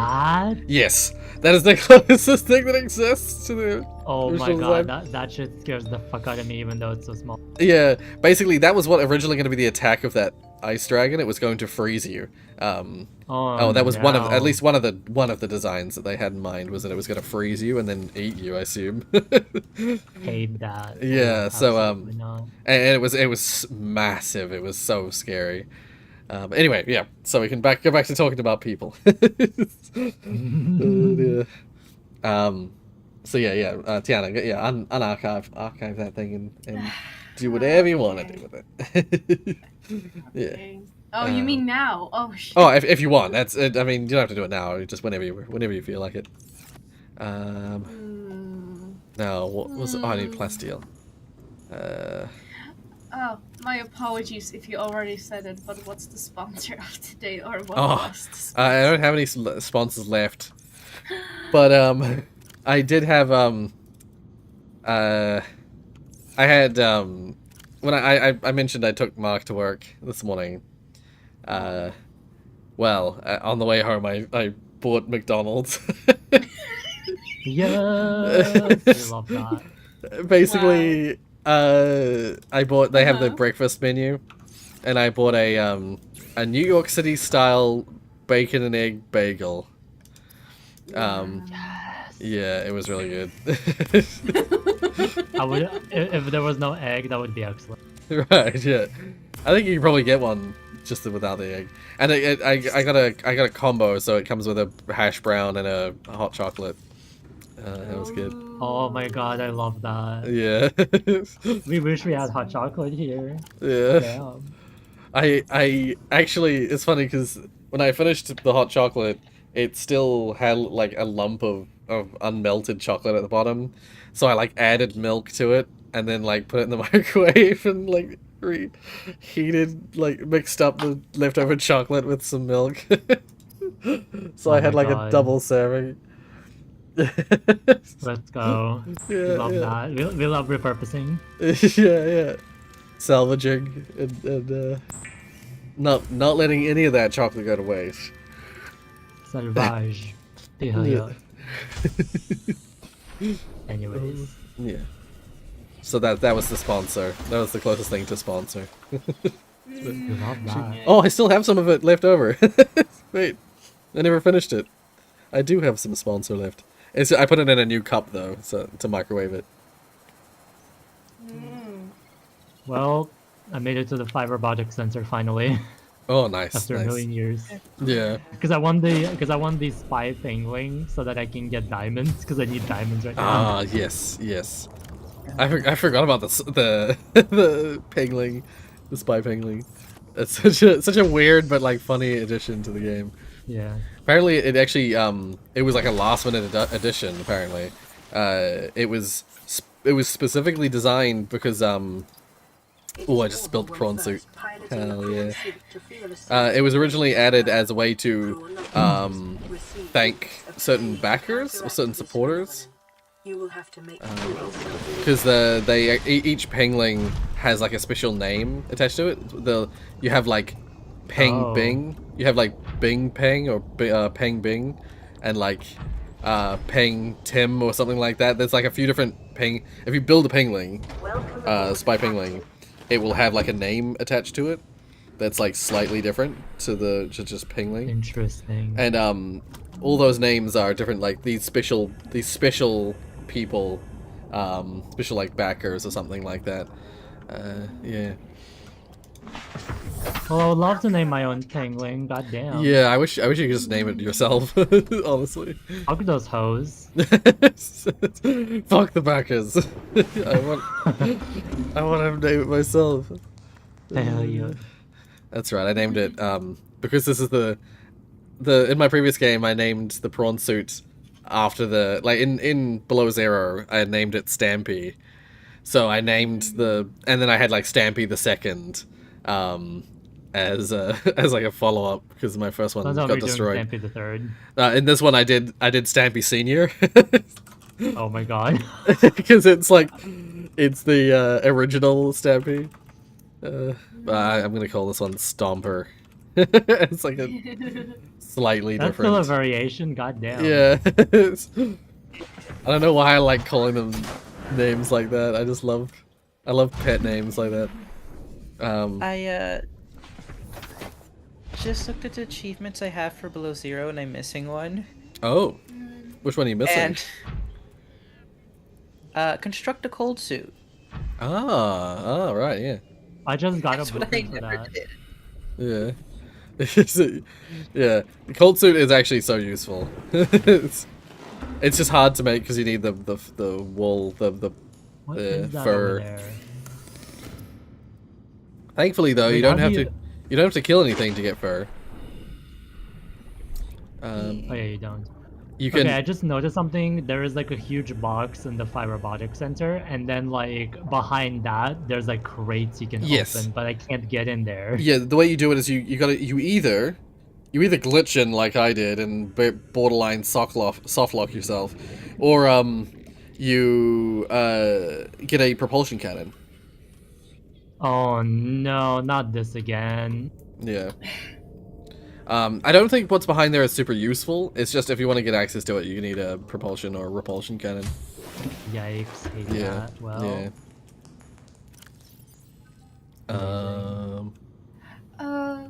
Yes, that is the closest thing that exists to the. Oh my god, that shit scares the fuck out of me, even though it's so small. Yeah, basically that was what originally going to be the attack of that ice dragon. It was going to freeze you. That was at least one of the designs that they had in mind, was that it was going to freeze you and then eat you, I assume. Hate that. Yeah, so not. and it was massive. It was so scary. Anyway, yeah, so we can go back to talking about people. So yeah, Tiana, archive that thing and do whatever you want to do with it. Yeah. Oh, you mean now? Oh shit. Oh, if you want, that's it. I mean, you don't have to do it now. Just whenever you feel like it. Now what was it? Oh, I need plasteel. Oh, my apologies if you already said it, but what's the sponsor of today, or what was the sponsor? I don't have any sponsors left, but I did have I had when I mentioned I took Mark to work this morning. On the way home I bought McDonald's. Yes, I love that. Basically, wow. They have the breakfast menu, and I bought a New York City style bacon and egg bagel. Yes. Yeah, it was really good. I would, if there was no egg, that would be excellent. Right, yeah. I think you can probably get one just without the egg. And I got a combo, so it comes with a hash brown and a hot chocolate. That was good. Oh my god, I love that. Yeah. We wish we had hot chocolate here. Yeah. Damn. I actually, it's funny because when I finished the hot chocolate, it still had like a lump of unmelted chocolate at the bottom. So I like added milk to it and then like put it in the microwave and like reheated, like mixed up the leftover chocolate with some milk. So I had like a double serving. Let's go. Yeah, we love that. We love repurposing. Yeah. Salvaging and not letting any of that chocolate go to waste. Salvage. Yeah. Anyways. Yeah. So that was the sponsor. That was the closest thing to sponsor. We love that. Oh, I still have some of it left over. Wait, I never finished it. I do have some sponsor left. I put it in a new cup though, so to microwave it. Well, I made it to the 5 robotic sensor finally. Oh, nice. After a million years. Yeah. Because I won the spy penguin so that I can get diamonds, because I need diamonds right now. Ah, yes. I forgot about the pangling, the spy pangling. It's such a weird but like funny addition to the game. Yeah. Apparently, it actually it was like a last minute addition. Apparently, it was specifically designed because oh, I just spilled prawn soup. Hell yeah. It was originally added as a way to thank certain backers or certain supporters. You will have to make because each pengling has like a special name attached to it. You have like Peng Bing, you have like Bing Peng or Peng Bing, and like Peng Tim or something like that. There's like a few different peng. If you build a pengling, spy pengling, it will have like a name attached to it that's like slightly different to just pengling. Interesting. And all those names are different. Like these special people, special like backers or something like that. Yeah. Well, I would love to name my own pangolin. Goddamn. Yeah, I wish you could just name it yourself. Honestly. Fuck those hoes. Fuck the backers. I want to name it myself. Hell yeah. That's right. I named it because this is the in my previous game I named the prawn suit after the in Below Zero I had named it Stampy. So I named and then I had like Stampy the Second as like a follow up because my first one got destroyed. Stampy the Third. In this one I did Stampy Senior. Oh my god. Because it's the original Stampy. I'm gonna call this one Stomper. It's like a slightly That's different. still a variation. Goddamn. Yeah. I don't know why I like calling them names like that. I love pet names like that. I just looked at the achievements I have for Below Zero, and I'm missing one. Oh, which one are you missing? And construct a cold suit. Right, yeah. I just got That's a what I blueprint for never that. did. Yeah. Yeah, the cold suit is actually so useful. It's just hard to make because you need the wool, the What is that fur. over there? Thankfully, though, Wait, you don't how have do you don't have to kill anything to get fur. Oh yeah, you don't. You can. Okay, I just noticed something. There is like a huge box in the Fire Robotics Center, and then like behind that, there's like crates you can open, but I can't get in there. Yeah, the way you do it is you either glitch in like I did and borderline soft lock yourself, or you get a propulsion cannon. Oh no, not this again. Yeah. I don't think what's behind there is super useful. It's just if you want to get access to it, you need a propulsion or repulsion cannon. Yikes, hate Yeah. that. Well, Yeah.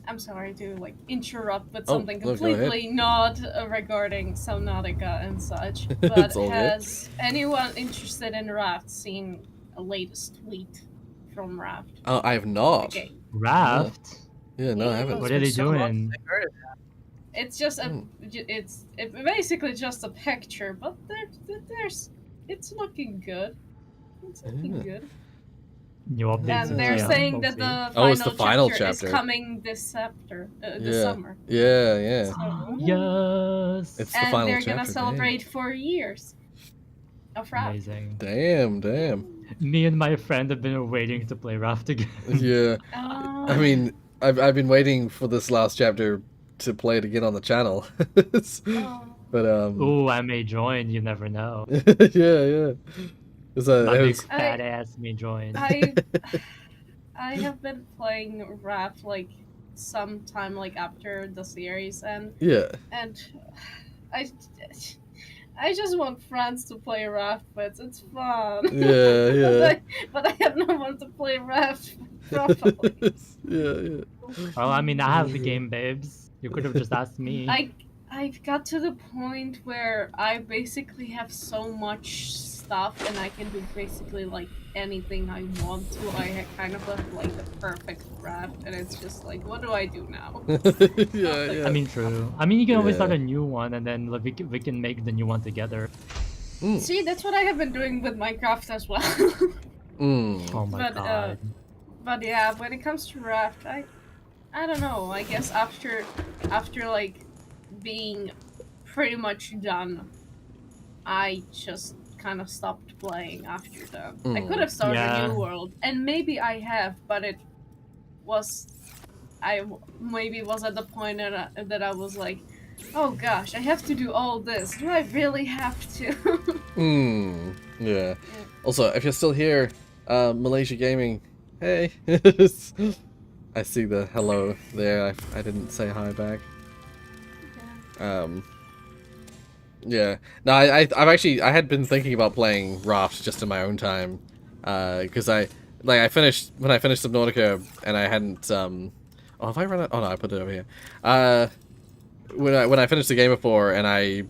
I'm sorry to like interrupt with Oh, something no, go ahead. completely not regarding Subnautica and such. But It's all good. has anyone interested in Raft seen a latest tweet from Raft? Oh, I have not. Okay. Raft. Yeah, no, I haven't. What are they So long doing? since I heard of that. It's just a, it's basically just a picture, but it's looking good. It's looking good. New updates. And they're yeah, saying we'll that see. the Oh, it's the final is chapter. coming this chapter, this Yeah. summer. Yeah. So, Yes. It's the and final they're chapter. gonna celebrate 4 years of Raft. Amazing. Damn. Me and my friend have been waiting to play Raft again. Yeah. I mean, I've been waiting for this last chapter to play it again on the channel. But Ooh, I may join. You never know. yeah. It's a, My it big was, fat ass may join. I have been playing Raft like sometime like after the series, and yeah. I just want friends to play Raft with. It's fun. Yeah. but I have no one to play Raft properly. Yeah. Well, I mean, I have the game, babes. You could have just asked me. I've got to the point where I basically have so much stuff and I can do basically like anything I want to. I kind of have like the perfect Raft, and it's just like, what do I do now? yeah. I mean, true. I mean, you can always Yeah. start a new one, and then like, we can make the new one together. See, that's what I have been doing with Minecraft as well. Oh my But, god. But yeah, when it comes to Raft, I don't know. I guess after like being pretty much done, I just kind of stopped playing after that. I could have started Yeah. a new world, and maybe I have, but it was maybe was at the point that I was like, oh gosh, I have to do all this. Do I really have to? Yeah. Also, if you're still here, Malaysia Gaming, hey. I see the hello there. I didn't say hi back. Yeah. No, I had been thinking about playing Raft just in my own time, because when I finished Subnautica and I hadn't oh, have I run it? Oh no, I put it over here. When I finished the game before I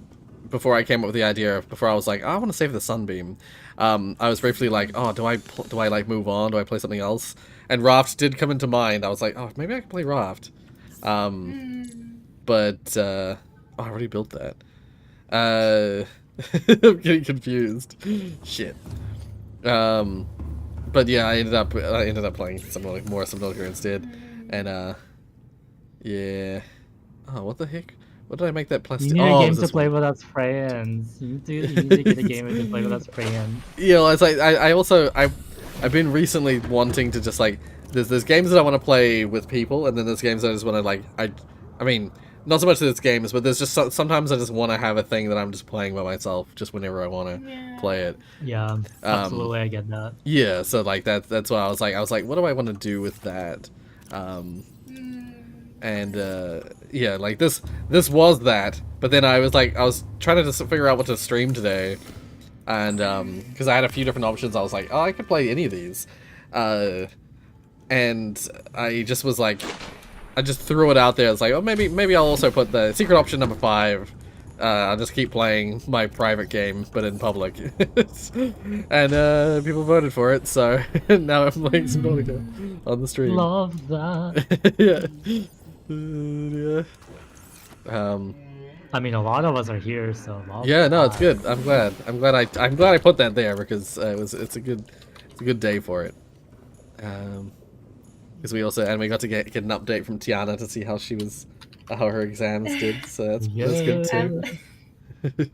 came up with the idea, before I was like, oh, I want to save the Sunbeam, I was briefly like, oh, do I like move on? Do I play something else? And Raft did come into mind. I was like, oh, maybe I can play Raft. But oh, I already built that. I'm getting confused. Shit. But yeah, I ended up playing more Subnautica instead, and yeah. Oh, what the heck? What did I make that plastic? You need Oh, a it game was to this play one. without spray ends. You need to get a game to play without spray ends. Yeah, it's like I've been recently wanting to just like there's games that I want to play with people, and then there's games that I just want to like I mean not so much that it's games, but there's just sometimes I just want to have a thing that I'm just playing by myself, just whenever I want to play it. Yeah, absolutely, I get that. Yeah, so like that's why I was like, what do I want to do with that? And yeah, like this was that, but then I was trying to just figure out what to stream today, and because I had a few different options, I was like, oh, I could play any of these, and I just was like, I just threw it out there. It's like, oh, maybe I'll also put the secret option number 5. I'll just keep playing my private game, but in public. And people voted for it, so now I'm playing Subnautica on the stream. Love that. Yeah. I mean, a lot of us are here, so love Yeah, no, that. it's good. I'm glad I put that there because it's a good day for it. Because we got to get an update from Tiana to see how her exams did, so that's good too.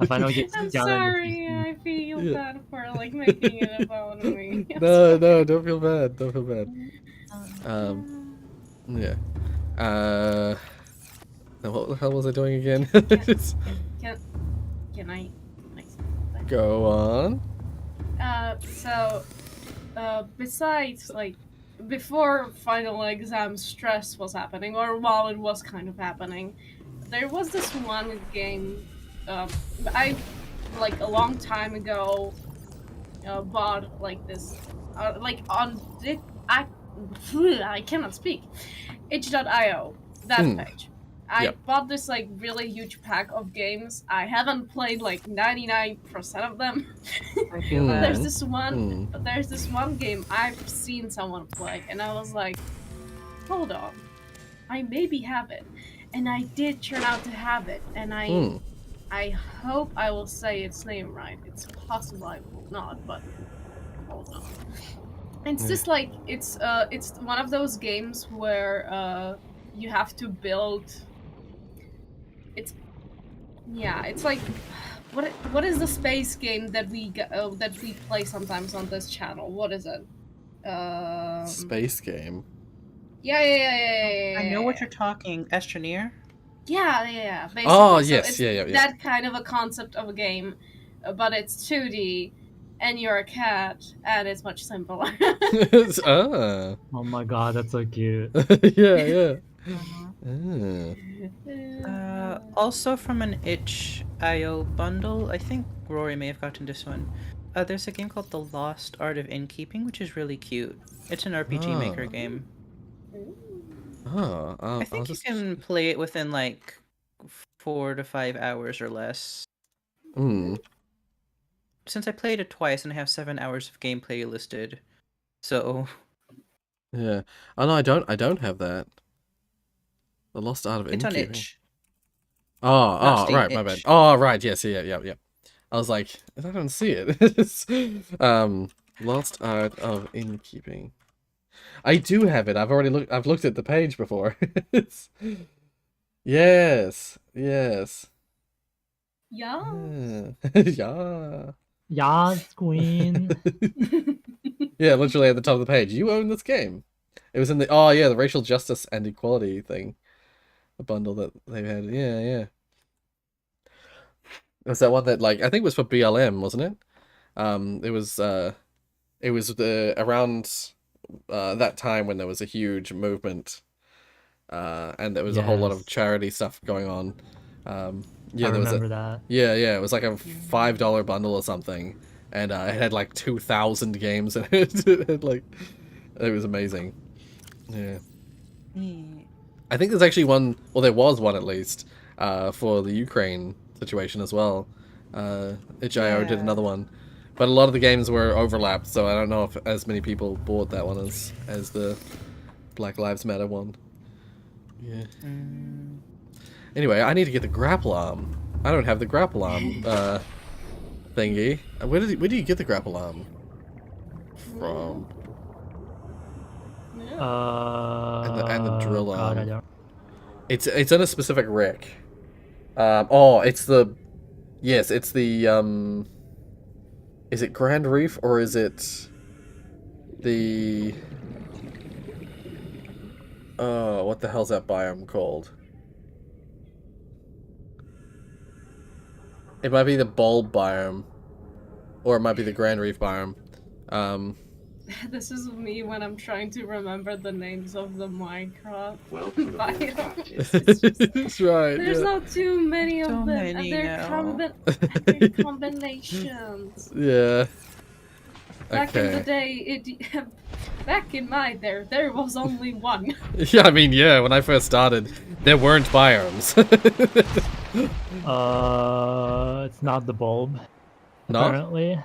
I finally get I'm down sorry, I feel bad for like making it about me. No, don't feel bad. Don't feel bad. Yeah. Now what the hell was I doing again? Can I? Go on. Besides, like, before final exam stress was happening, or while it was kind of happening, there was this one game, I, like, a long time ago, bought, like, this, like, on I cannot speak, itch.io, that page. I bought this like really huge pack of games. I haven't played like 99% of them. I feel that. There's this one game I've seen someone play, and I was like, hold on, I maybe have it, and I did turn out to have it, and I hope I will say its name right. It's possible I will not, but hold on. It's just like it's one of those games where you have to build. It's like what is the space game that we play sometimes on this channel? What is it? Space game. Yeah. I know what you're talking. Astroneer? Yeah. Basically. Oh, So yes, it's yeah. that kind of a concept of a game, but it's 2D, and you're a cat, and it's much simpler. Ah. Oh my god, that's so cute. Yeah. Also from an itch.io bundle, I think Rory may have gotten this one. There's a game called The Lost Art of Innkeeping, which is really cute. It's an RPG maker game. I think you can play it within like 4 to 5 hours or less. Since I played it twice and I have 7 hours of gameplay listed, so yeah. Oh no, I don't have that. The Lost Art of it's on Innkeeping. itch. Oh, Steam, right, my bad. itch. Oh, right, yes, yeah. I was like, I don't see it. Lost Art of Innkeeping. I do have it. I've looked at the page before. Yes. Yeah. Yeah. Yes, queen. Yeah, literally at the top of the page. You own this game. It was in the racial justice and equality thing. The bundle that they had. Yeah. It was that one that like I think it was for BLM, wasn't it? It was around that time when there was a huge movement, and there was a whole lot of Yes. charity stuff going on. Yeah, I there was remember that. yeah, it was like a $5 bundle or something, and it had like 2,000 games in it. It was amazing. Yeah. I think there's actually one, well, there was one at least, for the Ukraine situation as well. itch.io did another one. But a lot of the games were overlapped, so I don't know if as many people bought that one as the Black Lives Matter one. Yeah. Anyway, I need to get the grapple arm. I don't have the grapple arm thingy. Where do you get the grapple arm from? And the drill arm. God, I don't... It's in a specific wreck. It's the is it Grand Reef or is it the what the hell's that biome called? It might be the bulb biome, or it might be the Grand Reef biome. This is me when I'm trying to remember the names of the Minecraft biomes. That's right. There's Yeah. not too many of So them, many and now. they're combinations. Yeah. Back in the Okay. day, back in my there was only one. Yeah, I mean, yeah. When I first started, there weren't biomes. It's not the bulb. No. Apparently.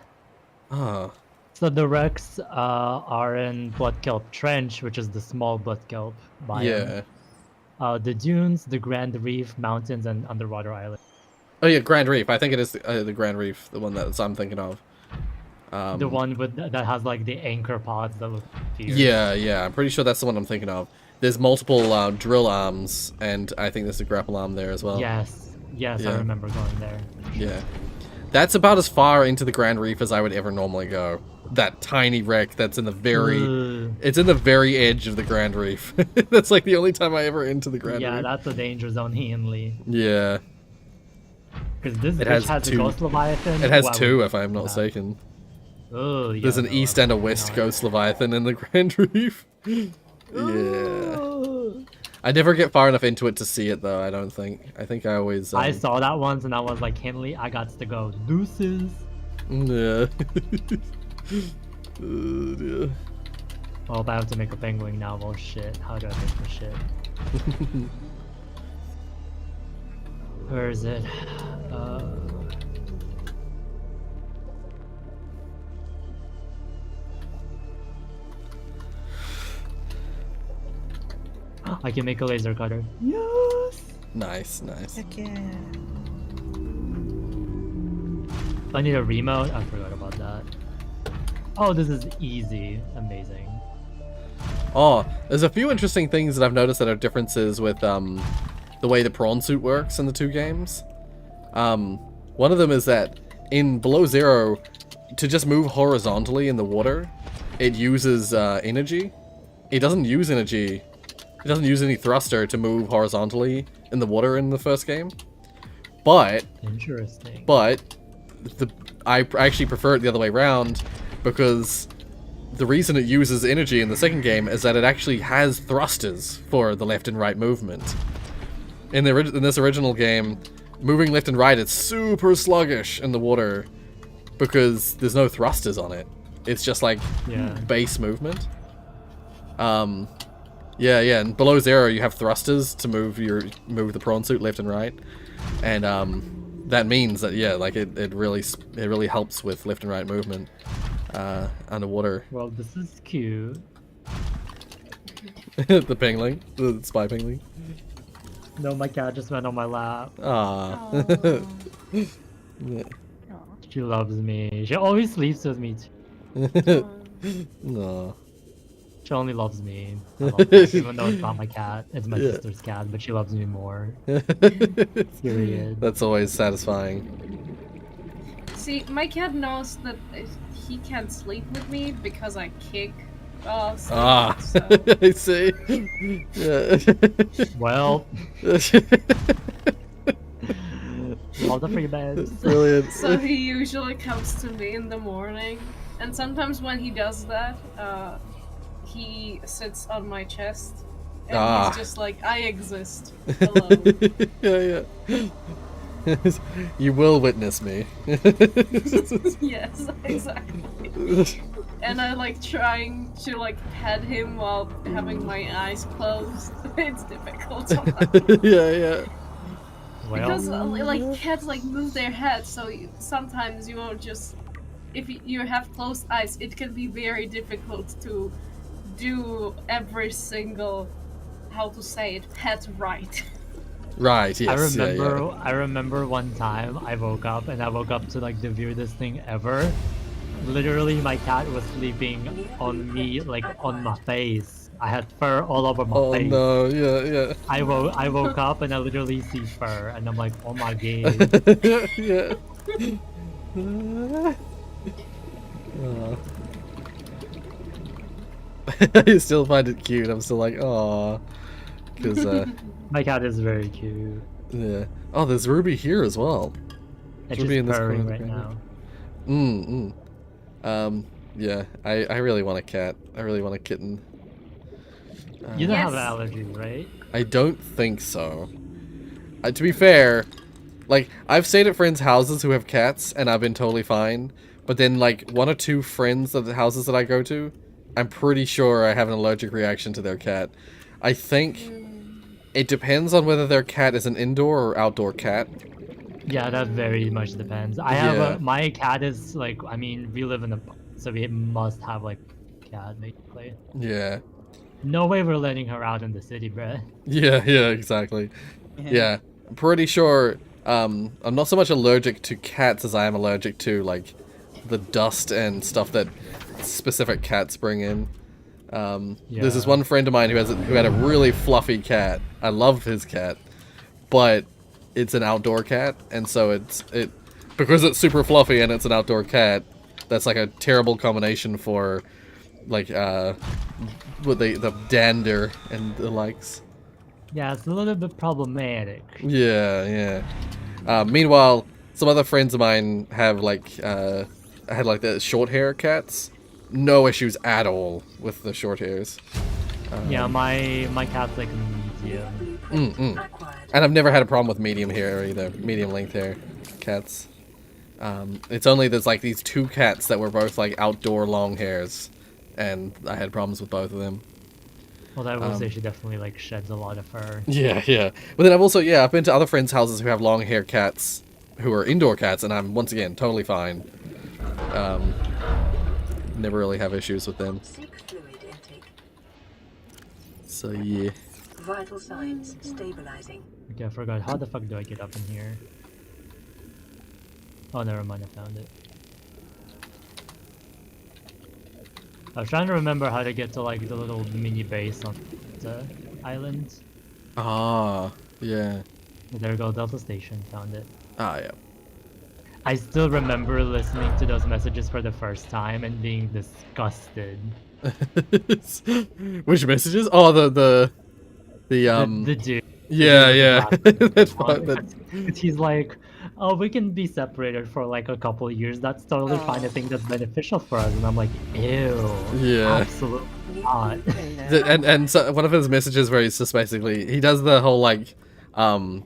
Oh. So the wrecks are in Blood Kelp Trench, which is the small Blood Kelp biome. Yeah. The dunes, the Grand Reef, mountains, and underwater island. Oh yeah, Grand Reef. I think it is the Grand Reef, the one that I'm thinking of. The one with that has like the anchor pods that look fierce. Yeah. I'm pretty sure that's the one I'm thinking of. There's multiple drill arms, and I think there's a grapple arm there as well. Yes, Yeah. I remember going there. Yeah. That's about as far into the Grand Reef as I would ever normally go. That tiny wreck that's in the very... Ugh. It's in the very edge of the Grand Reef. That's like the only time I ever enter the Grand Yeah, Reef. that's a danger zone, Henley. Yeah. Because this It bitch has has two. a Ghost Leviathan. It has who I two, would- if I'm not mistaken. Oh, yeah, There's an no, east and a west no, Ghost Leviathan in the Grand Reef. Yeah. Oh. I never get far enough into it to see it, though, I don't think. I think I always... I saw that once and I was like, Henley, I got to go. Deuces. Yeah. Oh, dear. Oh, but I have to make a penguin now. Oh shit. How do I make the shit? Where is it? I can make a laser cutter. Yes! Nice. Heck yeah. I need a remote. I forgot about that. Oh, this is easy. Amazing. Oh, there's a few interesting things that I've noticed that are differences with the way the prawn suit works in the two games. One of them is that in Below Zero, to just move horizontally in the water, it uses energy. It doesn't use energy. It doesn't use any thruster to move horizontally in the water in the first game. But Interesting. I actually prefer it the other way around, because the reason it uses energy in the second game is that it actually has thrusters for the left and right movement. In this original game, moving left and right is super sluggish in the water because there's no thrusters on it. It's just like base movement. Yeah, and Below Zero you have thrusters to move the prawn suit left and right, and that means that it really helps with left and right movement underwater. Well, this is cute. The pingling, the spy pingling. No, my cat just went on my lap. Ah. She loves me. She always sleeps with me too. No. She only loves me. I love her, even though it's not my cat. It's my sister's cat, but she loves me more. Period. That's always satisfying. See, my cat knows that he can't sleep with me because I kick. So. I see. Yeah. Well, Love the free beds. Brilliant. So he usually comes to me in the morning, and sometimes when he does that, he sits on my chest, and he's just like, I exist. Hello. Yeah, yeah. You will witness me. Yes, exactly. And I like trying to like pet him while having my eyes closed. It's difficult sometimes. Yeah, yeah. Well, Because like cats like move their heads, so sometimes you won't just. If you have closed eyes, it can be very difficult to do every single, how to say it, pet right. Right, yes. I remember one time I woke up to like the weirdest thing ever. Literally, my cat was sleeping on me, like on my face. I had fur all over my Oh face. no, yeah, yeah. I woke up and I literally see fur, and I'm like, oh my god. Yeah. I still find it cute. I'm still like, aw. Because, My cat is very cute. yeah. Oh, there's Ruby here as well. And Ruby she's in this corner purring of the right ground. now. Yeah, I really want a cat. I really want a kitten. You don't have Yes. allergies, right? I don't think so. To be fair, like, I've stayed at friends' houses who have cats, and I've been totally fine. But then, like, one or two friends of the houses that I go to, I'm pretty sure I have an allergic reaction to their cat. I think it depends on whether their cat is an indoor or outdoor cat. Yeah, that very much depends. I Yeah. have my cat is like, I mean, we live in a, so we must have like cat basically. Yeah. No way we're letting her out in the city, bruh. Yeah, yeah, exactly. Yeah. I'm pretty sure I'm not so much allergic to cats as I am allergic to, like, the dust and stuff that specific cats bring in. There's this Yeah. one friend of mine who had a really fluffy cat. I love his cat, but it's an outdoor cat, and so because it's super fluffy and it's an outdoor cat. That's like a terrible combination for, like, the dander and the likes. Yeah, it's a little bit problematic. Yeah, yeah. Meanwhile, some other friends of mine have had like the short hair cats. No issues at all with the short hairs. Yeah, my cat's like medium. And I've never had a problem with medium hair either. Medium length hair cats. It's only there's like these two cats that were both like outdoor long hairs, and I had problems with both of them. Well, I will say she definitely like sheds a lot of fur. Yeah, yeah. But then I've been to other friends' houses who have long hair cats, who are indoor cats, and I'm once again totally fine. Never really have issues with them. Seek fluid intake. So yeah. Vital signs stabilizing. Okay, I forgot. How the fuck do I get up in here? Oh, never mind. I found it. I was trying to remember how to get to like the little mini base on the island. Ah, yeah. There we go, Delta Station. Found it. Ah, yeah. I still remember listening to those messages for the first time and being disgusted. Which messages? Oh, the The dude. Yeah, yeah. That's fine. He's like, oh, we can be separated for like a couple of years. That's totally fine. I think that's beneficial for us. And I'm like, ew. Yeah. Absolutely not. And so one of his messages where he's just basically he does the whole like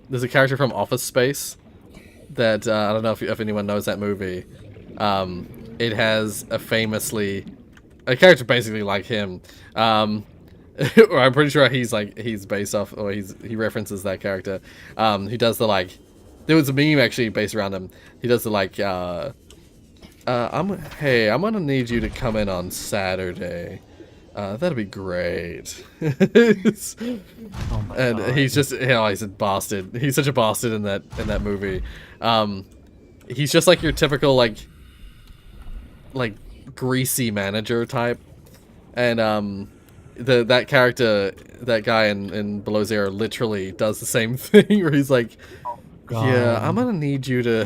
there's a character from Office Space that I don't know if anyone knows that movie. It has a character basically like him. Or I'm pretty sure he's based off, or he references that character. He does the like, there was a meme actually based around him. He does the like, I'm gonna need you to come in on Saturday. That'd be great. Oh my And God. he's just, he's a bastard. He's such a bastard in that movie. He's just like your typical like greasy manager type, and that character, that guy in Below Zero, literally does the same thing where he's like, yeah, I'm gonna need you to.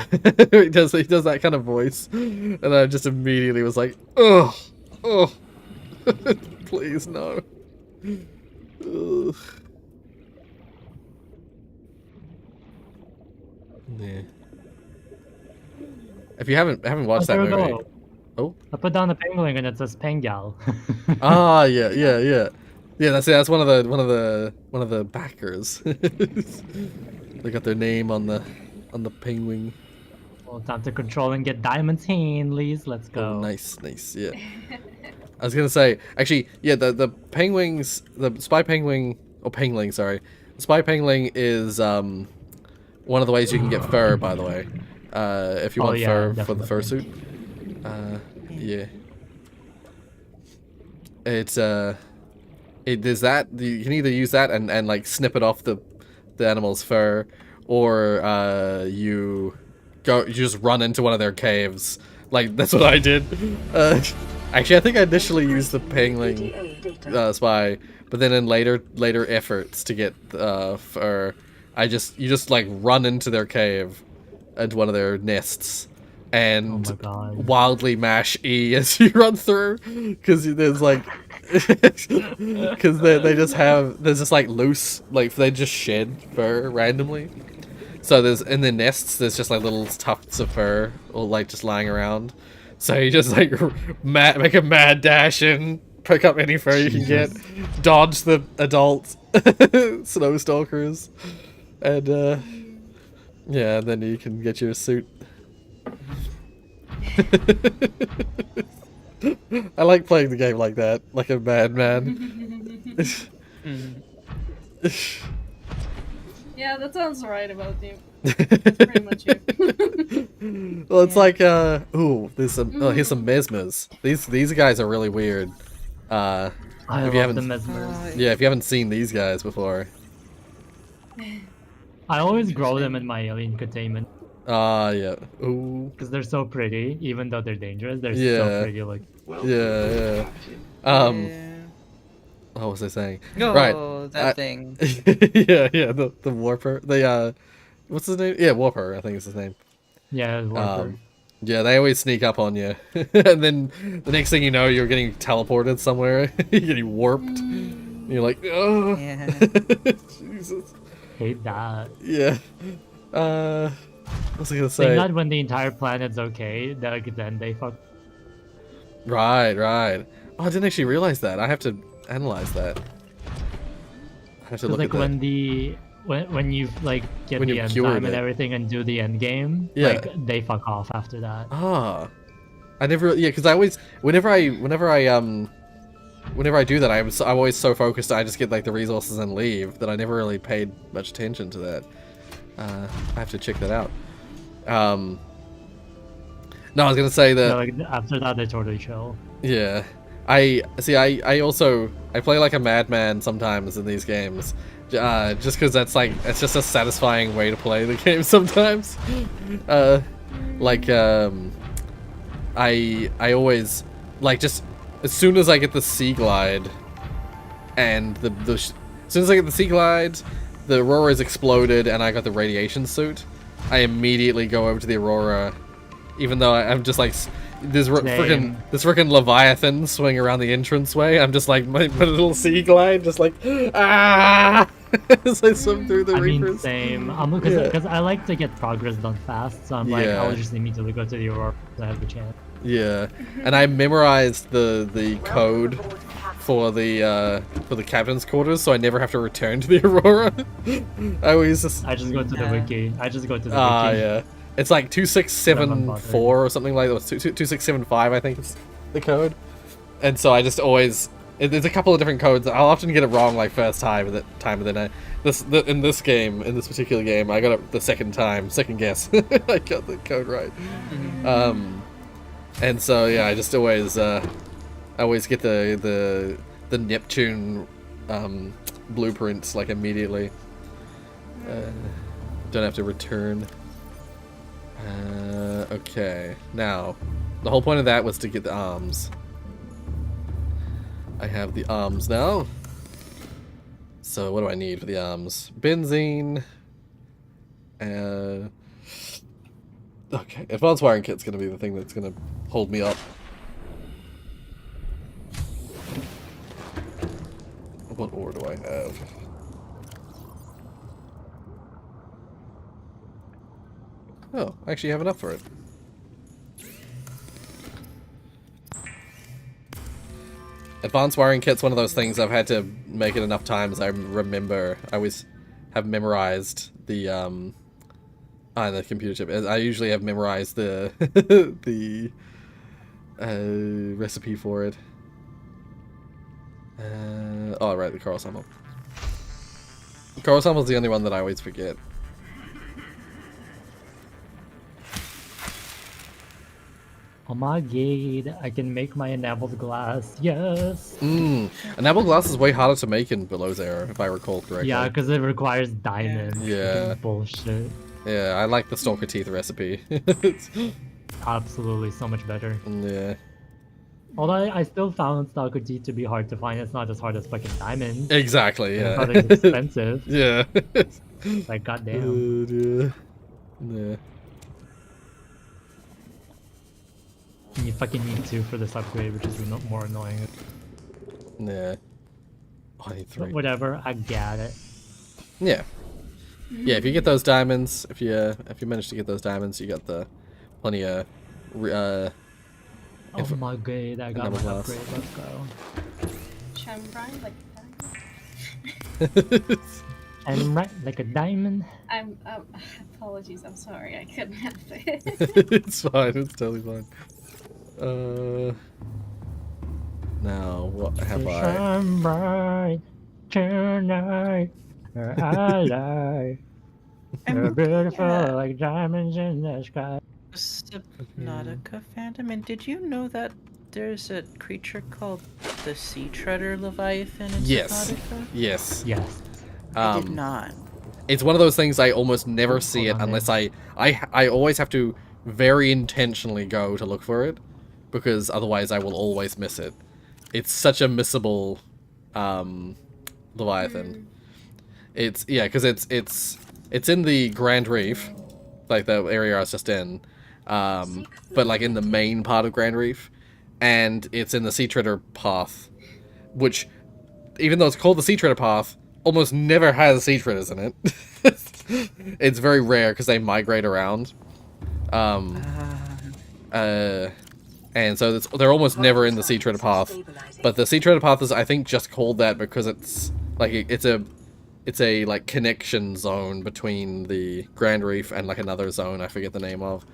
he does that kind of voice, and I just immediately was like, oh, please no. Ugh. Yeah. If you haven't watched that there we movie, go. oh, I put down the penguin and it says Pengal. ah, yeah, yeah, yeah, yeah. That's one of the backers. They got their name on the penguin. Well, time to control and get diamonds, Henleys. Let's go. Oh, nice, nice, yeah. I was gonna say, actually, yeah, the penguins, the spy penguin, or pengling, sorry, the spy pengling is one of the ways you can get fur, by the way. If you want fur for the fursuit. Yeah. It's there's that you can either use that and like snip it off the animal's fur, or you just run into one of their caves. Like that's what I did. Actually, I think I initially used the pangling spy, but then in later efforts to get fur, you just like run into their cave, into one of their nests, and wildly mash E as you run through, because there's like, because they just have, there's just like loose, like they just shed fur randomly. So there's, in the nests, there's just like little tufts of fur, all like just lying around. So you just like make a mad dash and pick up any fur you can get, dodge the adult snow stalkers, and yeah, and then you can get your suit. I like playing the game like that, like a madman. Yeah, that sounds right about you. That's pretty much you. Well, it's like, ooh, there's some, oh, here's some mesmers. These guys are really weird. I love the mesmers. Yeah, if you haven't seen these guys before. I always grow them in my alien containment. Yeah. Ooh. Because they're so pretty, even though they're dangerous, they're Yeah. so pretty. Like, Yeah, Yeah. what was I saying? No, Right. that thing. yeah, the warper. What's his name? Yeah, Warper, I think is his name. yeah, Warper. Yeah, they always sneak up on you. And then the next thing you know, you're getting teleported somewhere. You're getting warped. And you're like, oh. Yeah. Jesus. Hate that. Yeah. What was I gonna Saying say? that when the entire planet's okay, then they fuck. Right. Oh, I didn't actually realize that. I have to analyze that. I have to look like at that. when you like get When the you've end cured time and it. everything and do the end game, Yeah. like they fuck off after that. Ah, I never. Yeah, because I always, whenever I do that, I'm always so focused. I just get like the resources and leave that I never really paid much attention to that. I have to check that out. No, I was gonna say that. Yeah, like after that, they totally chill. Yeah, I also play like a madman sometimes in these games, just because it's just a satisfying way to play the game sometimes. I always like, just as soon as I get the sea glide, and as soon as I get the sea glide, the Aurora is exploded, and I got the radiation suit, I immediately go over to the Aurora, even though I'm just like, this freaking Leviathan swing around the entranceway. I'm just like my little sea glide, just like as I swim through the reapers. Mean, same. Because I like to get progress done fast, so I'm like, Yeah. I'll just immediately go to the Aurora if I have the chance. Yeah, and I memorized the code for the captain's quarters, so I never have to return to the Aurora. I just go to the wiki. wiki. Yeah. It's like 2674 or something like that. 2675, I think is the code. And so I just always, there's a couple of different codes. I'll often get it wrong like first time, and then in this particular game, I got it the second guess. I got the code right. And so yeah, I just always get the Neptune blueprints like immediately. Don't have to return. Okay, now the whole point of that was to get the arms. I have the arms now. So what do I need for the arms? Benzene. Okay, advanced wiring kit's gonna be the thing that's gonna hold me up. What ore do I have? Oh, I actually have enough for it. Advanced wiring kit's one of those things I've had to make it enough times I remember. I always have memorized the the computer chip. I usually have memorized the the recipe for it. Oh right, the coral sample. Coral sample's the only one that I always forget. Oh my god, I can make my enameled glass. Yes. Enameled glass is way harder to make in Below Zero, if I recall correctly. Yeah, because it requires diamonds. Yeah. Bullshit. Yeah, I like the Stalker Teeth recipe. It's- Absolutely, so much better. yeah. Although I still found Stalker Teeth to be hard to find. It's not as hard as fucking diamonds. Exactly, yeah. But it's expensive. Yeah. Like, goddamn. Yeah. You fucking need 2 for this upgrade, which is more annoying. Yeah. Oh, I need 3. But whatever, I got it. Yeah. Yeah, if you get those diamonds, if you manage to get those diamonds, you got the plenty of Oh my god, I got my glass. upgrade, let's go. Chambray, like a diamond. And right, like a diamond. I'm apologies, I'm sorry, I couldn't help it. It's fine, it's totally fine. Now what have I? Shine bright tonight, your eye You're beautiful like diamonds in the sky. Subnautica fandom, and did you know that there's a creature called the Sea Treader Leviathan in Yes. Subnautica? Yes. Yes. I did not. It's one of those things I almost never see it unless I always have to very intentionally go to look for it, because otherwise I will always miss it. It's such a missable Leviathan. It's because it's in the Grand Reef, like the area I was just in, but like in the main part of Grand Reef, and it's in the Sea Treader Path, which, even though it's called the Sea Treader Path, almost never has sea treaders in it. It's very rare because they migrate around. And so they're almost never in the Sea Treader Path. But the Sea Treader Path is, I think, just called that because it's like it's a like connection zone between the Grand Reef and like another zone I forget the name of.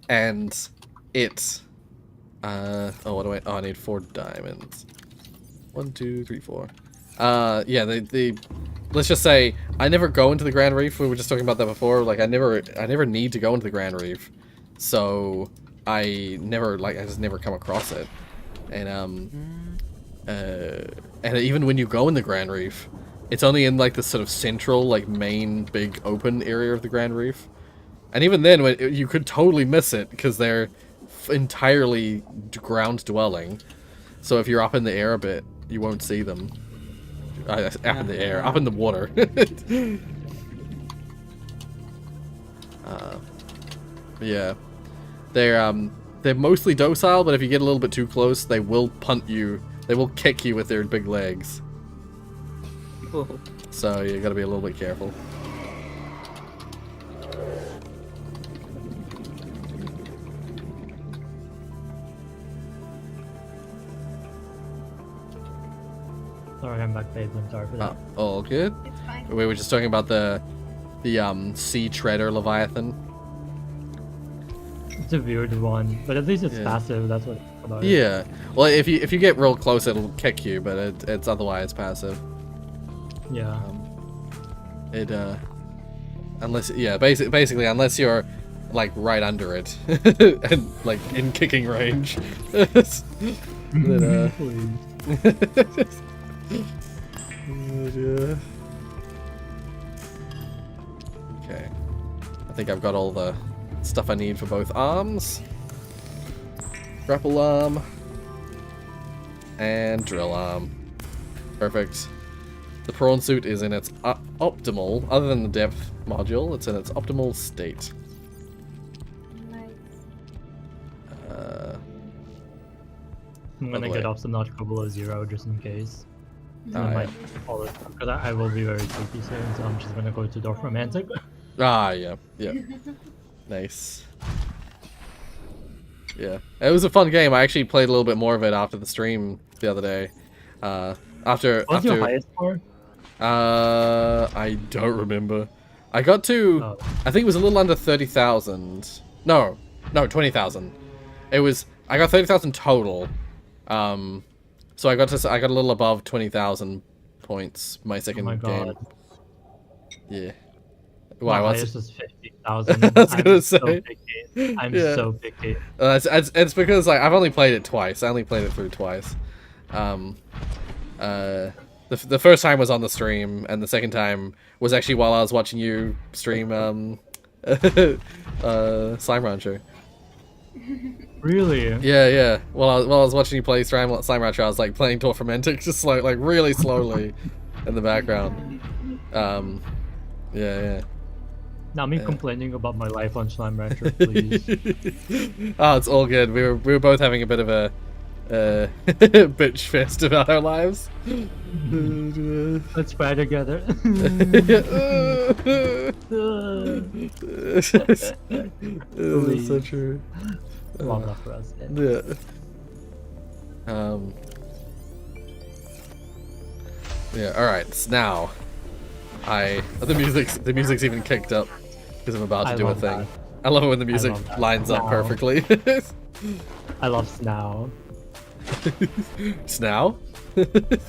And it what do I need 4 diamonds. 1, 2, 3, 4. Yeah, let's just say I never go into the Grand Reef. We were just talking about that before. Like I never need to go into the Grand Reef, so I just never come across it. And even when you go in the Grand Reef, it's only in like the sort of central, like main big open area of the Grand Reef. And even then, you could totally miss it because they're entirely ground dwelling. So if you're up in the air a bit, you won't see them. Up in the air, up in the water. Yeah, they're mostly docile, but if you get a little bit too close, they will punt you. They will kick you with their big legs. Whoa. So you got to be a little bit careful. Sorry, I'm back, babes. I'm sorry for that. All good. It's fine. We were just talking about the Sea Treader Leviathan. It's a weird one, but at least it's Yeah. passive. That's what about it. Yeah. Well, if you get real close, it'll kick you, but it's otherwise passive. Yeah. Basically unless you're like right under it and like in kicking range. Please. Okay. I think I've got all the stuff I need for both arms. Grapple arm. And drill arm. Perfect. The prawn suit is in its optimal, other than the depth module, it's in its optimal state. Nice. I'm By gonna the get way. off Subnautica below 0 just in case. Oh, I yeah. might follow it because I will be very sleepy soon, so I'm just gonna go to Dorf Romantic. Ah, yeah, yeah. Nice. Yeah, it was a fun game. I actually played a little bit more of it after the stream the other day. What's your highest score? I don't remember. I got to, Oh. I think it was a little under 30,000. No, 20,000. It was, I got 30,000 total. So I got a little above 20,000 points my second Oh my game. God. Yeah. My Why? What's highest was 50,000. I was gonna I'm so say. picky. I'm Yeah. so picky. it's because like I've only played it twice. I only played it through twice. The first time was on the stream, and the second time was actually while I was watching you stream Slime Rancher. Really? Yeah. While I was watching you play Slime Rancher, I was like playing Tormentic just like really slowly in the background. Yeah. Not me complaining about my life on Slime Rancher, please. Oh, it's all good. We were both having a bit of a bitch fest about our lives. Let's cry together. That's so true. Long enough for us. Yeah. Yeah. All right. So now, the music's even kicked up because I'm about to do a love thing. that. I love it when the music love that. lines up Wow. perfectly. I love Snow. Snow?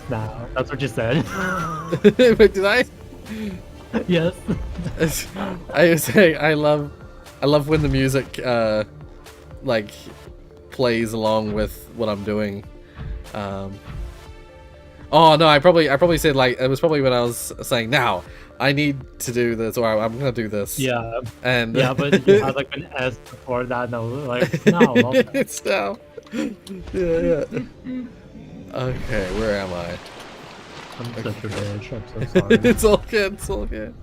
Snow. That's what you said. Wait, did I? Yes. I was saying I love when the music like plays along with what I'm doing. Oh no, I probably said like it was probably when I was saying now I need to do this or I'm gonna do this. Yeah. And Yeah, but you had like an S before that, and I was like, Snow. Love that. it's now. Yeah. Okay, where am I? I'm such a bitch. I'm so sorry. It's all good. It's all good.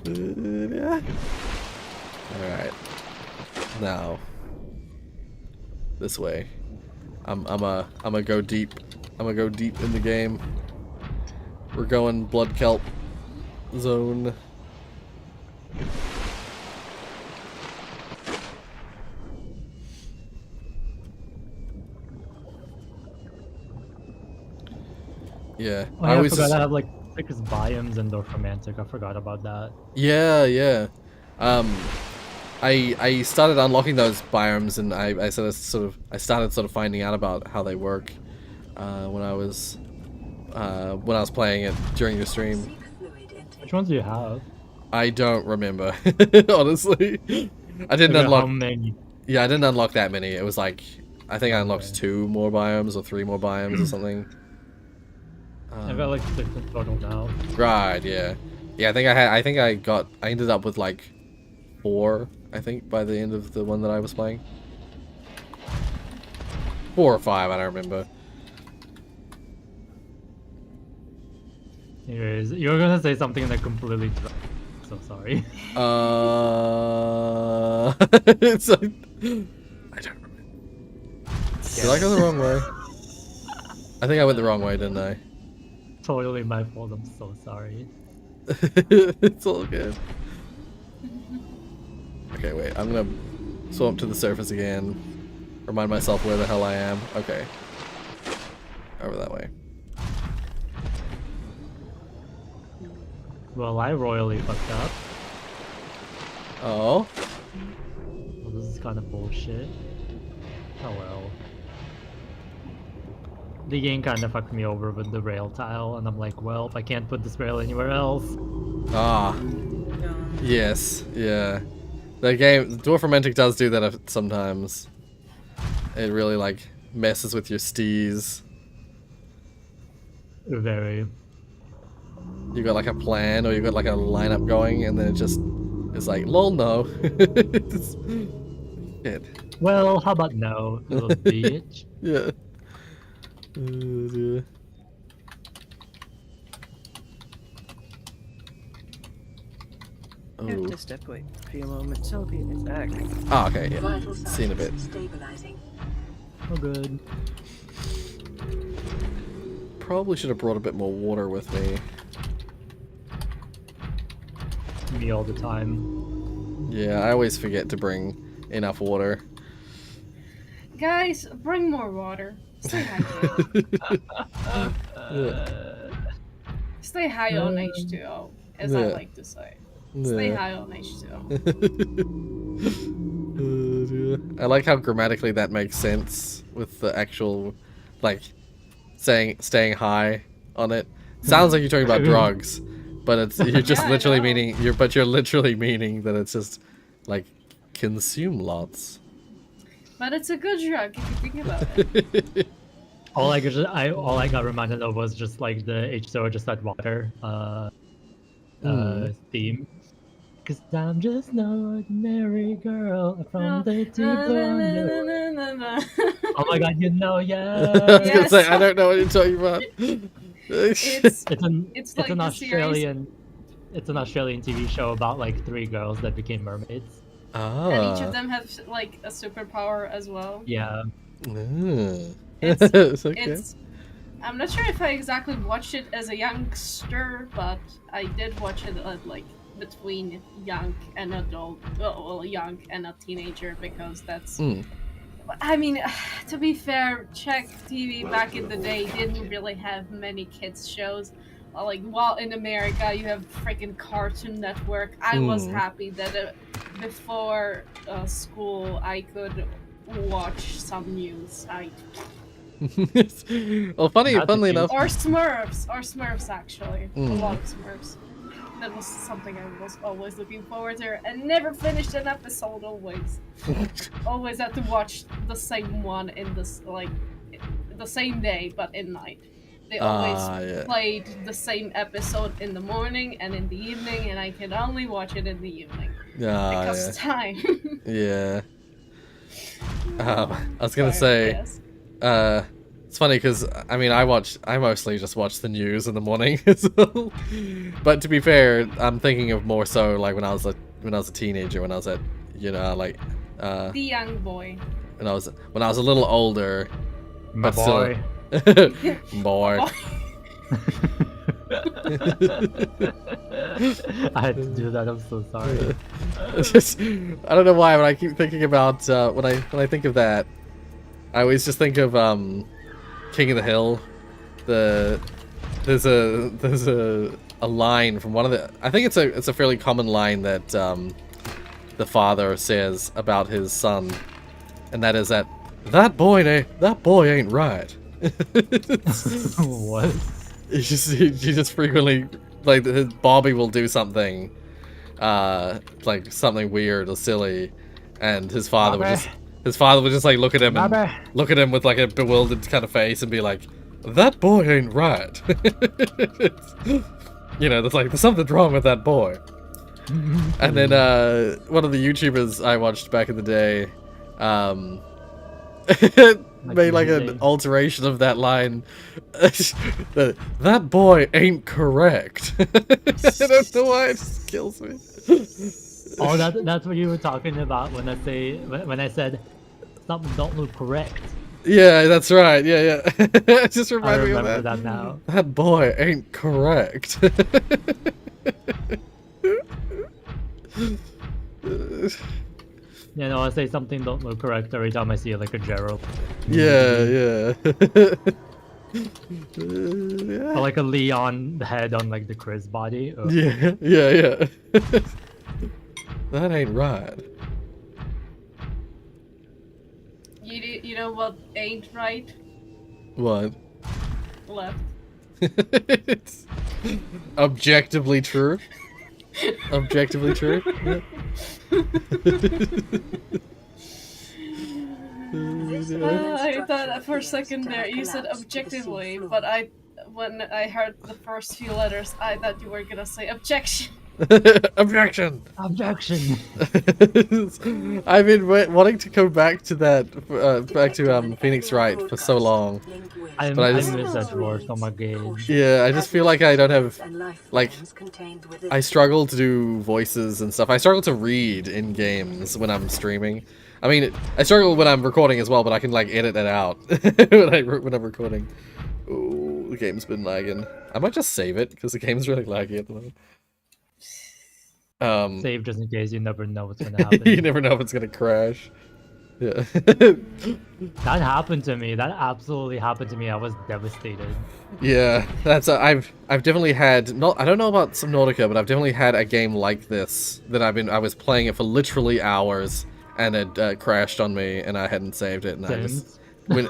Yeah. All right. Now, this way. I'm a go deep. I'm gonna go deep in the game. We're going blood kelp zone. Yeah. Oh, yeah, I forgot I have like 6 biomes in Dorfromantic. I forgot about that. Yeah. I started unlocking those biomes, and I started finding out about how they work when I was playing it during the stream. Seek fluid intake. Which ones do you have? I don't remember, honestly. I didn't Like, unlock. How many? Yeah, I didn't unlock that many. It was like I think I unlocked 2 more biomes or 3 more biomes or something. I've got like 6 in total now. Right, yeah. Yeah, I ended up with like 4, I think, by the end of the one that I was playing. 4 or 5, I don't remember. Anyways, you were gonna say something that completely so sorry. It's like, I don't remember. Did I go the wrong way? I think I went the wrong way, didn't I? Totally my fault, I'm so sorry. It's all good. Okay, wait, I'm gonna swim up to the surface again. Remind myself where the hell I am. Okay. Over that way. Well, I royally fucked up. Oh. Well, this is kind of bullshit. Oh well. The game kind of fucked me over with the rail tile, and I'm like, well, I can't put this rail anywhere else. Ah. Yes, yeah. The game, Dwarfromantic does do that sometimes. It really, like, messes with your steez. Very. You got, like, a plan, or you got, like, a lineup going, and then it just is like, lol, no. It's shit. Well, how about no, little bitch? Yeah. Dear. I have Oh. to step away for a few moments. I'll be right back. Oh, okay, yeah. Vital Seen a bit. signs stabilizing. Oh, good. Probably should have brought a bit more water with me. Me all the time. Yeah, I always forget to bring enough water. Guys, bring more water. Stay hydrated. Stay high on H2O, as I like to say. Stay high on H2O. I like how grammatically that makes sense with the actual, like, staying high on it. Sounds like you're talking about drugs, but you're just literally meaning you're literally meaning that it's just like consume lots. But it's a good drug if you think about it. All I got reminded of was just like the H2O just that water theme. Cause I'm just an ordinary girl from the deep under. Oh my god, you know, yeah. I was gonna say, I don't know what you're talking about. It's like an Australian TV show about like 3 girls that became mermaids. And each of them have like a superpower as well. Yeah. It's okay. I'm not sure if I exactly watched it as a youngster, but I did watch it at, like, between young and adult, well, young and a teenager, because that's. I mean, to be fair, Czech TV back in the day didn't really have many kids shows. Like, while in America you have freaking Cartoon Network, I was happy that before school I could watch some news. Well, funnily enough, or Smurfs actually, a lot of Smurfs. That was something I was always looking forward to, and never finished an episode. Always had to watch the same one in this the same day, but in night. They always played the same episode in the morning and in the evening, and I could only watch it in the evening because time. Yeah. I was gonna say, it's funny because I mean I mostly just watch the news in the morning as well. But to be fair, I'm thinking of more so like when I was a teenager, when I was at the young boy. When I was a little older, my but boy. Still, boy. I had to do that. I'm so sorry. I don't know why, but I keep thinking about when I think of that, I always just think of King of the Hill. There's a line from one of the. I think it's a fairly common line that the father says about his son, and that is that boy ain't right. What? He just frequently, like, Bobby will do something, like something weird or silly, and his father would just like look at him with like a bewildered kind of face and be like, "That boy ain't right." There's something wrong with that boy. And then one of the YouTubers I watched back in the day, made like an alteration of that line. That boy ain't correct. I don't know why, it just kills me. Oh, that's what you were talking about when I said something don't look correct. Yeah, that's right. Yeah. It just reminded me of that. That now. That boy ain't correct. You know, I say something don't look correct every time I see like a Gerald. Yeah. Or like a Leon head on like the Chris body. Ugh. Yeah. That ain't right. You know what ain't right? What? Left. It's objectively true. Objectively true. Yeah. I thought for a second there you said objectively, but when I heard the first few letters, I thought you were gonna say objection. Objection. I've been wanting to go back to that, back to Phoenix Wright for so long. I miss that word. Oh my god. Yeah, I just feel like I don't have, like, I struggle to do voices and stuff. I struggle to read in games when I'm streaming. I mean, I struggle when I'm recording as well, but I can like edit that out when I'm recording. Ooh, the game's been lagging. I might just save it because the game's really laggy at the moment. Save just in case, you never know what's gonna happen. You never know if it's gonna crash. Yeah. That happened to me. That absolutely happened to me. I was devastated. Yeah, that's I've definitely had not I don't know about Subnautica, but I've definitely had a game like this that I was playing it for literally hours and it crashed on me and I hadn't saved it and I just Sims? when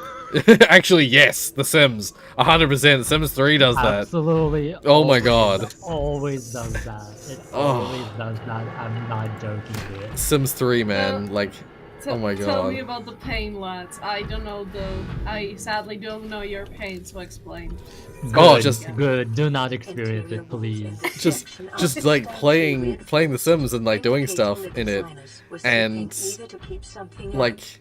actually yes, The Sims 100%. Sims 3 does that. Absolutely. Oh my always- god. Always does that. It always does that. I'm not joking here. Sims 3, man, like oh my Tell me god. about the pain, lads. I don't know though. I sadly don't know your pain, so explain. Oh, Good, just good. Do not experience it, please. just like playing The Sims and like doing stuff in it and like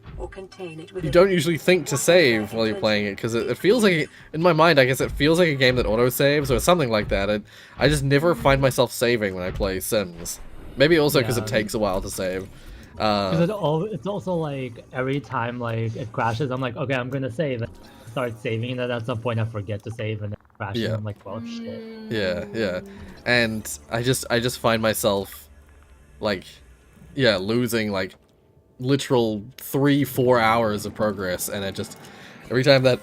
you don't usually think to save while you're playing it because it feels like in my mind I guess it feels like a game that auto saves or something like that. I just never find myself saving when I play Sims. Maybe also because Yeah. it takes a while to save. Because it's also like every time like it crashes, I'm like, okay, I'm gonna save. And start saving, and then at some point I forget to save, and then it crashes. Yeah. I'm like, well, shit. Yeah, and I just find myself like losing like literal 3-4 hours of progress, and it just every time that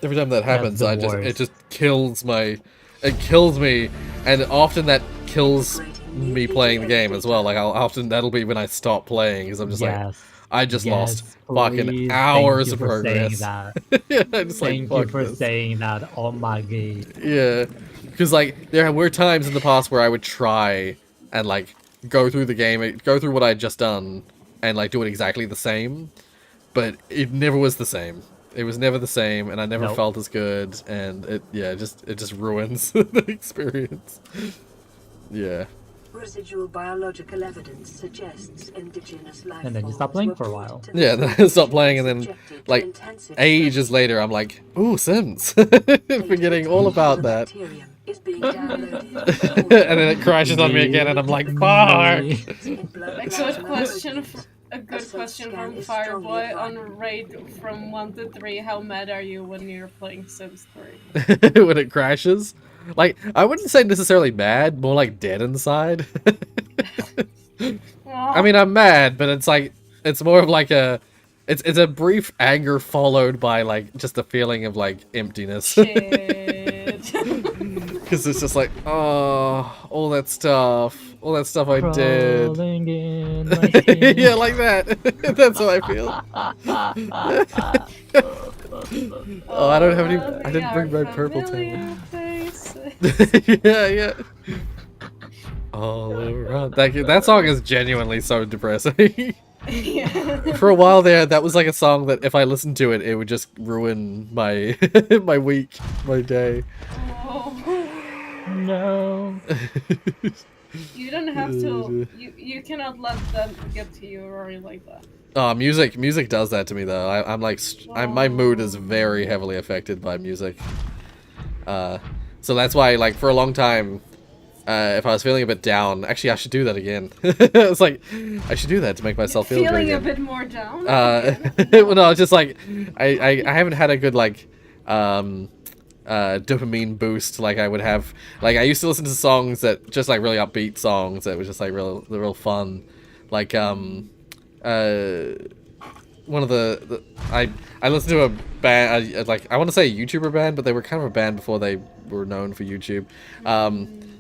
happens the it worst. just kills me, and often that kills me playing the game as well. Like that'll be when I stop playing because I'm just like Yes. I just lost Yes, fucking please. hours Thank of you for saying progress. that. Yeah, I just Thank like you fuck for this. saying that. Oh my god. Yeah, because like there were times in the past where I would try and like go through the game, go through what I'd just done, and like do it exactly the same, but it never was the same. It was never the same, and I never Nope. felt as good, and it just ruins the experience. Yeah. Residual biological evidence suggests indigenous life And then you forms stop playing were for a brought while. to the Yeah, then I surface stopped playing, and and then subjected to like intensive ages stress. later, I'm like, ooh, Sims, forgetting all about that. Bacterium is being downloaded And then it crashes on me again, and I'm like, fuck. in blood A plasma good question. proteins. A good A question scan from is strongly Fireboy on advised. rate from 1 to 3. How mad are you when you're playing Sims 3? When it crashes. Like, I wouldn't say necessarily mad, more like dead inside. I mean, I'm mad, but it's like, it's more of like it's a brief anger followed by like just a feeling of like emptiness. Shit. Because it's just like, oh, all that stuff I did. Crawling in my skin. Yeah, like that. That's how I feel. Oh, I don't have any. I didn't bring my purple table. Yeah. All around. That song is genuinely so depressing. Yeah. For a while there, that was like a song that if I listened to it, it would just ruin my my week, my day. No. You don't have to. You cannot let them get to you, Rory, like that. Oh, music does that to me though. I'm like, my mood is very heavily affected by music. So that's why, like, for a long time, if I was feeling a bit down, actually, I should do that again. It's like, I should do that to make myself feel good Feeling a again. bit more down. Well, no, it's just like, I haven't had a good, like, dopamine boost like I would have. Like, I used to listen to songs that, just like really upbeat songs that was just like real fun. Like, one of I listened to a band, like, I want to say a YouTuber band, but they were kind of a band before they were known for YouTube.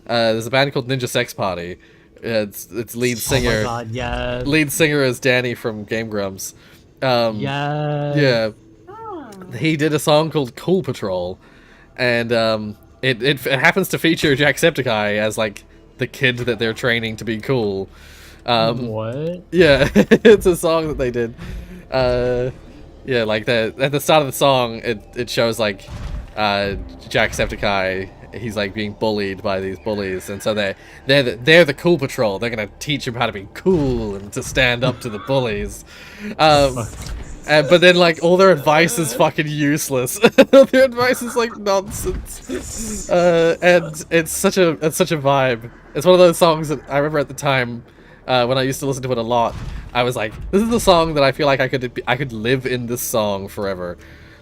There's a band called Ninja Sex Party. It's lead singer. Oh my god, yes. Lead singer is Danny from Game Grumps. Yes. Yeah, he did a song called Cool Patrol, and it happens to feature Jacksepticeye as like the kid that they're training to be cool. What? Yeah, it's a song that they did. Yeah, like at the start of the song, it shows like Jacksepticeye. He's like being bullied by these bullies, and so they're the cool patrol. They're gonna teach him how to be cool and to stand up to the bullies. But then like all their advice is fucking useless. Their advice is like nonsense. And it's such a vibe. It's one of those songs that I remember at the time. When I used to listen to it a lot, I was like, "This is the song that I feel like I could live in this song forever,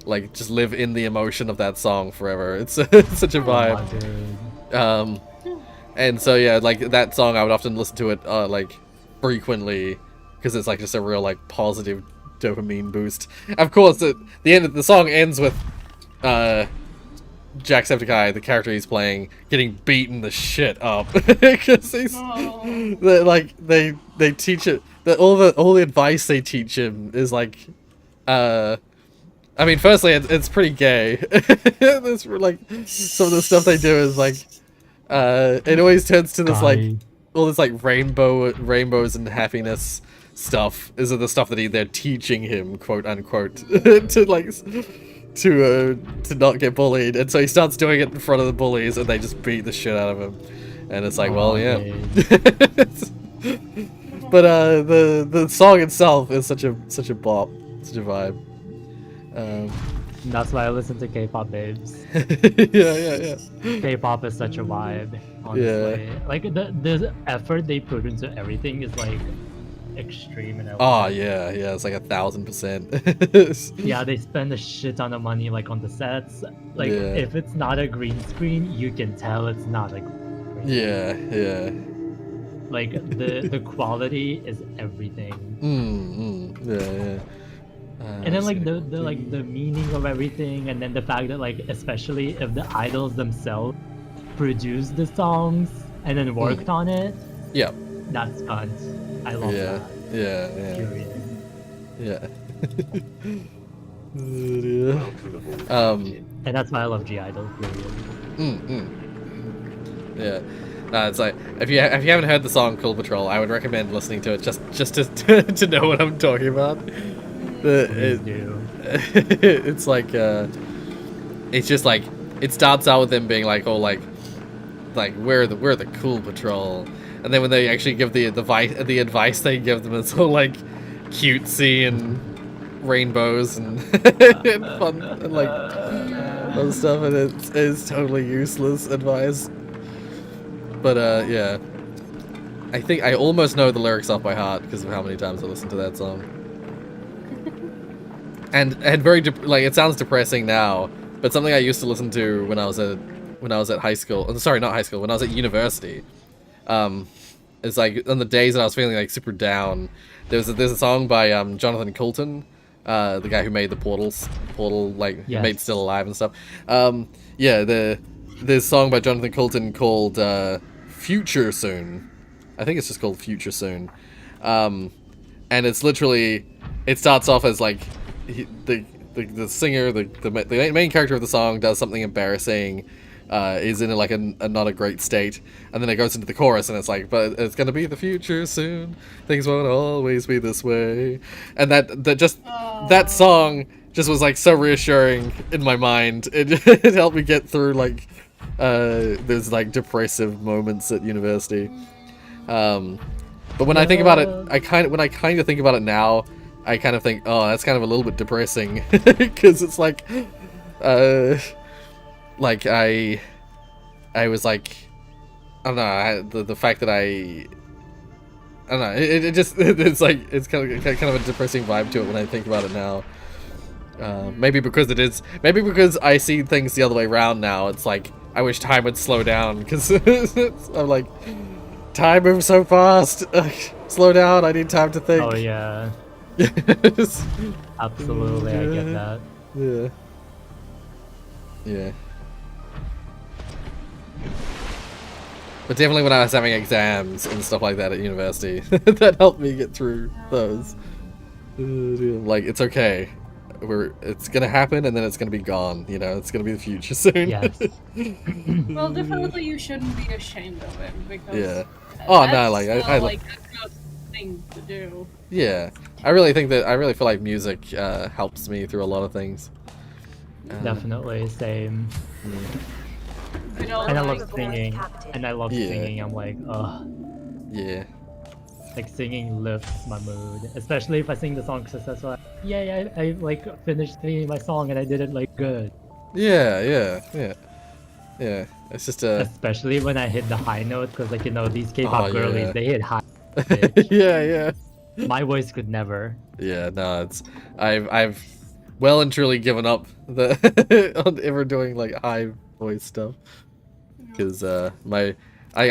like just live in the emotion of that song forever." It's such a vibe. Oh, And so yeah, like that song, I would often listen to it like frequently because it's like just a real like positive dopamine boost. Of course, the end of the song ends with Jacksepticeye, the character he's playing, getting beaten the shit up because he's they teach it that all the advice they teach him is like, I mean, firstly, it's pretty gay. This like some of the stuff they do is like, it always turns to this like all this like rainbows and happiness stuff. Is the stuff that they're teaching him, quote unquote, to like. To not get bullied, and so he starts doing it in front of the bullies, and they just beat the shit out of him, and it's like, well, yeah. But the song itself is such a bop, such a vibe. That's why I listen to K-pop, babes. yeah. K-pop is such a vibe, honestly. Yeah. Like the effort they put into everything is like extreme, and yeah, it's like 1,000%. Yeah, they spend a shit ton of money like on the sets. Like if it's not a green screen, you can tell it's not like yeah. Like the quality is everything. Yeah. And then like the meaning of everything, and then the fact that like especially if the idols themselves produced the songs and then worked on it. Yeah. That's cunt. I love that. Yeah. And that's why I love G-Idol, period. Yeah. No, it's like if you haven't heard the song "Cool Patrol," I would recommend listening to it just to know what I'm talking about. It's like it's just like it starts out with them being like all like we're the cool patrol, and then when they actually give the advice they give them, it's all like cutesy and rainbows and, and fun and like other stuff, and it's totally useless advice. But yeah, I think I almost know the lyrics off by heart because of how many times I listened to that song. And very like it sounds depressing now, but something I used to listen to when I was at high school. Sorry, not high school. When I was at university, it's like on the days that I was feeling like super down. There's a song by Jonathan Coulton, the guy who made the Portal like made Still Alive and stuff. Yeah, there's a song by Jonathan Coulton called Future Soon. I think it's just called Future Soon. And it's literally, it starts off as like the singer, the main character of the song does something embarrassing, is in like a not a great state, and then it goes into the chorus and it's like, but it's gonna be the future soon, things won't always be this way, and that song just was like so reassuring in my mind. It helped me get through like those like depressive moments at university. But when I think about it, when I kind of think about it now, I kind of think, oh, that's kind of a little bit depressing, because it's like I was like, I don't know, the fact that I don't know, it's like it's kind of a depressing vibe to it when I think about it now. Maybe because I see things the other way around now. It's like I wish time would slow down, because I'm like, time moves so fast. Slow down. I need time to think. Oh yeah. Absolutely, I get that. Yeah. But definitely when I was having exams and stuff like that at university, that helped me get through those. Like, it's okay. It's gonna happen and then it's gonna be gone. You know, it's gonna be the future soon. Yes. Well, definitely you shouldn't be ashamed of it, because Oh no, like I like a good thing to do. Yeah, I really feel like music helps me through a lot of things. Definitely, same. And I love singing, I'm like, ugh. Yeah. Like, singing lifts my mood, especially if I sing the song successfully. Yeah, I like finished singing my song and I did it like good. Yeah. It's just especially when I hit the high note, because like, you know, these K-pop girlies, they hit high. Yeah. My voice could never. Yeah, no, I've well and truly given up on ever doing like high voice stuff, because I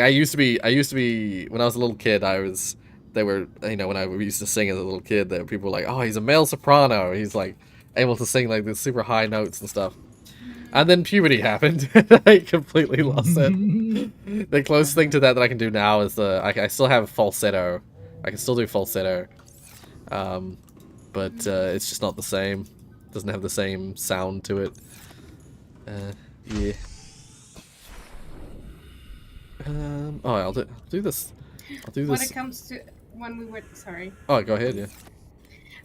used to be when I was a little kid, I was they were, you know, when I used to sing as a little kid, that people were like, oh, he's a male soprano. He's like able to sing like these super high notes and stuff. And then puberty happened. I completely lost it. The closest thing to that I can do now is I still have falsetto. I can still do falsetto. But it's just not the same. Doesn't have the same sound to it. Yeah. Oh, I'll do this. I'll do this. When it comes to when we were sorry. Oh, go ahead, yeah.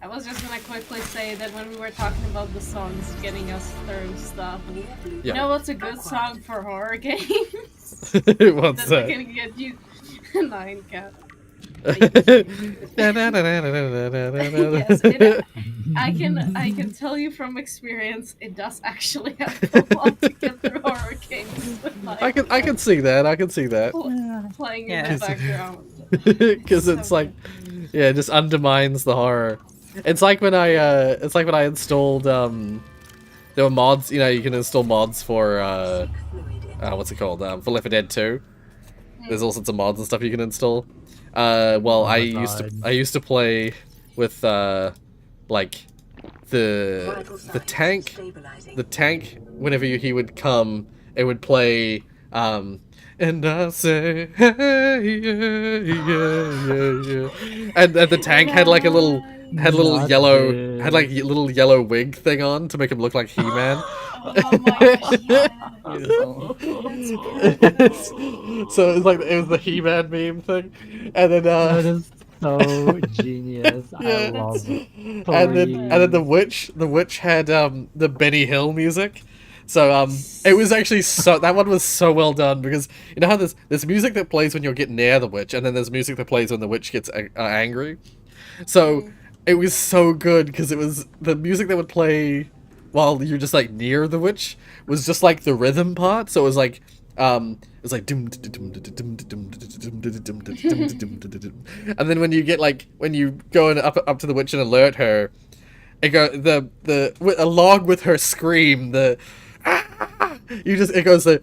I was just gonna quickly say that when we were talking about the songs getting us through stuff, you know what's a good song for horror games? What's that? Can get you 9 cat. Yes, I can tell you from experience, it does actually help a lot to get through horror games. I can see that. I can see that. Playing in the background. Because it's like, yeah, it just undermines the horror. It's like when I installed there were mods. You know, you can install mods for what's it called? For Left 4 Dead 2. There's all sorts of mods and stuff you can install. Well, I used to play with like the tank. Whenever he would come, it would play and I say hey yeah yeah yeah, and the tank had like a little little yellow wig thing on to make him look like He-Man. Oh my god. So it was the He-Man meme thing, and then That is so genius. I love it. and then the witch had the Benny Hill music. So it was actually that one was so well done, because you know how there's music that plays when you get near the witch, and then there's music that plays when the witch gets angry. So it was so good, because it was the music that would play while you're just like near the witch was just like the rhythm part. So it was like and then when you go up to the witch and alert her, it along with her scream, it goes the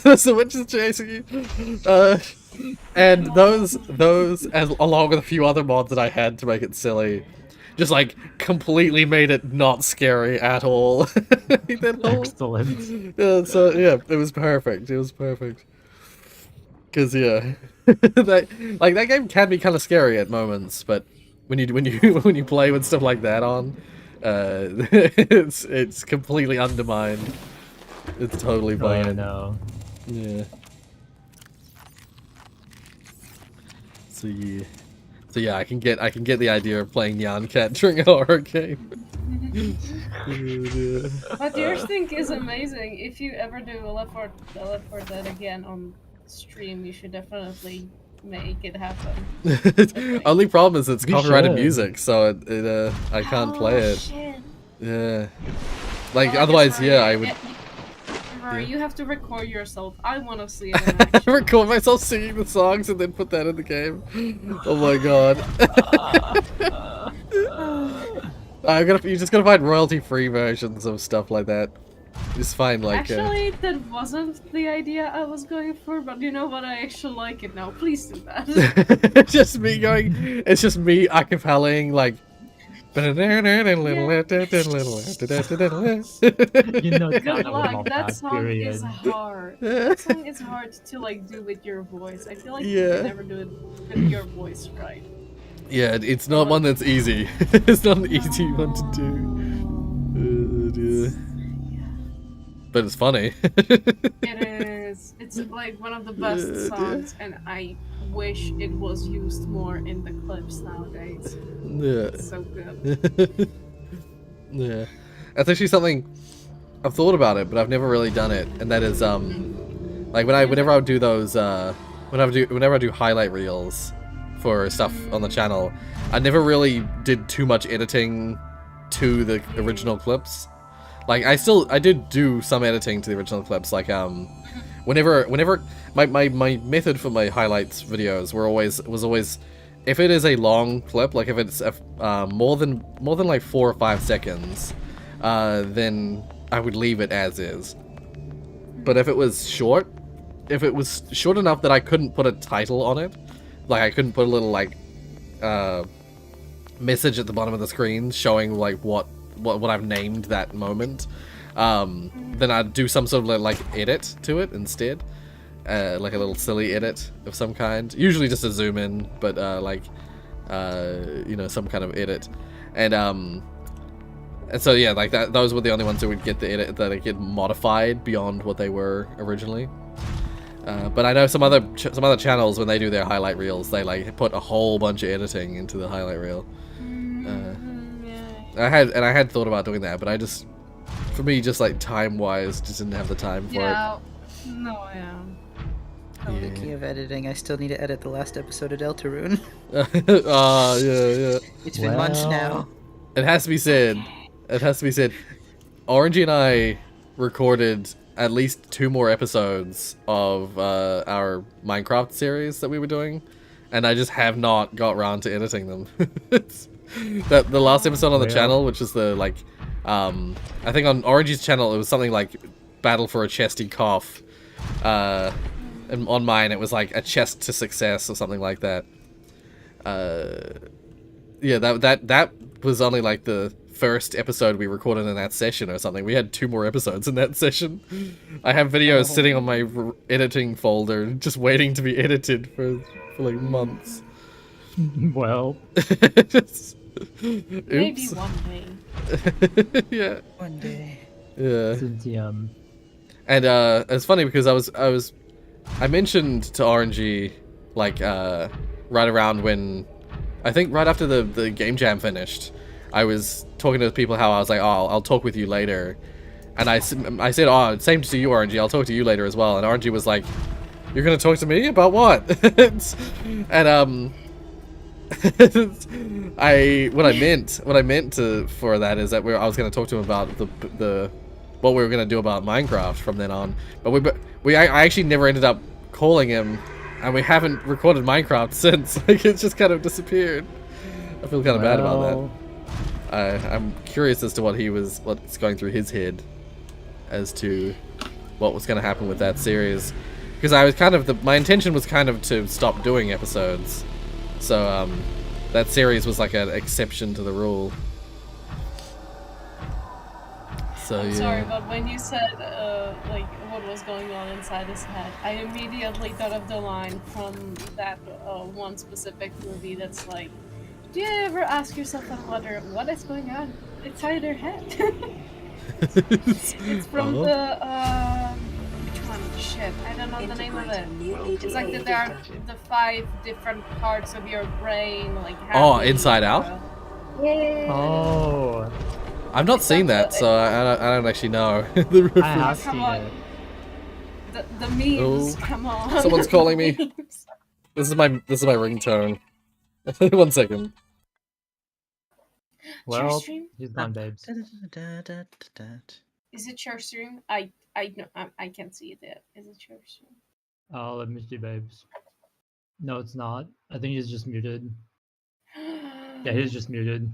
that's the witch is chasing you. And those as along with a few other mods that I had to make it silly, just like completely made it not scary at all. Excellent. So yeah, it was perfect. It was perfect. Cause yeah, that game can be kind of scary at moments, but when you play with stuff like that on, it's completely undermined. It's totally bland. I know. Yeah. So yeah, I can get the idea of playing Nyan Cat during a horror game. But yours thing is amazing. If you ever do a Left 4 Dead again on stream, you should definitely make it happen. Only problem is it's copyrighted should. music, so I can't play it. Shit. Yeah. Like otherwise, yeah, I would. Rory, you have to record yourself. I want to see it in action. Record myself singing the songs and then put that in the game. Oh my god. You're just gonna find royalty-free versions of stuff like that. Just find like. Actually, that wasn't the idea I was going for, but you know what? I actually like it now. Please do that. It's just me going. It's just me acapellaing like. You know, Good luck. That song is hard. That song is hard to like do with your voice. I feel like you can never do it with your voice right. Yeah, it's not one that's easy. It's not an easy one to do. But it's funny. It is. It's like one of the best songs, and I wish it was used more in the clips nowadays. Yeah. It's so good. Yeah. That's actually something I've thought about it, but I've never really done it. And that is like whenever I would do those whenever I do highlight reels for stuff on the channel, I never really did too much editing to the original clips. Like I did do some editing to the original clips, like whenever my method for my highlights videos was always if it is a long clip, like if it's more than like 4 or 5 seconds, then I would leave it as is. But if it was short enough that I couldn't put a title on it, like I couldn't put a little like message at the bottom of the screen showing like what I've named that moment, then I'd do some sort of like edit to it instead, like a little silly edit of some kind. Usually just a zoom in, but you know, some kind of edit, and so yeah, like that. Those were the only ones that would get the edit that get modified beyond what they were originally. But I know some other channels, when they do their highlight reels, they like put a whole bunch of editing into the highlight reel. I had thought about doing that, but I just, for me, just like time-wise, just didn't have the time for it. No, yeah. Speaking of editing, I still need to edit the last episode of Deltarune. Yeah. It's been months now. It has to be said. Orangey and I recorded at least 2 more episodes of our Minecraft series that we were doing, and I just have not got around to editing them. The last episode on the channel, which is the like, I think on Orangey's channel it was something like Battle for a Chesty Cough, and on mine it was like a chest to success or something like that. Yeah, that was only like the first episode we recorded in that session or something. We had 2 more episodes in that session. I have videos sitting on my editing folder just waiting to be edited for like months. Well, Maybe one day. Yeah. One day. Yeah. Cynthia. And it's funny because I mentioned to Orangey like right around when, I think right after the game jam finished, I was talking to people how I was like, oh, I'll talk with you later. And I said, oh, same to you, Orangey, I'll talk to you later as well. And Orangey was like, you're gonna talk to me about what? And what I meant for that is that I was gonna talk to him about the what we were gonna do about Minecraft from then on. But I actually never ended up calling him, and we haven't recorded Minecraft since. Like, it's just kind of disappeared. I feel kind of bad about that. I'm curious as to what's going through his head as to what was going to happen with that series, because I was kind of my intention was kind of to stop doing episodes, so that series was like an exception to the rule. So I'm yeah. sorry, but when you said like what was going on inside his head, I immediately thought of the line from that one specific movie that's like, do you ever ask yourself and wonder what is going on inside their head? It's from the which one? Shit, I don't know the name of it. It's like there are the 5 different parts of your brain, like Inside Out? Yeah. Oh, I've not seen that, so I don't actually know the I have reference. seen it. The memes, come on. Someone's calling me. This is my ringtone. 1 second. Well, stream? he's gone, babes. Is it your stream? I can't see it yet. Is it your stream? Oh, let me see, babes. No, it's not. I think he's just muted. Yeah, he's just muted.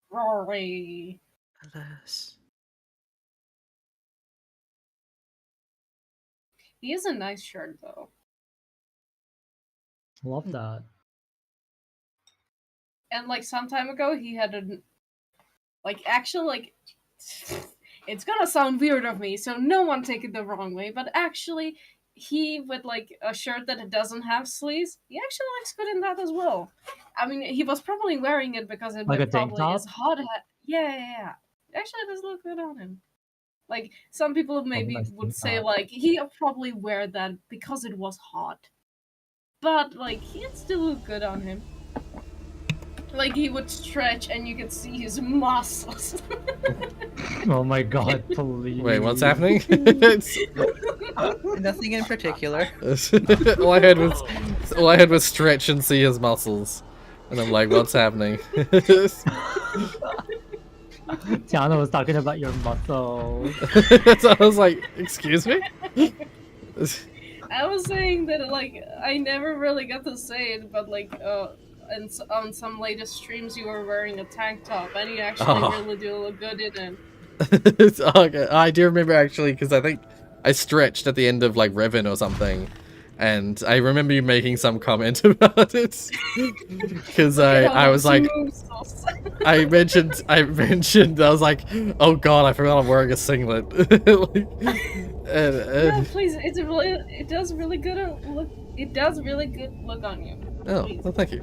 Rory. Alas. He has a nice shirt though. Love that. And like some time ago he had it's gonna sound weird of me, so no one take it the wrong way, but actually he with like a shirt that doesn't have sleeves, he actually looks good in that as well. I mean, he was probably wearing it because it Like a tank probably top? is hot. Yeah. Actually, it does look good on him. Like some people maybe nice would tank say top. like he probably wear that because it was hot, but like he'd still look good on him. Like he would stretch and you could see his muscles. Oh my god, please. Wait, what's happening? Nothing in particular. all I heard was stretch and see his muscles, and I'm like, what's happening? Tiana was talking about your muscles. So I was like, excuse me? I was saying that like I never really got to say it, but like on some latest streams you were wearing a tank top and you actually really do look good in it. Okay, I do remember actually, because I think I stretched at the end of like Revan or something, and I remember you making some comment about it. Because I was like, I mentioned I was like, oh god, I forgot I'm wearing a singlet. No, please, it does really good look. It does really good look on you. Oh, Please. well, thank you.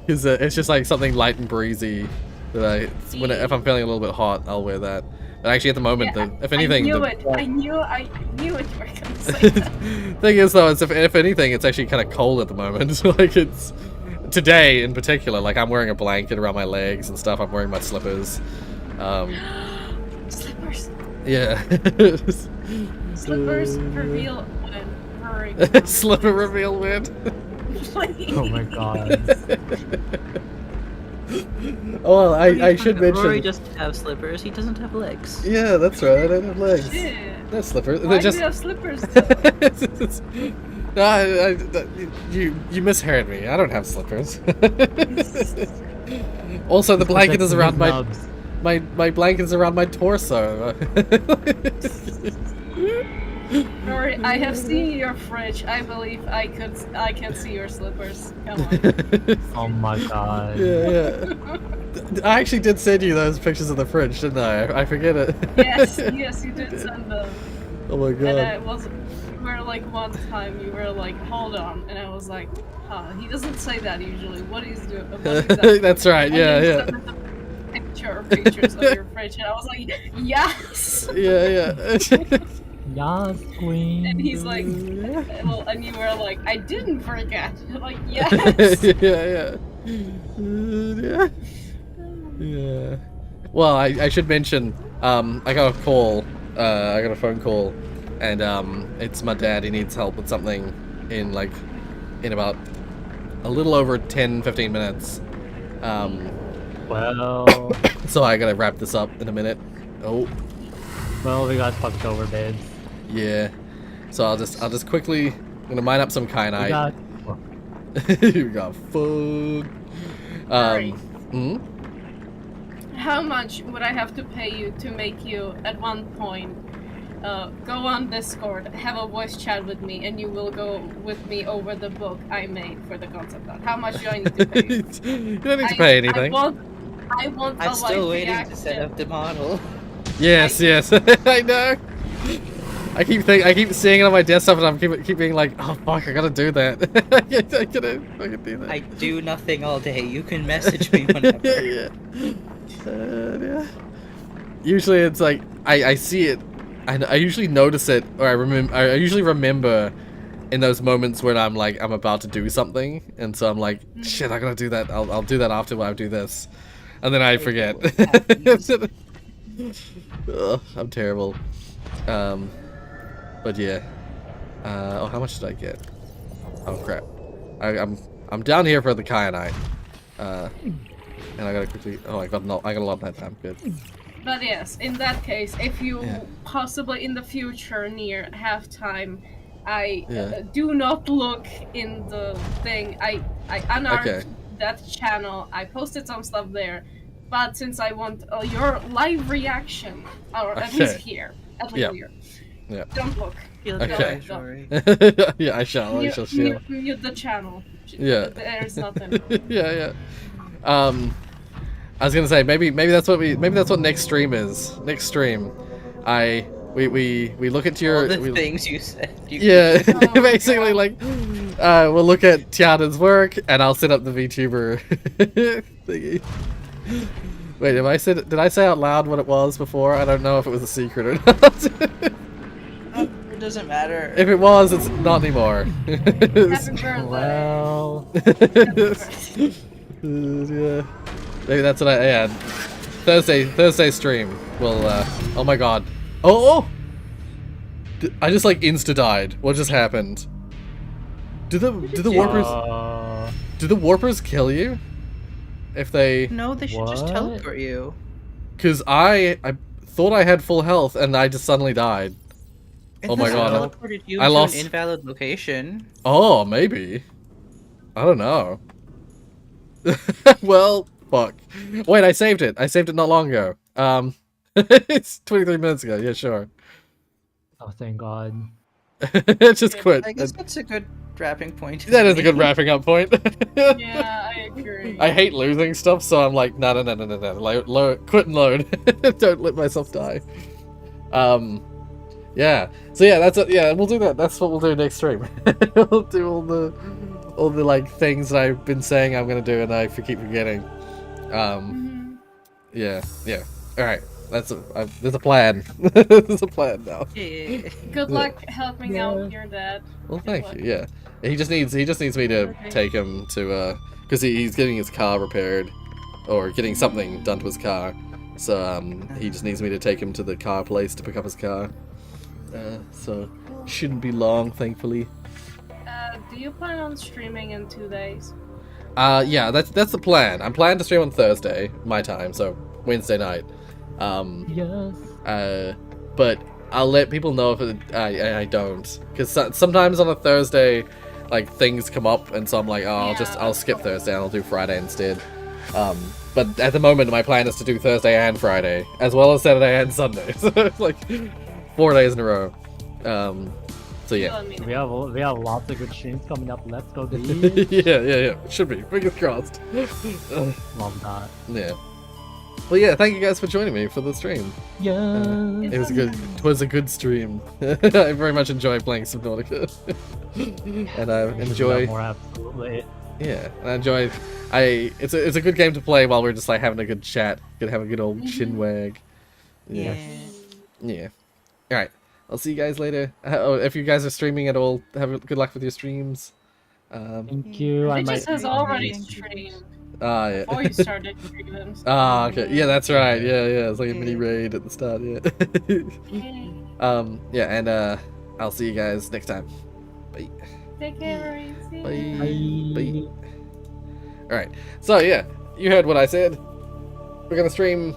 Because it's just like something light and breezy that if I'm feeling a little bit hot, I'll wear that. But actually, at the moment, if anything, I knew it you were gonna say that. thing is though, is if anything, it's actually kind of cold at the moment. Like it's today in particular. Like I'm wearing a blanket around my legs and stuff. I'm wearing my slippers. Slippers. Yeah. Slippers reveal when. Slipper reveal win. Oh my god. Oh, I should mention. Rory doesn't have slippers. He doesn't have legs. Yeah, that's right. I don't have legs. Shit. No slippers. Why They're do just. you have slippers? No, you misheard me. I don't have slippers. Also, the blanket is around my blanket is around my torso. Rory, I have seen your fridge. I believe I can see your slippers. Come on. Oh my god. Yeah. I actually did send you those pictures of the fridge, didn't I? I forget it. Yes, you did send them. Oh my god. And I was, you were like one time you were like, hold on, and I was like, huh, he doesn't say that usually. What he's doing? What is that? That's right. And Yeah, then you yeah. sent me the pictures of your fridge, and I was like, yes. Yeah. Yes, queen. And he's like, well, and you were like, I didn't forget. I'm like, yes. Yeah. Well, I should mention, I got a call, I got a phone call, and it's my dad. He needs help with something in about a little over 10-15 minutes. Well, So I gotta wrap this up in a minute. Oh. well, we got fucked over, babes. Yeah. So I'll just quickly, I'm gonna mine up some We kyanite. got You got fucked. Sorry. Hmm? How much would I have to pay you to make you, at one point, go on Discord, have a voice chat with me, and you will go with me over the book I made for the concept art? How much do I need to pay you? You don't need to pay anything. I want I'm a still live waiting reaction. to set up the model. Yes, I know. I keep seeing it on my desktop, and I'm keep being like, oh fuck, I gotta do that. I can do that. I do nothing all day. You can message me whenever. Yeah. Usually it's like I see it, and I usually notice it, or I usually remember in those moments when I'm about to do something, and so I'm like, shit, I gotta do that. I'll do that after I do this, and then I forget. Ugh, I'm terrible. But yeah. Oh, how much did I get? Oh crap. I'm down here for the kyanite. And I gotta quickly. Oh, I got a lot of that time. Good. But yes, in that case, if you possibly in the future near halftime, do not look in the thing. I unarmed that channel. I posted some stuff there, but since I want your live reaction, or at least here, Yeah. don't look. Okay. Don't. Yeah, I shall. Mute the channel. Yeah. There's nothing. Yeah. I was gonna say maybe that's what next stream is. Next stream, we look at your All the things you said. Basically like we'll look at Tiana's work, and I'll set up the VTuber thingy. Wait, did I say out loud what it was before? I don't know if it was a secret or not. It doesn't matter. If it was, it's not anymore. Happy birthday. Well, Yeah. Maybe that's what I had. Thursday stream. Will oh my god. Oh! I just insta died. What just happened? Do the warpers do the warpers kill you? If they No, they should just What? teleport you. Cause I thought I had full health and I just suddenly died. Oh my god. Teleported you I to lost- an invalid location. Oh, maybe. I don't know. Well, Fuck. Wait, I saved it. I saved it not long ago. It's 23 minutes ago. Yeah, sure. Oh, thank God. Just quit. I guess that's a good wrapping point. That is a good wrapping up point. Yeah, I agree. I hate losing stuff, so I'm like, no. Quit and load. Don't let myself die. Yeah. So yeah, that's it. Yeah, we'll do that. That's what we'll do next stream. We'll do all the like things that I've been saying I'm gonna do, and I keep forgetting. Yeah. All right. There's a plan. There's a plan now. Yeah. Good luck helping out your dad. Well, Good thank luck. you. Yeah. He just needs me to take him to because he's getting his car repaired or getting something done to his car. So he just needs me to take him to the car place to pick up his car. So shouldn't be long, thankfully. Do you plan on streaming in 2 days? Yeah, that's the plan. I'm planning to stream on Thursday, my time, so Wednesday night. Yes. But I'll let people know if I don't, because sometimes on a Thursday, like things come up, and so I'm like, oh, I'll skip Thursday and I'll do Friday instead. But at the moment, my plan is to do Thursday and Friday, as well as Saturday and Sunday. So it's like 4 days in a row. So yeah. We have lots of good streams coming up. Let's go, dude. yeah. Should be. Fingers crossed. Love that. Yeah. Well, yeah. Thank you guys for joining me for the stream. Yeah. It was a good stream. I very much enjoy playing Subnautica, and I enjoy. More absolutely. Yeah, and I enjoy. It's a good game to play while we're just like having a good chat, gonna have a good old chin wag. Yeah. All right. I'll see you guys later. If you guys are streaming at all, good luck with your streams. Thank you. It just has already streamed Yeah. before you started streaming. Okay. Yeah, that's right. Yeah. It's like a mini raid at the start. Yeah. Yeah, and I'll see you guys next time. Bye. Take care, Rorius. Bye. All right. So yeah, you heard what I said. We're gonna stream.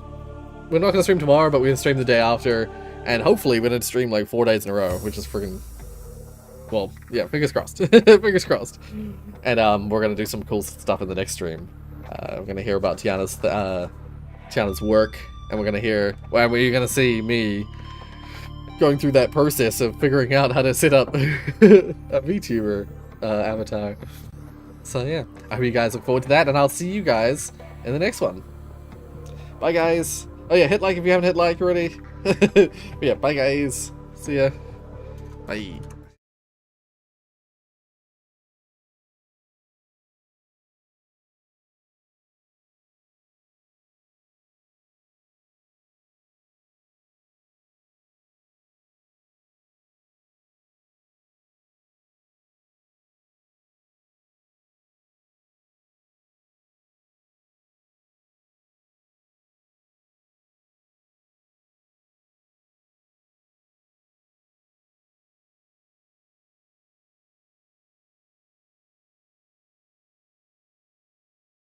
We're not gonna stream tomorrow, but we're gonna stream the day after, and hopefully we're gonna stream like 4 days in a row, which is freaking. Well, yeah, fingers crossed. Fingers crossed. And we're gonna do some cool stuff in the next stream. We're gonna hear about Tiana's work, and we're gonna gonna see me going through that process of figuring out how to set up a VTuber avatar. So yeah, I hope you guys look forward to that, and I'll see you guys in the next one. Bye guys. Oh yeah, hit like if you haven't hit like already. But yeah, bye guys. See ya. Bye.